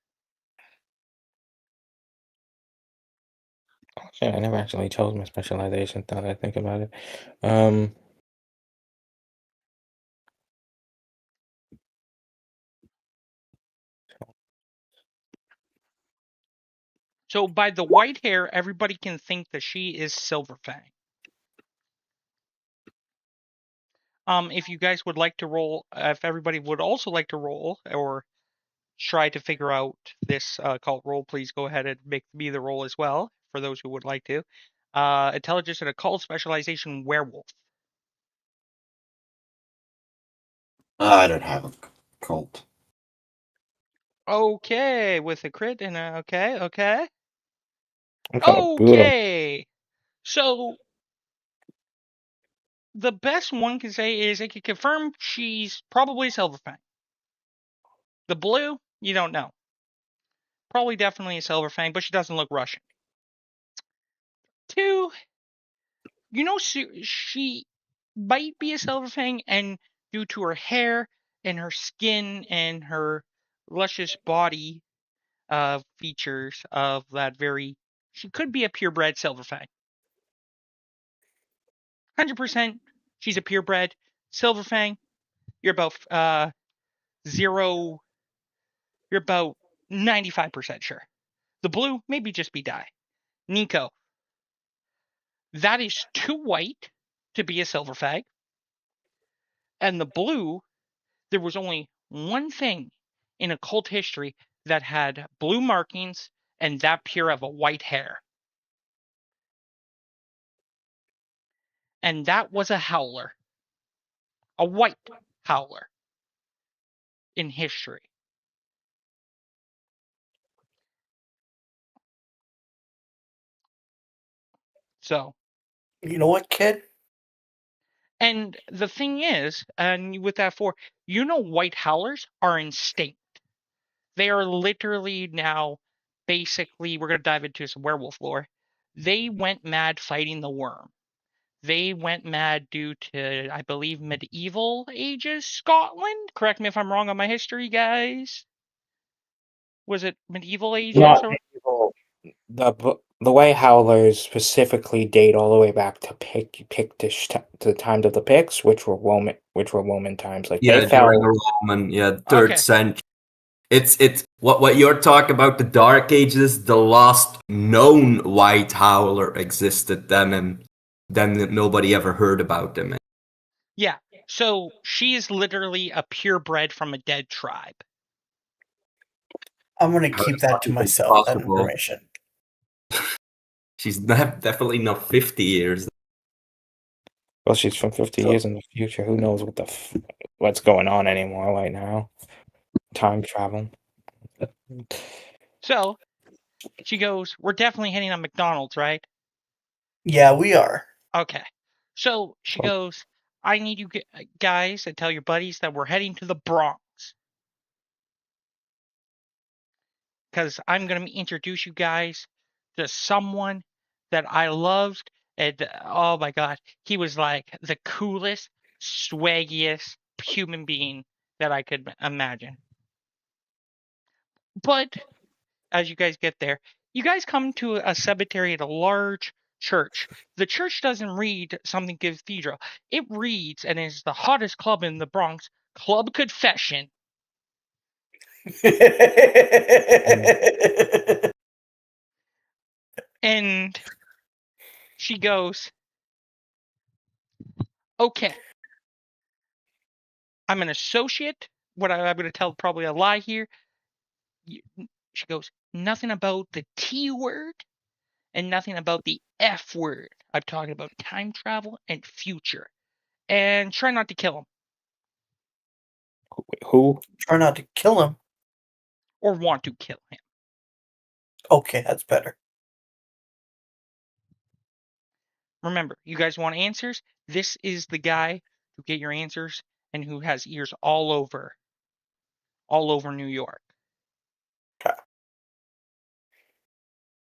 Shit, I never actually chose my specialization. Thought I think about it. So by the white hair, everybody can think that she is Silverfang. If you guys would like to roll, if everybody would also like to roll or try to figure out this cult roll, please go ahead and make me the roll as well, for those who would like to. Intelligence and occult specialization werewolf. I don't have a cult. Okay, with a crit and a, okay. I'm trying to boot him. Okay. So the best one can say is it can confirm she's probably Silverfang. The blue, you don't know. Probably definitely a Silverfang, but she doesn't look Russian. 2, you know, she might be a Silverfang, and due to her hair and her skin and her luscious body features of that she could be a purebred Silverfang. 100%, she's a purebred Silverfang. You're about 0 You're about 95% sure. The blue, maybe just be die. Nico, that is too white to be a silver fag. And the blue, there was only one thing in occult history that had blue markings and that pure of a white hair. And that was a howler. A white howler in history. So, You know what, kid? and the thing is, and with that white howlers are instinct. They are literally now, basically, we're going to dive into some werewolf lore. They went mad fighting the worm. They went mad due to, I believe, medieval ages Scotland. Correct me if I'm wrong on my history, guys. Was it medieval ages? Not Or... medieval. The way howlers specifically date all the way back to Pictish to the times of the Picts, which were Roman times. Like Yeah, they during fell. the Roman, third Okay. century. It's what you're talking about, the Dark Ages. The last known white howler existed then, and then nobody ever heard about them. Yeah. So she is literally a purebred from a dead tribe. I'm gonna How keep is that to even myself. That possible? information. She's definitely not 50 years. Well, she's from 50 years in the future. Who knows what's going on anymore right now? Time travel. So she goes, "We're definitely hitting on McDonald's, right?" Yeah, we are. Okay. So she Cool. goes, "I need you guys to tell your buddies that we're heading to the Bronx. Because I'm going to introduce you guys to someone that I loved. And oh my God, he was like the coolest, swaggiest human being that I could imagine." But as you guys get there, you guys come to a cemetery at a large church. The church doesn't read something cathedral. It reads, and is the hottest club in the Bronx, Club Confession. And she goes, "Okay, I'm an associate. I'm going to tell probably a lie here." She goes, "Nothing about the T word and nothing about the F word. I'm talking about time travel and future. And try not to kill him Who? Try not to kill him. or want to kill him." Okay, that's better. Remember, you guys want answers? This is the guy who get your answers and who has ears all over New York. Okay.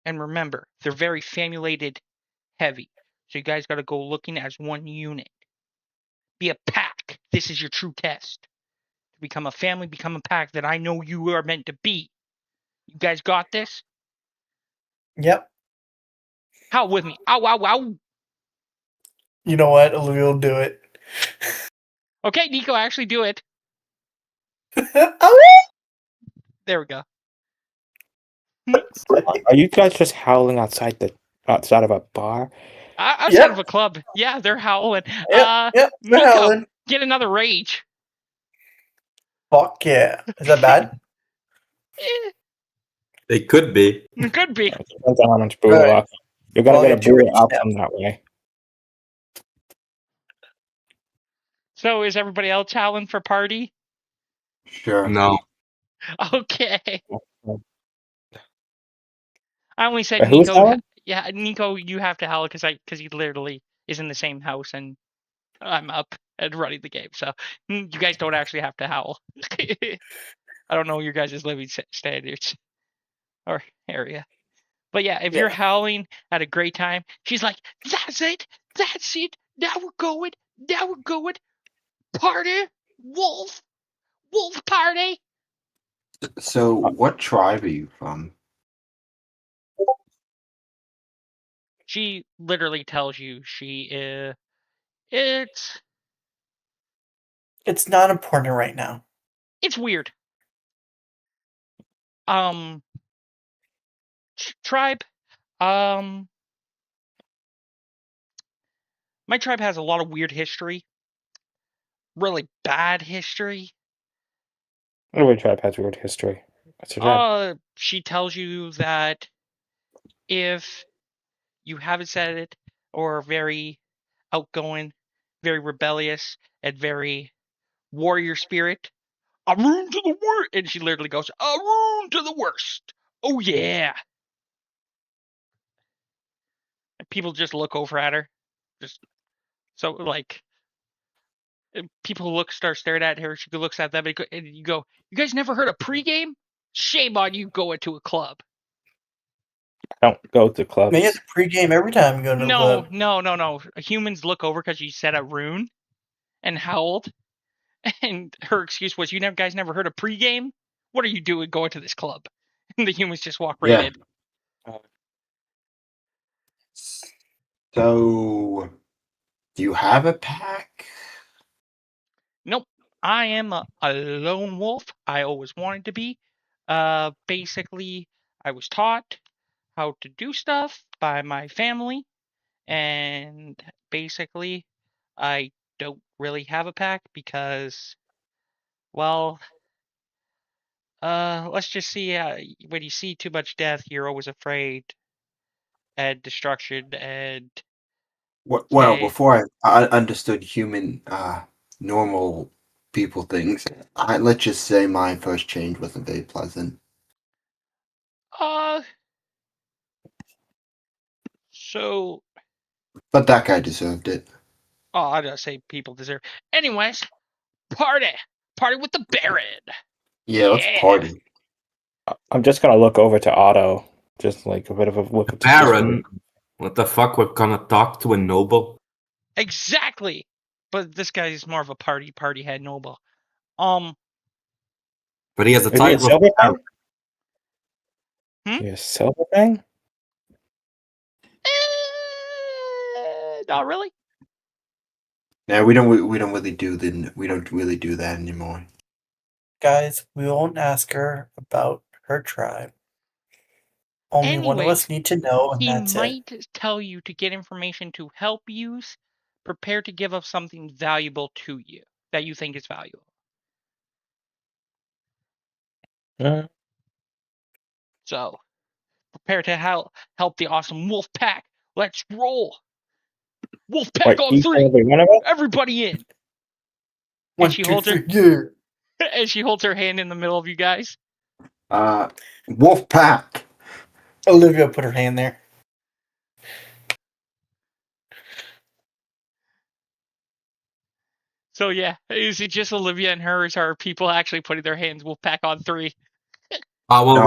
And remember, they're very famulated heavy. So you guys got to go looking as one unit. Be a pack. This is your true test. To become a family, become a pack that I know you are meant to be. You guys got this? Yep. Howl with me. Ow, ow, ow. You know what? Olivia will do it. Okay, Nico, actually do it. There we go. Are you guys just howling outside of a bar? Outside Yep. of a club. Yeah, they're howling. Yep. They're Nico, howling. get another rage. Fuck yeah. Is that bad? It could be. It could be. It depends on how much boo Right. up. You're gonna Well, get a get your boo rage outcome that way. So is everybody else howling for party? Sure. No. Okay. I only said Who's Nico. howling? Yeah, Nico, you have to howl because he literally is in the same house and I'm up and running the game. So you guys don't actually have to howl. I don't know your guys' living standards or area. But yeah, if you're howling at a great time, she's like, "That's it. That's it. Now we're going. Now we're going. Party. Wolf party." So, what tribe are you from? She literally tells you she is. It's It's not important right now. weird. Tribe. My tribe has a lot of weird history. Really bad history. Every tribe has weird history. What's your tribe? She tells you that if you haven't said it, or very outgoing, very rebellious, and very warrior spirit, a room to the worst. And she literally goes, a room to the worst. Oh, yeah. And people just look over at her. Just so, like, people start staring at her. She looks at them, and you go, you guys never heard of pregame? Shame on you going to a club. I don't go to clubs. Man, you have to pregame every time you go to the club. No. Humans look over because you said a rune and howled. And her excuse was, guys never heard of pregame? What are you doing going to this club? And the humans just walk right in. So, do you have a pack? Nope. I am a lone wolf. I always wanted to be. Basically, I was taught how to do stuff by my family. And basically, I don't really have a pack because, well, let's just see. When you see too much death, you're always afraid, and destruction, and Well, okay. before I understood human, normal people things, let's just say my first change wasn't very pleasant. So. But that guy deserved it. Oh, I don't say people deserve. Anyways, party with the Baron. Yeah, let's party. I'm just gonna look over to Otto, just like a bit of a look at Baron. What the fuck? We're gonna talk to a noble. Exactly, but this guy is more of a party head noble. But he has a Is he a title silver of Baron. He a silver thing? Not really. No, we don't really do that anymore. Guys, we won't ask her about her tribe. Only one of us need to know, and he that's it. might tell you to get information to help use. Prepare to give up something valuable to you that you think is valuable. So, prepare to help the awesome wolf pack. Let's roll. Wolf pack on 3. Everybody in. One, two, three, yeah. And she holds her hand in the middle of you guys. Wolf pack. Olivia put her hand there. So yeah, is it just Olivia and her, or are people actually putting their hands wolf pack on 3? I will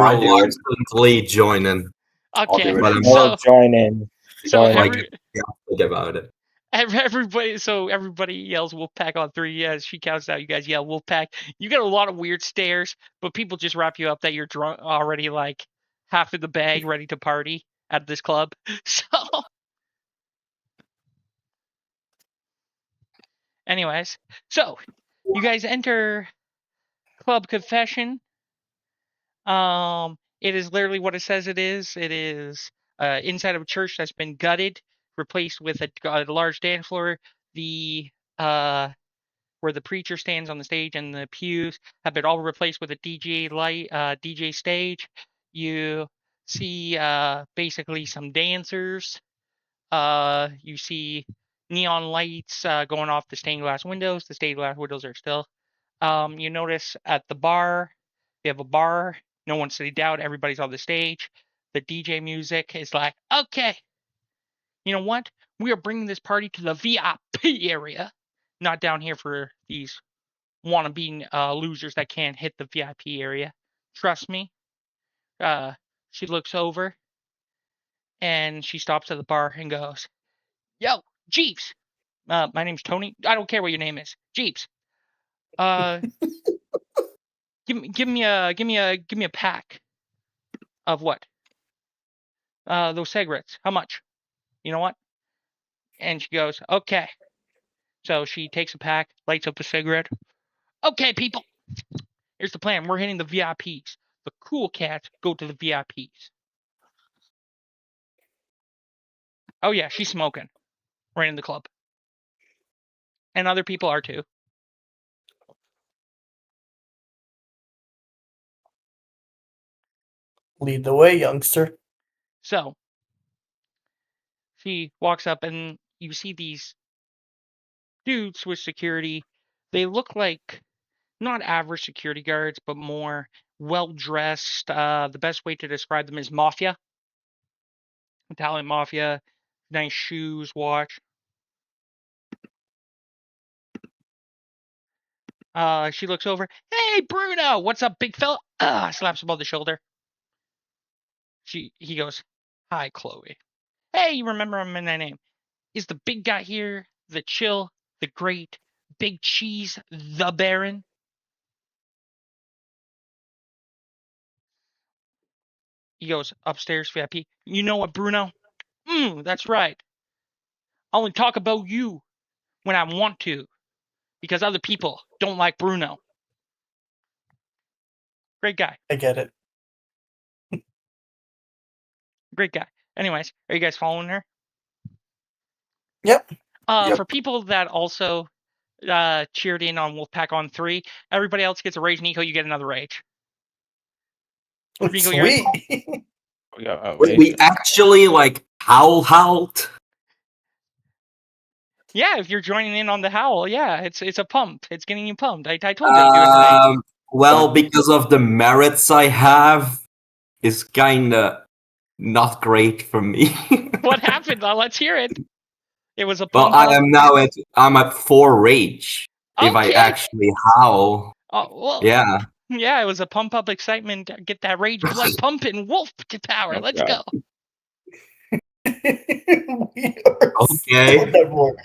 instantly join in. Okay, so join in. So think about it. Everybody yells Wolfpack on 3. As she counts down, you guys yell Wolfpack. You get a lot of weird stares, but people just wrap you up that you're drunk already, like half in the bag, ready to party at this club. So, anyways, so you guys enter Club Confession. It is literally what it says it is. It is inside of a church that's been gutted, replaced with a large dance floor. The where the preacher stands on the stage and the pews have been all replaced with a DJ stage. You see basically some dancers. You see neon lights going off the stained glass windows. The stained glass windows are still. You notice at the bar, they have a bar. No one's sitting down. Everybody's on the stage. The DJ music is like, okay, you know what? We are bringing this party to the VIP area, not down here for these wannabe losers that can't hit the VIP area. Trust me. She looks over and she stops at the bar and goes, "Yo, Jeeves. My name's Tony. I don't care what your name is. Jeeves. Give me a pack of what? Those cigarettes. How much? You know what?" And she goes, "Okay." So she takes a pack, lights up a cigarette. "Okay, people. Here's the plan. We're hitting the VIPs. The cool cats go to the VIPs. Oh yeah, she's smoking right in the club. And other people are too. Lead the way, youngster. So she walks up and you see these dudes with security. They look like not average security guards, but more well-dressed. The best way to describe them is mafia. Italian mafia. Nice shoes, watch. She looks over. Hey, Bruno, what's up, big fella? Slaps him on the shoulder. He goes, hi, Chloe. Hey, you remember my name? Is the big guy here, the chill, the great, big cheese, the Baron? He goes, upstairs, VIP. You know what, Bruno? That's right. I only talk about you when I want to, because other people don't like Bruno. Great guy. I get it. Great guy. Anyways, are you guys following her? Yep. Yep. For people that also cheered in on Wolfpack on 3, everybody else gets a rage. Nico, you get another rage. Nico, you're- Sweet. We actually like howled. Yeah, if you're joining in on the howl, yeah, it's a pump. It's getting you pumped. I told you I'd do it today. Well, because of the merits I have, it's kinda not great for me. What happened? Let's hear it. It was a Well, pump up. I'm at 4 rage. If I Okay. actually howl. Oh, well, Yeah. Yeah, it was a pump up excitement. Get that rage blood pumping. Wolf to power. Oh, Let's God. go. We are Okay. so never-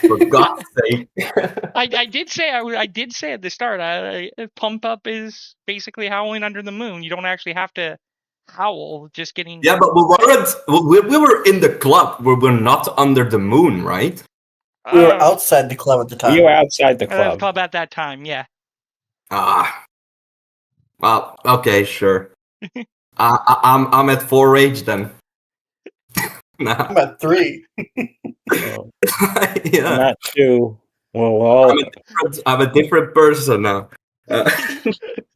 For God's sake. I did say I did say at the start. Pump up is basically howling under the moon. You don't actually have to howl. Just getting. Yeah, but we were in the club. We were not under the moon, right? We were outside the club at the time. You were outside the The club. club at that time. Yeah. Well, okay, sure. I'm at 4 rage then. Nah. I'm at 3. Oh, Yeah. not 2. Well, I'm a different person now.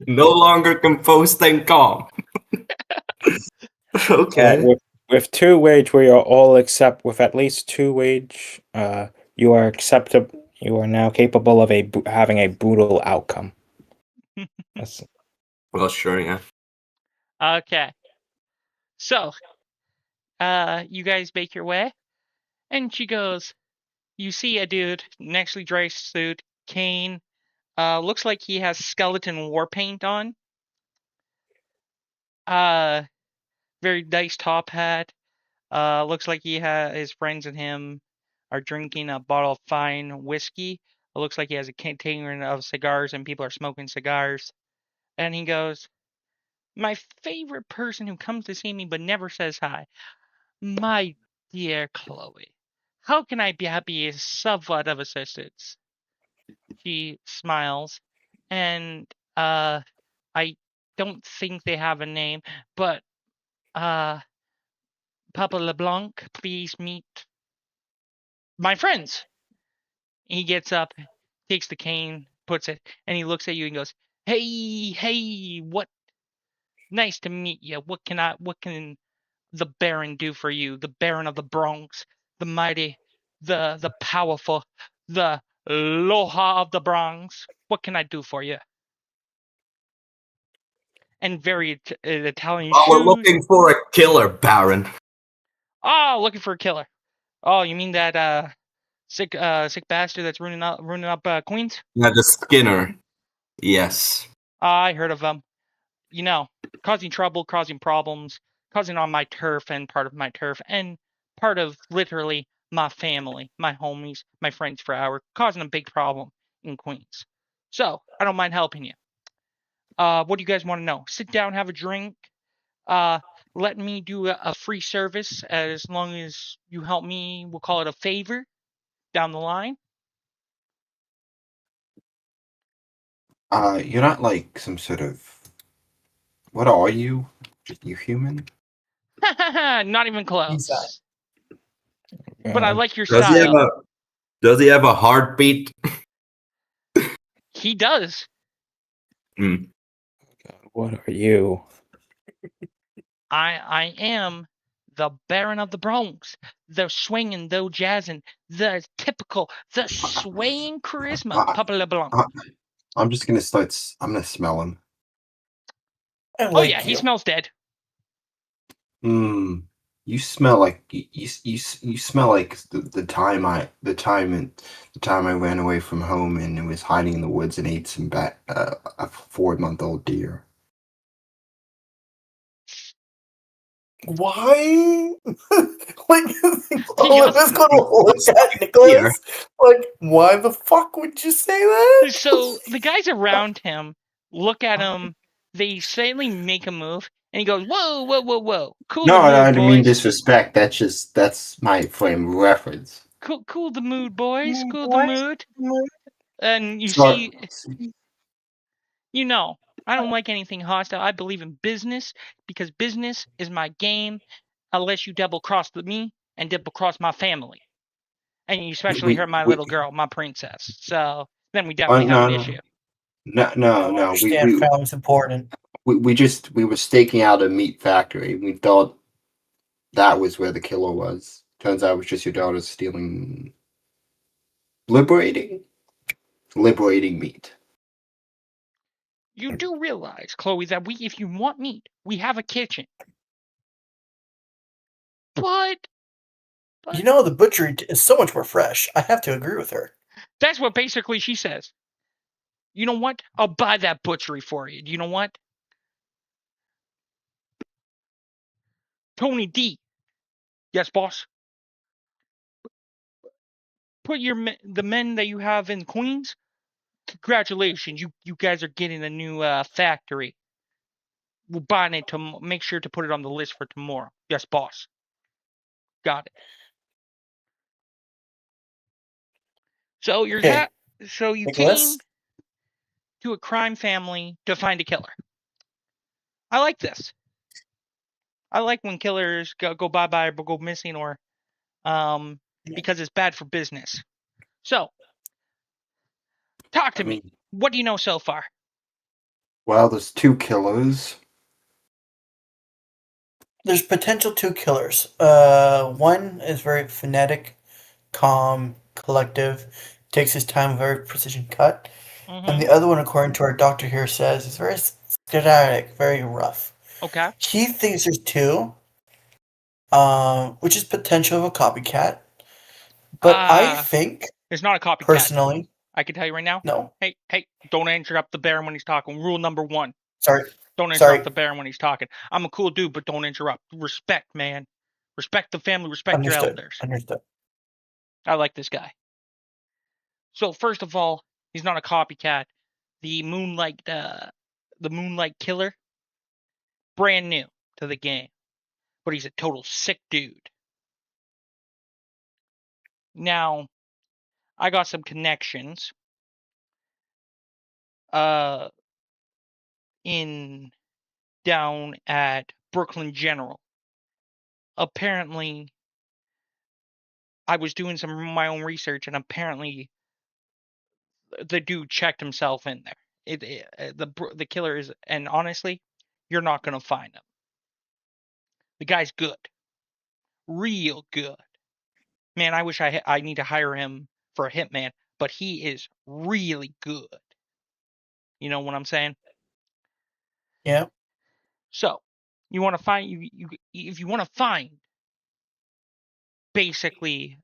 No longer composed and calm. Okay. with 2 wage, we are all except with at least 2 wage. You are acceptable. You are now capable of having a brutal outcome. That's, Well, sure, yeah. Okay. So, you guys make your way, and she goes. You see a dude, nicely dressed suit, cane. Looks like he has skeleton war paint on. Very nice top hat. Looks like his friends and him are drinking a bottle of fine whiskey. It looks like he has a container of cigars and people are smoking cigars. And he goes, my favorite person who comes to see me but never says hi. My dear Chloe, how can I be happy as somewhat of assistance? She smiles, and I don't think they have a name, but Papa LeBlanc, please meet my friends. He gets up, takes the cane, puts it, and he looks at you and goes, hey, what? Nice to meet you. What can the Baron do for you? The Baron of the Bronx, the mighty, the powerful, the Loha of the Bronx. What can I do for you? And very Italian shoes. We're looking for a killer, Baron. Oh, looking for a killer. Oh, you mean that sick bastard that's ruining up Queens? Yeah, the Skinner. Yes. I heard of him. You know, causing trouble, causing problems, causing on my turf and part of my turf, and part of literally my family, my homies, my friends for hour, causing a big problem in Queens. So I don't mind helping you. What do you guys want to know? Sit down, have a drink. Let me do a free service as long as you help me. We'll call it a favor down the line. You're not like some sort of What are you? You human? Not even He's close. But I like your Does he have style. a Does he have a heartbeat? He does. Hmm. What are you? I am the Baron of the Bronx, the swinging, the jazzing, the typical, the swaying charisma, I, Papa LeBlanc. I'm just gonna start. I'm gonna smell him. I Oh yeah, like he you. smells dead. You smell like you smell like the time I ran away from home and was hiding in the woods and ate some a 4-month-old deer. Why? Like, Because Oliver's gonna look at Nicholas. Like, why the fuck would you say that? so the guys around him look at him, they suddenly make a move, and he goes, "Whoa, whoa, whoa, whoa! Cool the No, I mood, didn't mean boys. disrespect. That's my frame of reference. Cool the mood, boys. Cool the mood." And you Sorry. see, you know, I don't like anything hostile. I believe in business because business is my game. Unless you double cross me and double cross my family, and you especially hurt my little girl, my princess. So then we definitely have an No, issue. I no. understand family's important. We were staking out a meat factory. We thought that was where the killer was. Turns out it was just your daughter stealing, liberating meat. You do realize, Chloe, that if you want meat, we have a kitchen. But You know, the butchery is so much more fresh. I have to agree with her. that's what basically she says. You know what? I'll buy that butchery for you. You know what? Tony D. Yes, boss. Put the men that you have in Queens. Congratulations, you guys are getting a new factory. We're buying it to make sure to put it on the list for tomorrow. Yes, boss. Got it. So Okay, so you Nicholas. came to a crime family to find a killer. I like this. I like when killers go bye-bye or go missing or because it's bad for business. So, talk I to me. mean, What do you know so far? well, there's 2 killers. There's potential 2 killers. One is very phonetic, calm, collective, takes his time, very precision cut. And Mm-hmm. the other one, according to our doctor here, says is very static, very rough. Okay. He thinks there's 2, which is potential of a copycat. But I think, It's not a copycat. personally, I can tell you right now. no. Hey, don't interrupt the Baron when he's talking. Rule number 1. Sorry. Don't interrupt Sorry. the Baron when he's talking. I'm a cool dude, but don't interrupt. Respect, man. Respect the family. Respect your Understood. elders. Understood. I like this guy. So first of all, he's not a copycat. The Moonlight Killer, brand new to the game, but he's a total sick dude. Now, I got some connections. In down at Brooklyn General. Apparently, I was doing some of my own research, and apparently, the dude checked himself in there. The killer is, and honestly, you're not gonna find him. The guy's good, real good. Man, I wish I need to hire him for a hitman, but he is really good. You know what I'm saying? Yeah. So, you want to find if you want to find basically,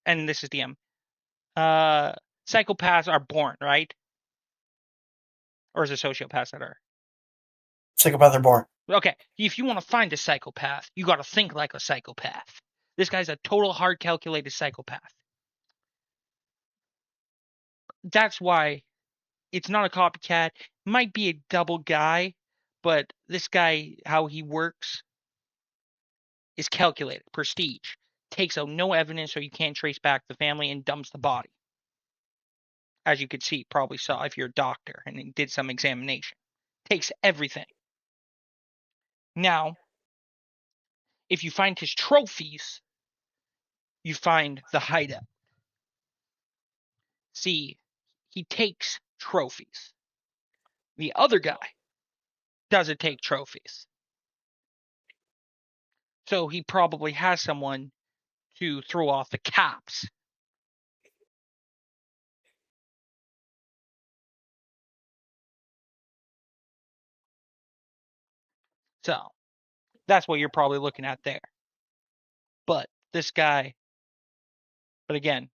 and this is the psychopaths are born, right? Or is it sociopaths that are? Psychopath are born. Okay, if you want to find a psychopath, you got to think like a psychopath. This guy's a total hard calculated psychopath. That's why it's not a copycat. Might be a double guy, but this guy, how he works, is calculated. Prestige. Takes out no evidence so you can't trace back the family and dumps the body. As you could see, probably saw if you're a doctor and did some examination. Takes everything. Now, if you find his trophies, you find the hideout. See, he takes trophies. The other guy doesn't take trophies. So he probably has someone to throw off the caps. So that's what you're probably looking at there. But this guy, but again,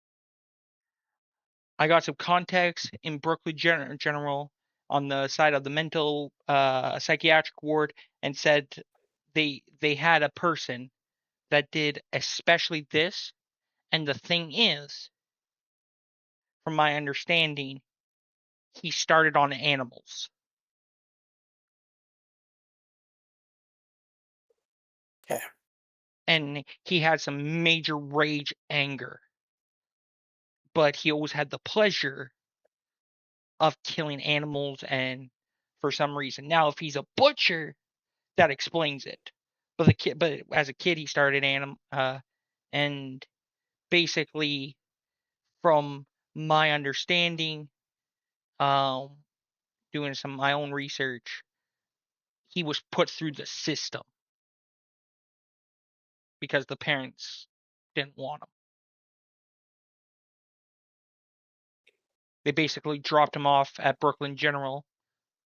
I got some context in Berkeley General on the side of the mental psychiatric ward, and said they had a person that did especially this. And the thing is, from my understanding, he started on animals. Okay. And he had some major rage anger. But he always had the pleasure of killing animals, and for some reason. Now, if he's a butcher, that explains it. But as a kid, he started and basically, from my understanding, doing some of my own research, he was put through the system because the parents didn't want him. They basically dropped him off at Brooklyn General,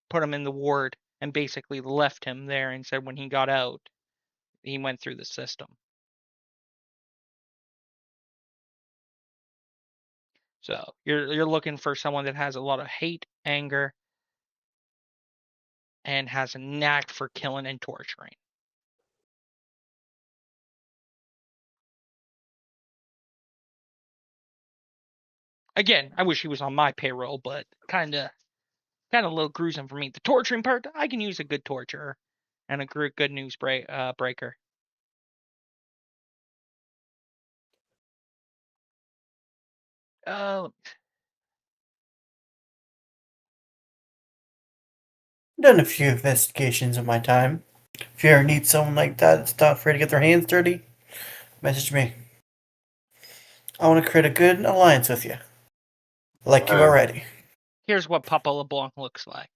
put him in the ward, and basically left him there and said when he got out, he went through the system. So you're looking for someone that has a lot of hate, anger, and has a knack for killing and torturing. Again, I wish he was on my payroll, but kind of a little gruesome for me. The torturing part, I can use a good torturer and a good news breaker. Done a few investigations in my time. If you ever need someone like that that's not afraid to get their hands dirty, message me. I want to create a good alliance with you. Like you already. Here's what Papa LeBlanc looks like.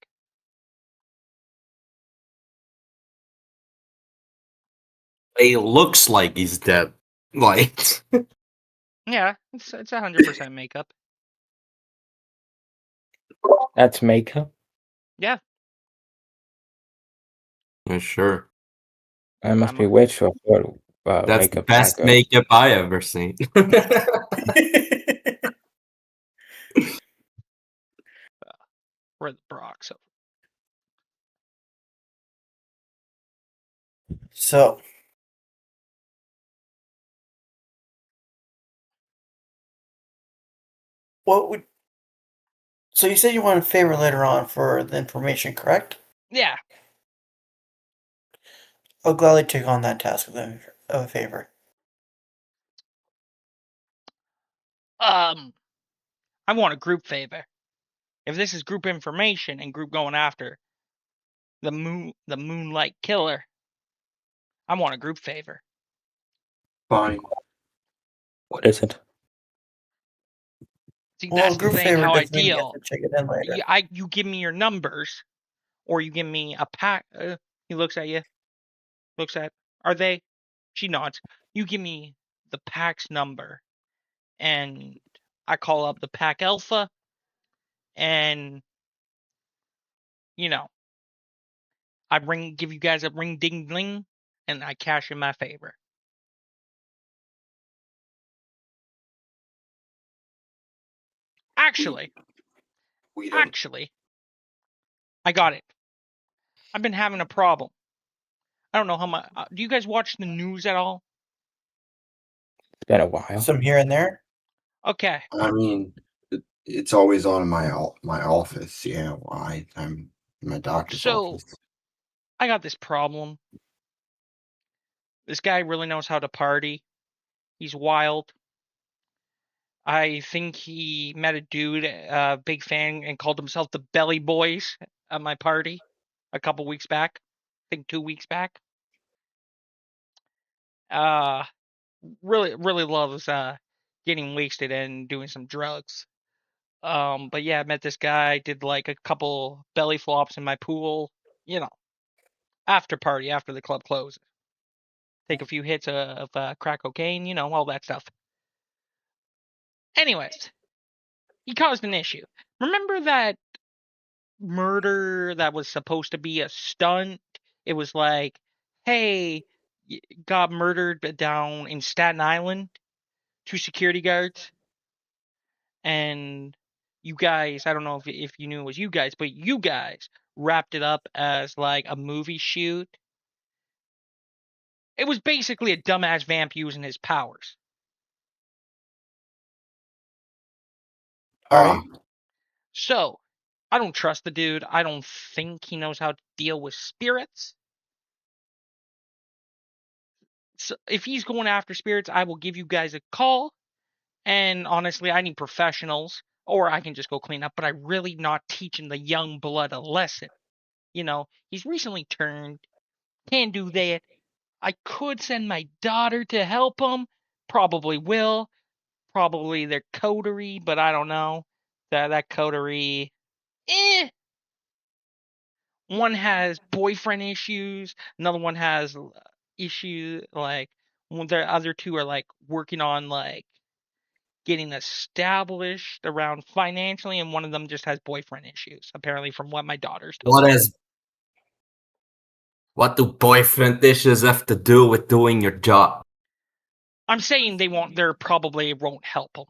He looks like he's dead. Like, Yeah, it's 100% makeup. That's makeup. Yeah. Sure. I must be way too afford That's makeup. the best that makeup I ever seen. We're the Brock, so. So, what would? So you said you want a favor later on for the information, correct? Yeah. I'll gladly take on that task of a favor. I want a group favor. If this is group information and group going after the Moonlight Killer, I want a group favor. Fine. What is it? See, Well, that's group the thing. favor How I doesn't mean you deal. have to check it in later. You give me your numbers, or you give me a pack. He looks at you. Are they? She nods. You give me the pack's number, and I call up the pack alpha, and I give you guys a ring ding ding, and I cash in my favor. Actually, I got it. I've been having a problem. I don't know how much. Do you guys watch the news at all? It's been a while. Some here and there. Okay. I mean, it's always on in my office. Yeah, I'm in my doctor's office. I got this problem. This guy really knows how to party. He's wild. I think he met a dude, big fan, and called himself the Belly Boys at my party a couple weeks back. I think 2 weeks back. Really loves getting wasted and doing some drugs. But yeah, I met this guy, did like a couple belly flops in my pool, after party after the club closes. Take a few hits of crack cocaine, all that stuff. Anyways, he caused an issue. Remember that murder that was supposed to be a stunt? It was like, hey, got murdered down in Staten Island, 2 security guards, and you guys, I don't know if you knew it was you guys, but you guys wrapped it up as like a movie shoot. It was basically a dumbass vamp using his powers. Alright. So, I don't trust the dude. I don't think he knows how to deal with spirits. So if he's going after spirits, I will give you guys a call. And honestly, I need professionals, or I can just go clean up. But I'm really not teaching the young blood a lesson. He's recently turned. Can't do that. I could send my daughter to help him. Probably will. Probably their coterie, but I don't know. That coterie, one has boyfriend issues, another one has issues like the other two are like working on like getting established around financially, and one of them just has boyfriend issues, apparently, from what my daughter's told me. What do boyfriend issues have to do with doing your job? I'm saying they probably won't help them.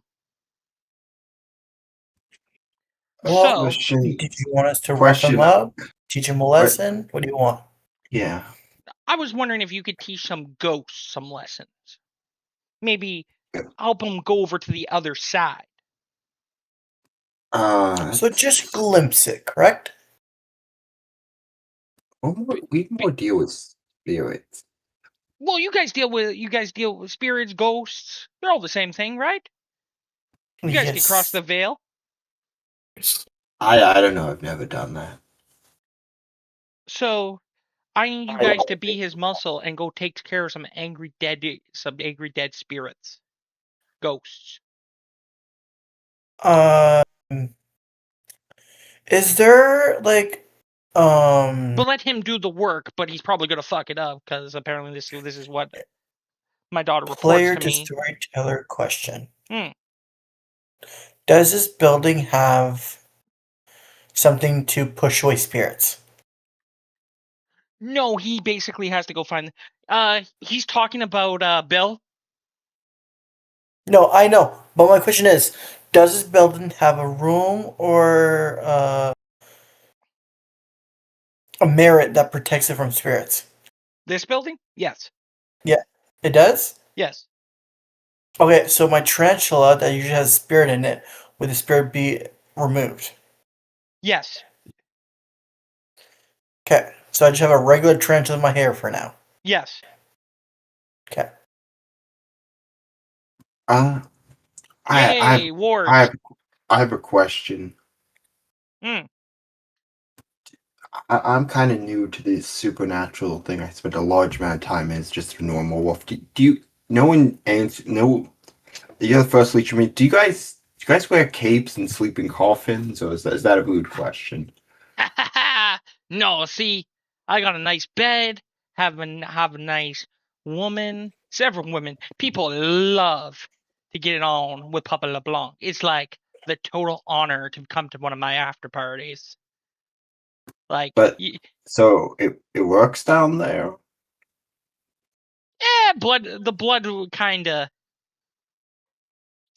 Well, So, did you want us to wrap him up? Teach him a lesson? What do you want? Yeah. I was wondering if you could teach some ghosts some lessons. Maybe help them go over to the other side. So just glimpse it, correct? We more deal with spirits. Well, you guys deal with spirits, ghosts. They're all the same thing, right? You guys can cross the veil. I don't know. I've never done that. So I need you guys to be his muscle and go take care of some angry dead spirits, ghosts. Is there like But let him do the work. But he's probably gonna fuck it up because apparently this is what my daughter reports to me. storyteller question. Hmm. Does this building have something to push away spirits? No, he basically has to go find. He's talking about Bill. No, I know, but my question is, does this building have a room or a merit that protects it from spirits? This building? Yes. Yeah, it does? Yes. Okay, so my tarantula that usually has a spirit in it, would the spirit be removed? Yes. Okay, so I just have a regular tarantula in my hair for now. Yes. Okay. Yay, wards. I have a question. I'm kind of new to this supernatural thing. I spent a large amount of time as just a normal wolf. Do you? No one answer. No, you're the first leech. Do you guys wear capes and sleep in coffins, or is that a rude question? No, see, I got a nice bed, have a nice woman, several women. People love to get it on with Papa LeBlanc. It's like the total honor to come to one of my after parties. Like, but so it works down there. The blood kind of.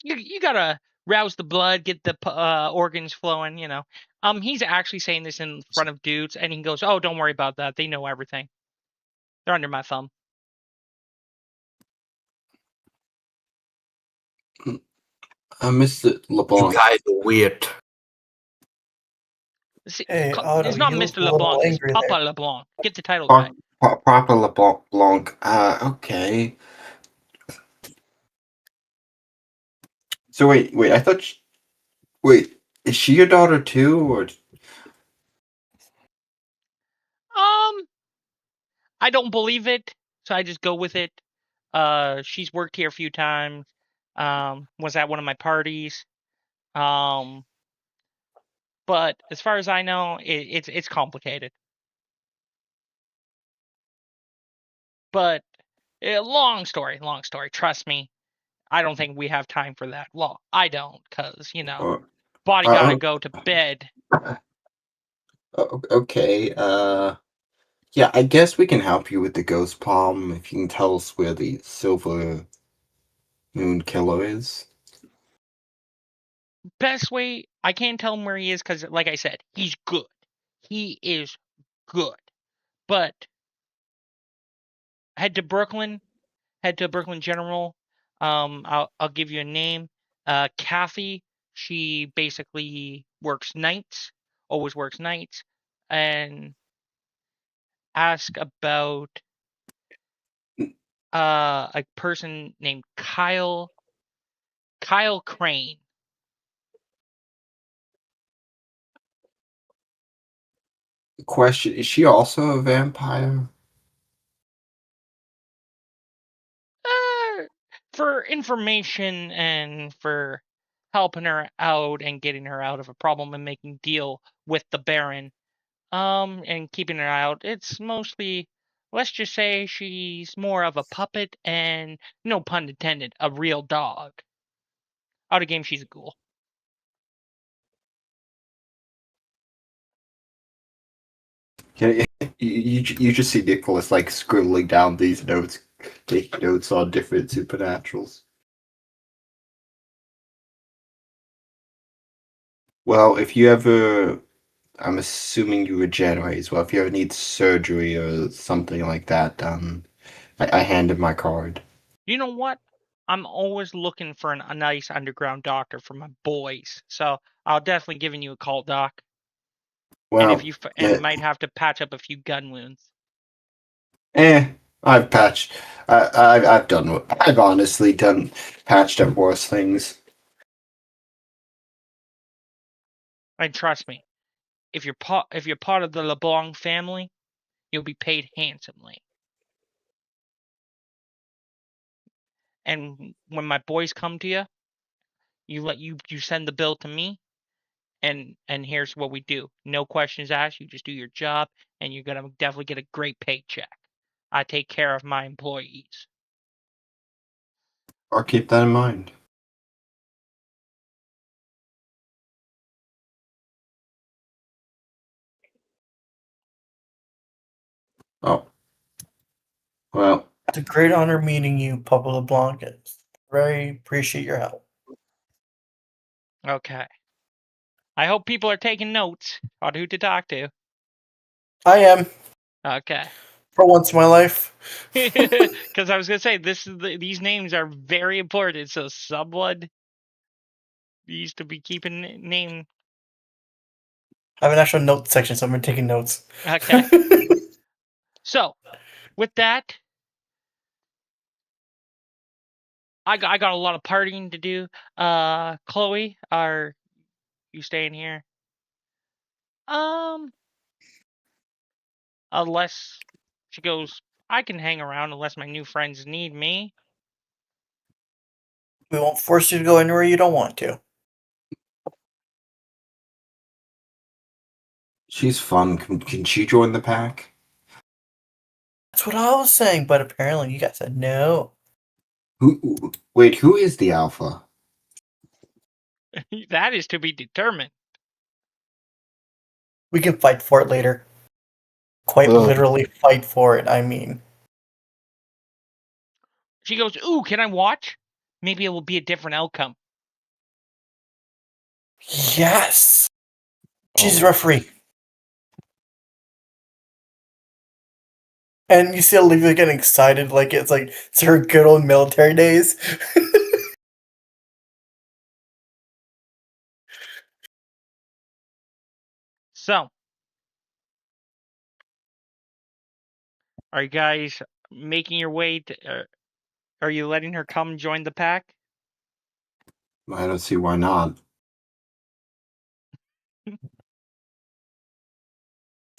You gotta rouse the blood, get the organs flowing. He's actually saying this in front of dudes, and he goes, "Oh, don't worry about that. They know everything. They're under my thumb." Mr. LeBlanc. You guys are weird. See, Hey, Otto, it's not you look Mr. a little LeBlanc, it's angry Papa there. LeBlanc. Get the title right. Papa LeBlanc. Okay. So wait. I thought. Wait, is she your daughter too, or? I don't believe it, so I just go with it. She's worked here a few times. Was at one of my parties. But as far as I know, it's complicated. But long story. Trust me, I don't think we have time for that. Well, I don't, cause body gotta go to bed. Okay. Yeah, I guess we can help you with the ghost palm if you can tell us where the silver moon killer is. Best way I can't tell him where he is, cause like I said, he's good. He is good. But head to Brooklyn General. I'll give you a name. Kathy. She basically works nights, always works nights, and ask about a person named Kyle Crane. Question: is she also a vampire? For information and for helping her out and getting her out of a problem and making deal with the Baron, and keeping her out. It's mostly, let's just say, she's more of a puppet and, no pun intended, a real dog. Out of game, she's a ghoul. Yeah, you just see Nicholas like scribbling down these notes, taking notes on different supernaturals. Well, if you ever, I'm assuming you regenerate as well. If you ever need surgery or something like that done, I handed my card. You know what? I'm always looking for a nice underground doctor for my boys, so I'll definitely giving you a call, Doc. And if Well, you and might have to patch up a few gun wounds. I've patched. I've done. I've honestly done patched up worse things. And trust me, if you're part of the LeBlanc family, you'll be paid handsomely. And when my boys come to you, you send the bill to me, and here's what we do. No questions asked. You just do your job, and you're gonna definitely get a great paycheck. I take care of my employees. I'll keep that in mind. Oh, well, It's a great honor meeting you, Papa LeBlanc. Very appreciate your help. Okay. I hope people are taking notes on who to talk to. I am, Okay. for once in my life. Because I was gonna say these names are very important, so someone needs to be keeping name. I have an actual notes section, so I'm taking notes. Okay. So, with that, I got a lot of partying to do. Chloe, are you staying here? Unless she goes, I can hang around unless my new friends need me. We won't force you to go anywhere you don't want to. she's fun. Can she join the pack? That's what I was saying, but apparently you guys said no. Wait, who is the alpha? That is to be determined. We can fight for it later. Quite Ugh. literally fight for it, I mean. She goes, ooh, can I watch? Maybe it will be a different outcome. Yes! She's the Oh. referee. And you see Olivia getting excited like it's her good old military days. So, are you guys making your way to... are you letting her come join the pack? I don't see why not.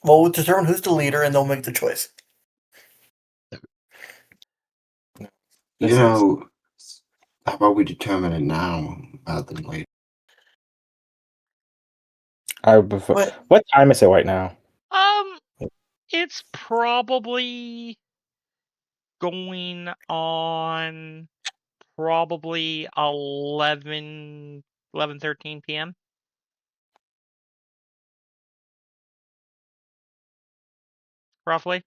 Well, we'll determine who's the leader and they'll make the choice. This is How about we determine it now rather than later? I would prefer. What? What time is it right now? It's probably going on probably 11:13 p.m. roughly.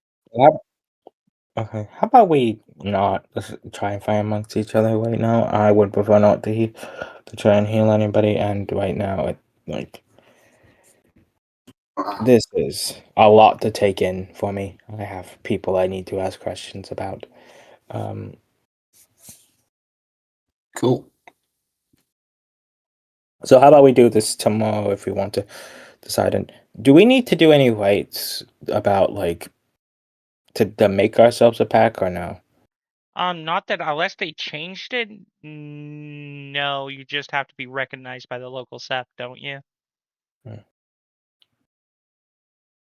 Okay. How about we not try and fight amongst each other right now? I would prefer not to try and heal anybody, and right now, this is a lot to take in for me. I have people I need to ask questions about. Cool. So how about we do this tomorrow if we want to decide? And do we need to do any rights about to make ourselves a pack or no? Not that unless they changed it. No, you just have to be recognized by the local SEP, don't you?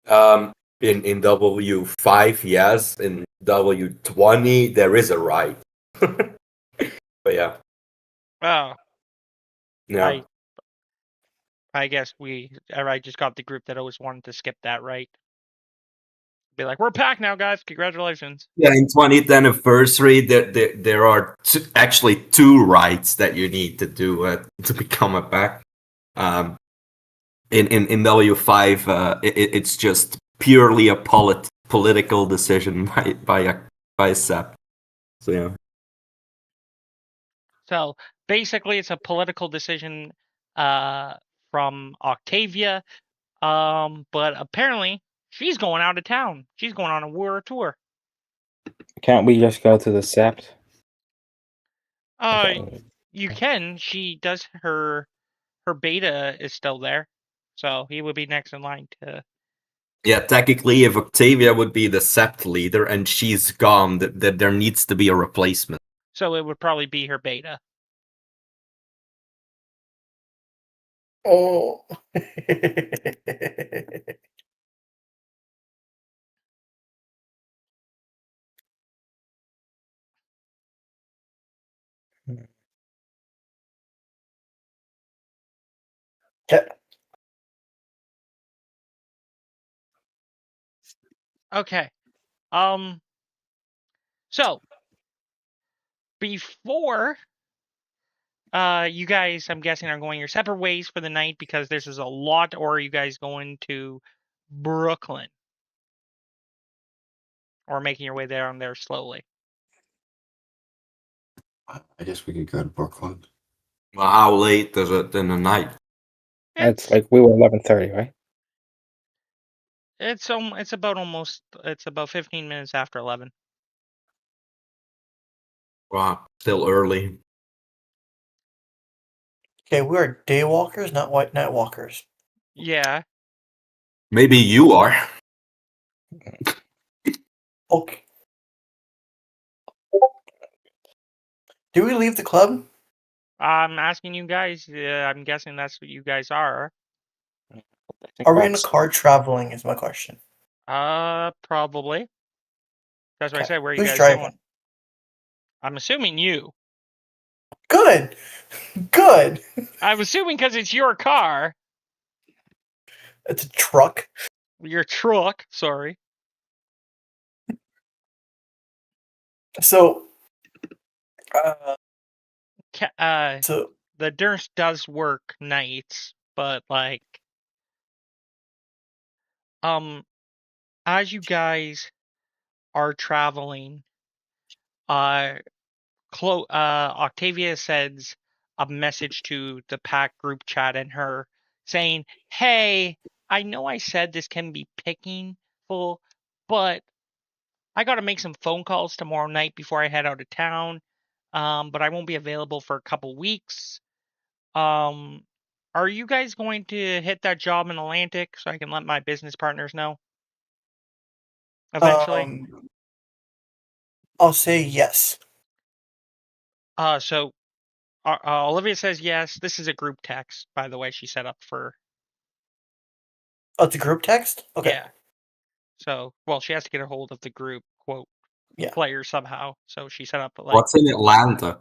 In W5, yes. In W20, there is a right. But yeah, Oh, yeah. I guess I just got the group that always wanted to skip that right. Be like, we're packed now, guys. Congratulations. Yeah, in 20th anniversary, there are actually two rights that you need to do to become a pack. In W5, it's just purely a political decision by a SEP. So yeah. So basically, it's a political decision from Octavia. But apparently, she's going out of town. She's going on a war tour. Can't we just go to the Sept? You can. She does her beta is still there, so he would be next in line to. Yeah, technically, if Octavia would be the Sept leader and she's gone, that there needs to be a replacement. So it would probably be her beta. Oh. Yeah. Okay. So before you guys, I'm guessing, are going your separate ways for the night because this is a lot, or are you guys going to Brooklyn? Or making your way down there slowly? I guess we could go to Brooklyn. Well, how late is it in the night? It's like we were 11:30, right? It's about 15 minutes after 11. Wow, still early. Okay, we are day walkers, not white night walkers. Yeah. Maybe you are. Okay. Do we leave the club? I'm asking you guys. I'm guessing that's what you guys are. Are we in a car traveling? Is my question. Probably. That's what I said. Where are you Who's guys driving? going? I'm assuming you. Good. Good. I'm assuming because it's your car. It's a truck. Your truck. Sorry. So. So the nurse does work nights, but as you guys are traveling, Octavia sends a message to the pack group chat and her saying, "Hey, I know I said this can be pickingful, but I got to make some phone calls tomorrow night before I head out of town. But I won't be available for a couple weeks. Are you guys going to hit that job in Atlantic so I can let my business partners know eventually?" I'll say yes. So Olivia says yes. This is a group text, by the way, she set up for. Oh, it's a group text? Okay. Yeah. So, well, she has to get a hold of the group, quote, Yeah. players somehow. So she set up like What's in Atlanta?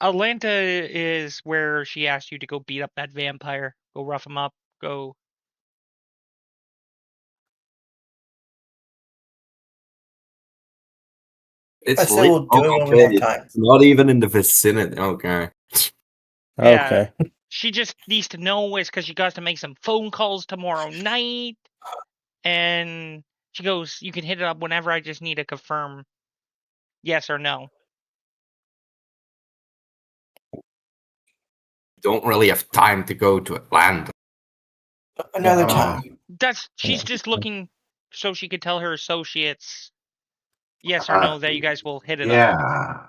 Atlanta is where she asked you to go beat up that vampire, go rough him up, go. I It's said we'll do it when we okay. have time. It's not even in the vicinity. Okay. Yeah. Okay. She just needs to know is because she got to make some phone calls tomorrow night, and she goes, "You can hit it up whenever. I just need to confirm yes or no." Don't really have time to go to Atlanta. Another Yeah. time. She's Yeah. just looking so she could tell her associates yes or no that you guys will hit it up. Yeah.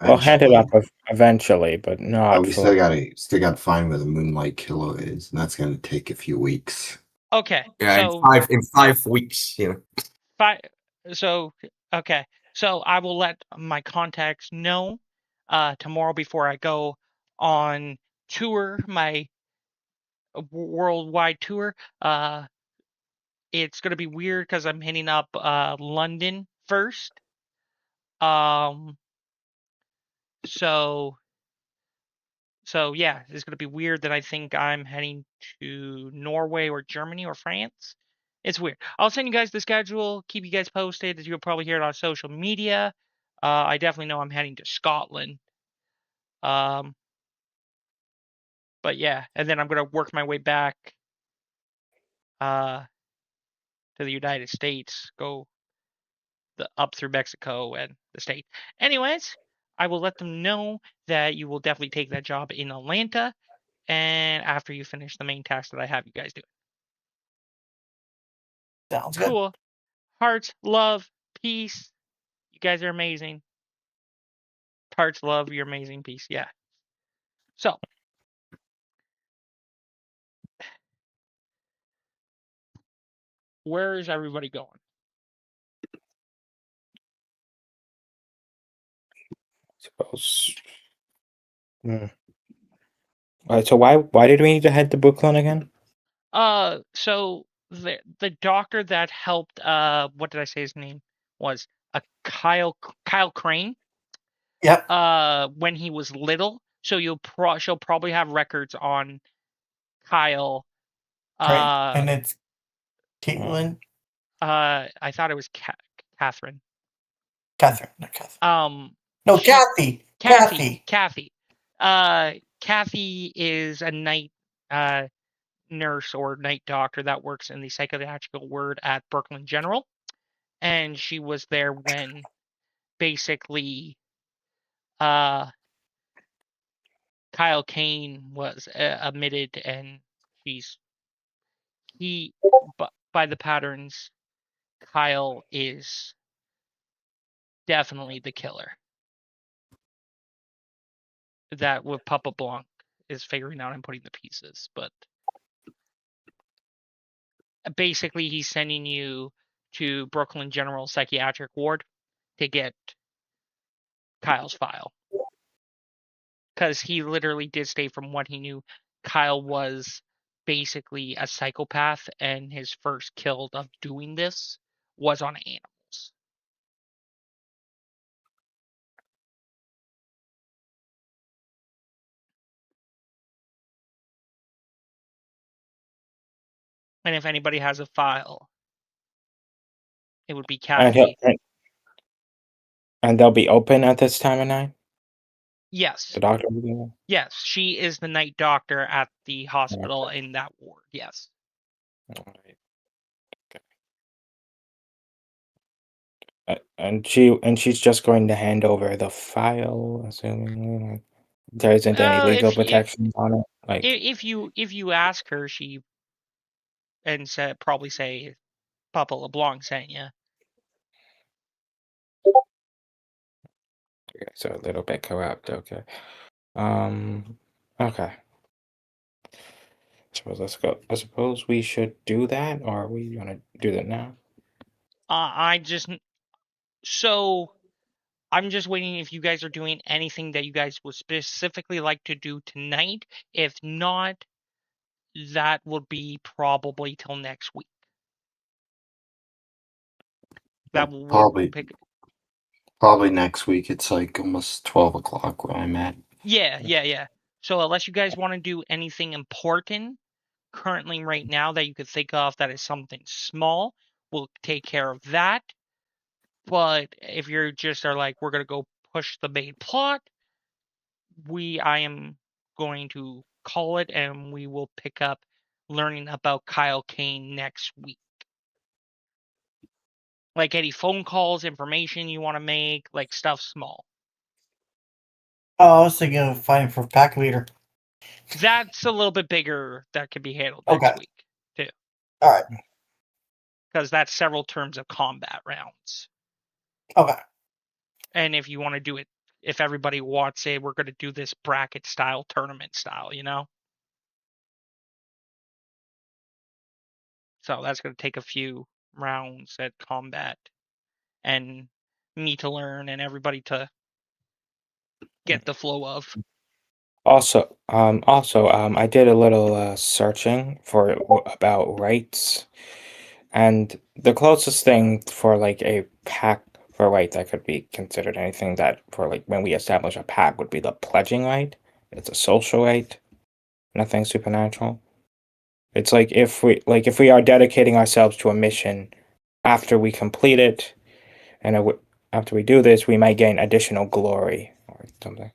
We'll hand it up Eventually. eventually, but not But we for. still gotta find where the Moonlight Killer is, and that's gonna take a few weeks. Okay, Yeah, so in 5 weeks. You know. okay, so I will let my contacts know tomorrow before I go on tour, my worldwide tour. It's gonna be weird because I'm hitting up London first. So yeah, it's gonna be weird that I think I'm heading to Norway or Germany or France. It's weird. I'll send you guys the schedule, keep you guys posted. You'll probably hear it on social media. I definitely know I'm heading to Scotland. But yeah, and then I'm gonna work my way back to the United States, go up through Mexico and the state. Anyways, I will let them know that you will definitely take that job in Atlanta, and after you finish the main task that I have you guys do. Sounds good. Cool. Hearts, love, peace. You guys are amazing. Hearts, love, you're amazing. Peace. Yeah. So, where is everybody going? Suppose. So why did we need to head to Brooklyn again? So the doctor that helped what did I say his name was? Kyle Crane. Yep. When he was little. So she'll probably have records on Kyle. Right. And it's Caitlin. I thought it was Catherine. Catherine. Not Catherine. No, She, Kathy. Kathy. Kathy is a night nurse or night doctor that works in the psychiatrical ward at Brooklyn General, and she was there when basically Kyle Kane was admitted, and by the patterns, Kyle is definitely the killer. That with Papa Blanc is figuring out and putting the pieces, but basically he's sending you to Brooklyn General Psychiatric Ward to get Kyle's file. Because he literally did state from what he knew, Kyle was basically a psychopath, and his first kill of doing this was on animals. And if anybody has a file, it would be Kathy. And they'll be open at this time of night? Yes. The doctor will be there? Yes, she is the night doctor at the hospital in that ward. Yes. All right. Okay. And she's just going to hand over the file, assuming there isn't any legal protections on it. Like, if you ask her, she and probably say Papa LeBlanc sent you. okay, so a little bit corrupt. Okay. Okay. Let's go. I suppose we should do that, or are we gonna do that now? I'm just waiting if you guys are doing anything that you guys would specifically like to do tonight. If not, that would be probably till next week. that we'll Probably pick. probably next week. It's like almost 12 o'clock where I'm at. Yeah. So unless you guys want to do anything important currently right now that you could think of that is something small, we'll take care of that. But if you're just are like, we're gonna go push the main plot, I am going to call it, and we will pick up learning about Kyle Kane next week. Like any phone calls, information you want to make, like stuff small. Oh, I was thinking of fighting for pack leader. That's a little bit bigger. That can be handled Okay. next week too, All right. because that's several terms of combat rounds. Okay. And if you want to do it, if everybody wants it, we're going to do this bracket style, tournament style, you know? So that's going to take a few rounds at combat and me to learn and everybody to get the flow of. Also, I did a little searching for about rights, and the closest thing for like a pack for right that could be considered anything that for like when we establish a pack would be the pledging right. It's a social right, nothing supernatural. It's like if we are dedicating ourselves to a mission after we complete it, and after we do this, we might gain additional glory or something.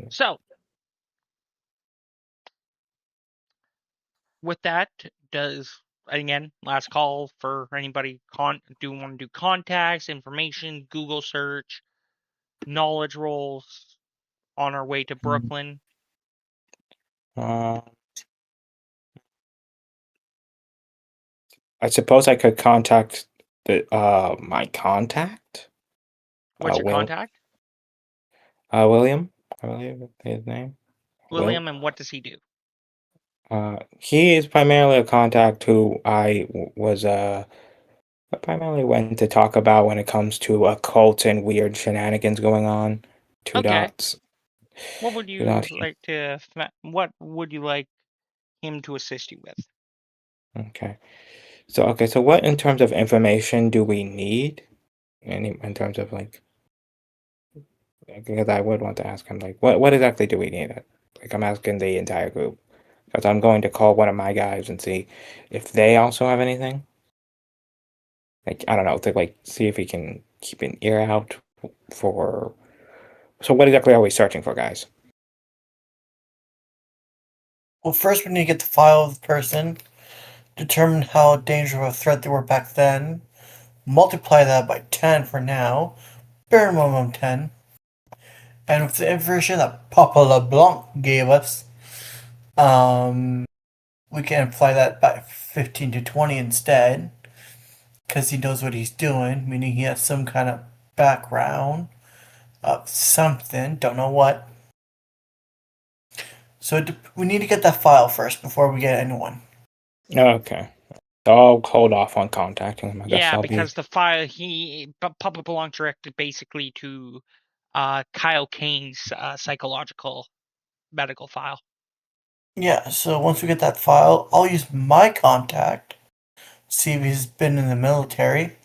So, with that, again, last call for anybody want to do contacts, information, Google search, knowledge rolls on our way to Brooklyn. I suppose I could contact the my contact. What's your contact? William. I believe his name. William, and what does he do? He is primarily a contact who was primarily went to talk about when it comes to occult and weird shenanigans going on. Two Okay. dots. What would you like to? What would you like him to assist you with? Okay. So what in terms of information do we need? In terms of like, because I would want to ask him like, what exactly do we need? Like I'm asking the entire group because I'm going to call one of my guys and see if they also have anything. Like I don't know, to like see if we can keep an ear out for. So what exactly are we searching for, guys? Well, first we need to get the file of the person, determine how dangerous of a threat they were back then, multiply that by 10 for now, bare minimum 10, and with the information that Papa LeBlanc gave us, we can apply that by 15 to 20 instead, because he knows what he's doing, meaning he has some kind of background of something, don't know what. So we need to get that file first before we get anyone. Okay. I'll hold off on contacting him. I guess Yeah, I'll because the file Papa belonged directed basically to Kyle Kane's psychological medical file. Yeah, so once we get that file, I'll use my contact, see if he's been in the military.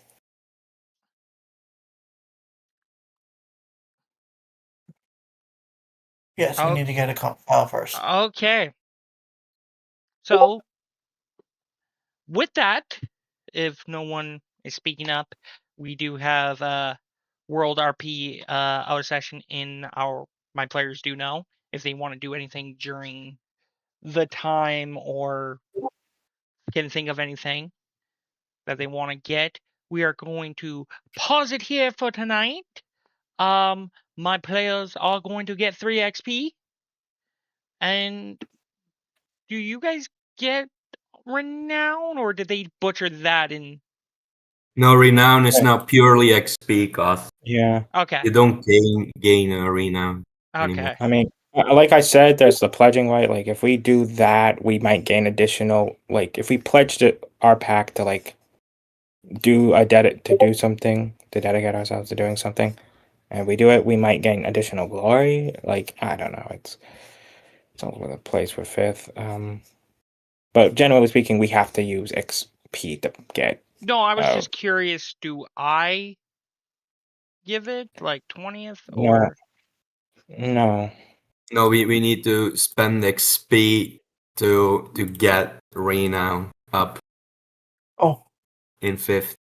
Yes, we need to get a file first. Okay. So, with that, if no one is speaking up, we do have World RP out of session in my players do know if they want to do anything during the time or can think of anything that they want to get. We are going to pause it here for tonight. My players are going to get 3 XP. And do you guys get renown, or did they butcher that in? No, renown is now purely XP cost. Yeah. Okay. You don't gain a renown anymore. Okay. I mean, like I said, there's the pledging right. Like if we do that, we might gain additional. Like if we pledged our pack to like do to do something, to dedicate ourselves to doing something, and we do it, we might gain additional glory. Like I don't know, it's all over the place with fifth. But generally speaking, we have to use XP to get No, I was Oh. just curious. Do I give it like 20th No. or? No. No, we need to spend XP to get renown up Oh, in 5th.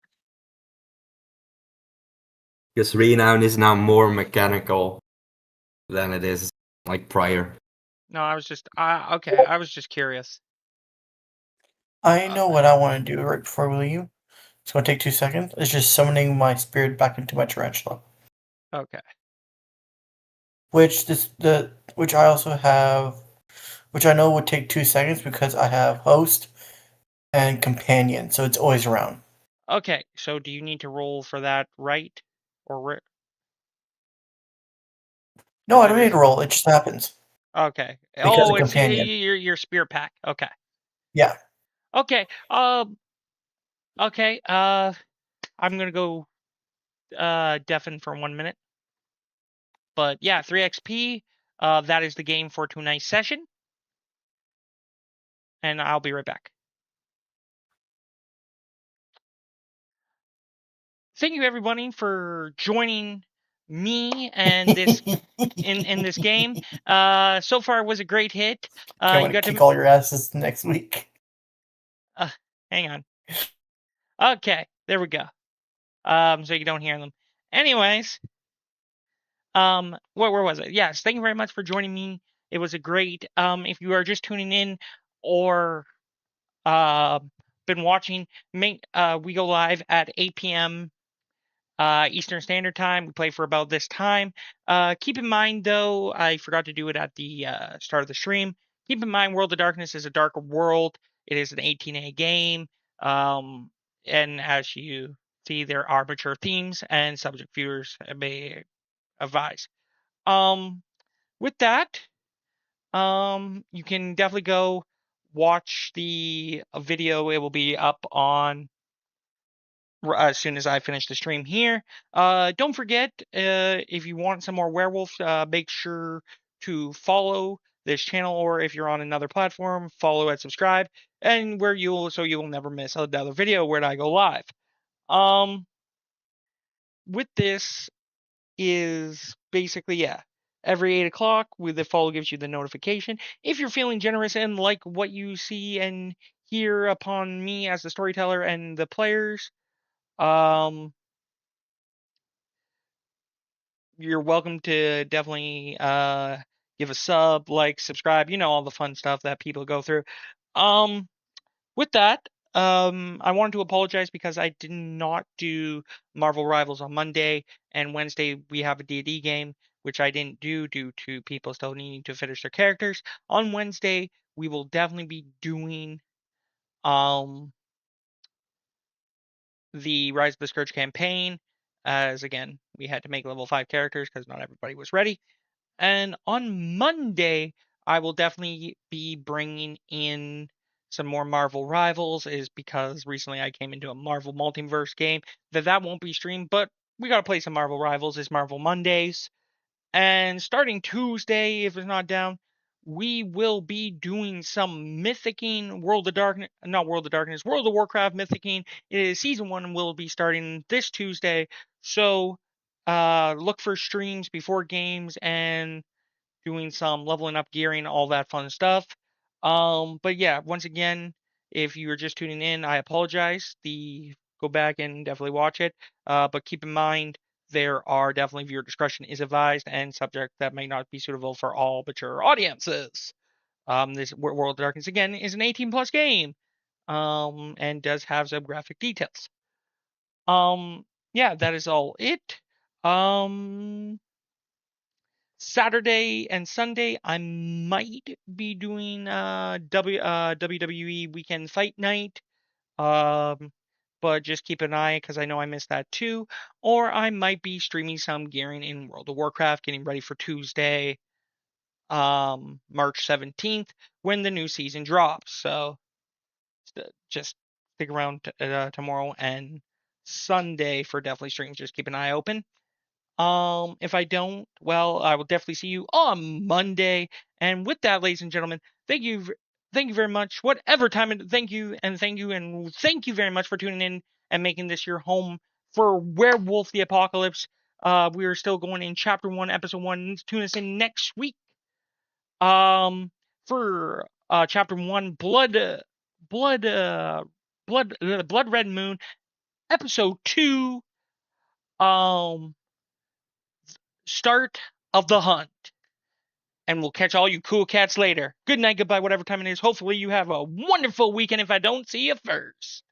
Because renown is now more mechanical than it is like prior. No, I was just. Okay, I was just curious. I know what I want to do right before we leave. It's going to take 2 seconds. It's just summoning my spirit back into my tarantula. Okay. Which which I also have, which I know would take 2 seconds because I have host and companion, so it's always around. Okay. So do you need to roll for that, right? Or No, I don't need to roll. It just happens. okay. Because Oh, of it's companion. your spear pack. Okay. Yeah. Okay. Okay. I'm gonna go deafen for 1 minute. But yeah, 3 XP. That is the game for tonight's session. And I'll be right back. Thank you everybody for joining me and this in this game. So far it was a great hit. I You want to got kick to all your asses next week. hang on. Okay, there we go. So you don't hear them. Anyways, where was it? Yes, thank you very much for joining me. It was a great. If you are just tuning in or been watching, we go live at 8 p.m. Eastern Standard Time. We play for about this time. Keep in mind, though, I forgot to do it at the start of the stream. Keep in mind, World of Darkness is a darker world. It is an 18A game. And as you see, there are mature themes and subject viewers may advise. With that, you can definitely go watch the video. It will be up on as soon as I finish the stream here. Don't forget, if you want some more werewolves, make sure to follow this channel, or if you're on another platform, follow and subscribe, and you will never miss another video where I go live. With this is basically, yeah, every 8 o'clock with the follow gives you the notification. If you're feeling generous and like what you see and hear upon me as the storyteller and the players, you're welcome to definitely give a sub, like, subscribe, all the fun stuff that people go through. With that, I wanted to apologize because I did not do Marvel Rivals on Monday, and Wednesday we have a D&D game, which I didn't do due to people still needing to finish their characters. On Wednesday, we will definitely be doing the Rise of the Scourge campaign, as again, we had to make level 5 characters because not everybody was ready. And on Monday, I will definitely be bringing in some more Marvel Rivals, is because recently I came into a Marvel Multiverse game that won't be streamed, but we got to play some Marvel Rivals. It's Marvel Mondays. And starting Tuesday, if it's not down, we will be doing some mythicking, World of Warcraft mythicking. It is season 1 will be starting this Tuesday. So look for streams before games and doing some leveling up, gearing, all that fun stuff. But yeah, once again, if you are just tuning in, I apologize. Go back and definitely watch it. But keep in mind, there are definitely viewer discretion is advised and subject that may not be suitable for all mature audiences. This World of Darkness again is an 18 plus game, and does have some graphic details. Yeah, that is all it. Saturday and Sunday, I might be doing WWE Weekend Fight Night. But just keep an eye because I know I missed that too. Or I might be streaming some gearing in World of Warcraft, getting ready for Tuesday, March 17th, when the new season drops. So just stick around tomorrow and Sunday for definitely streams. Just keep an eye open. If I don't, well, I will definitely see you on Monday. And with that, ladies and gentlemen, thank you very much. Whatever time, thank you, and thank you very much for tuning in and making this your home for Werewolf the Apocalypse. We are still going in Chapter 1, Episode 1. Tune us in next week. For Chapter 1, Blood Red Moon, Episode 2, Start of the Hunt. And we'll catch all you cool cats later. Good night, goodbye, whatever time it is. Hopefully you have a wonderful weekend if I don't see you first.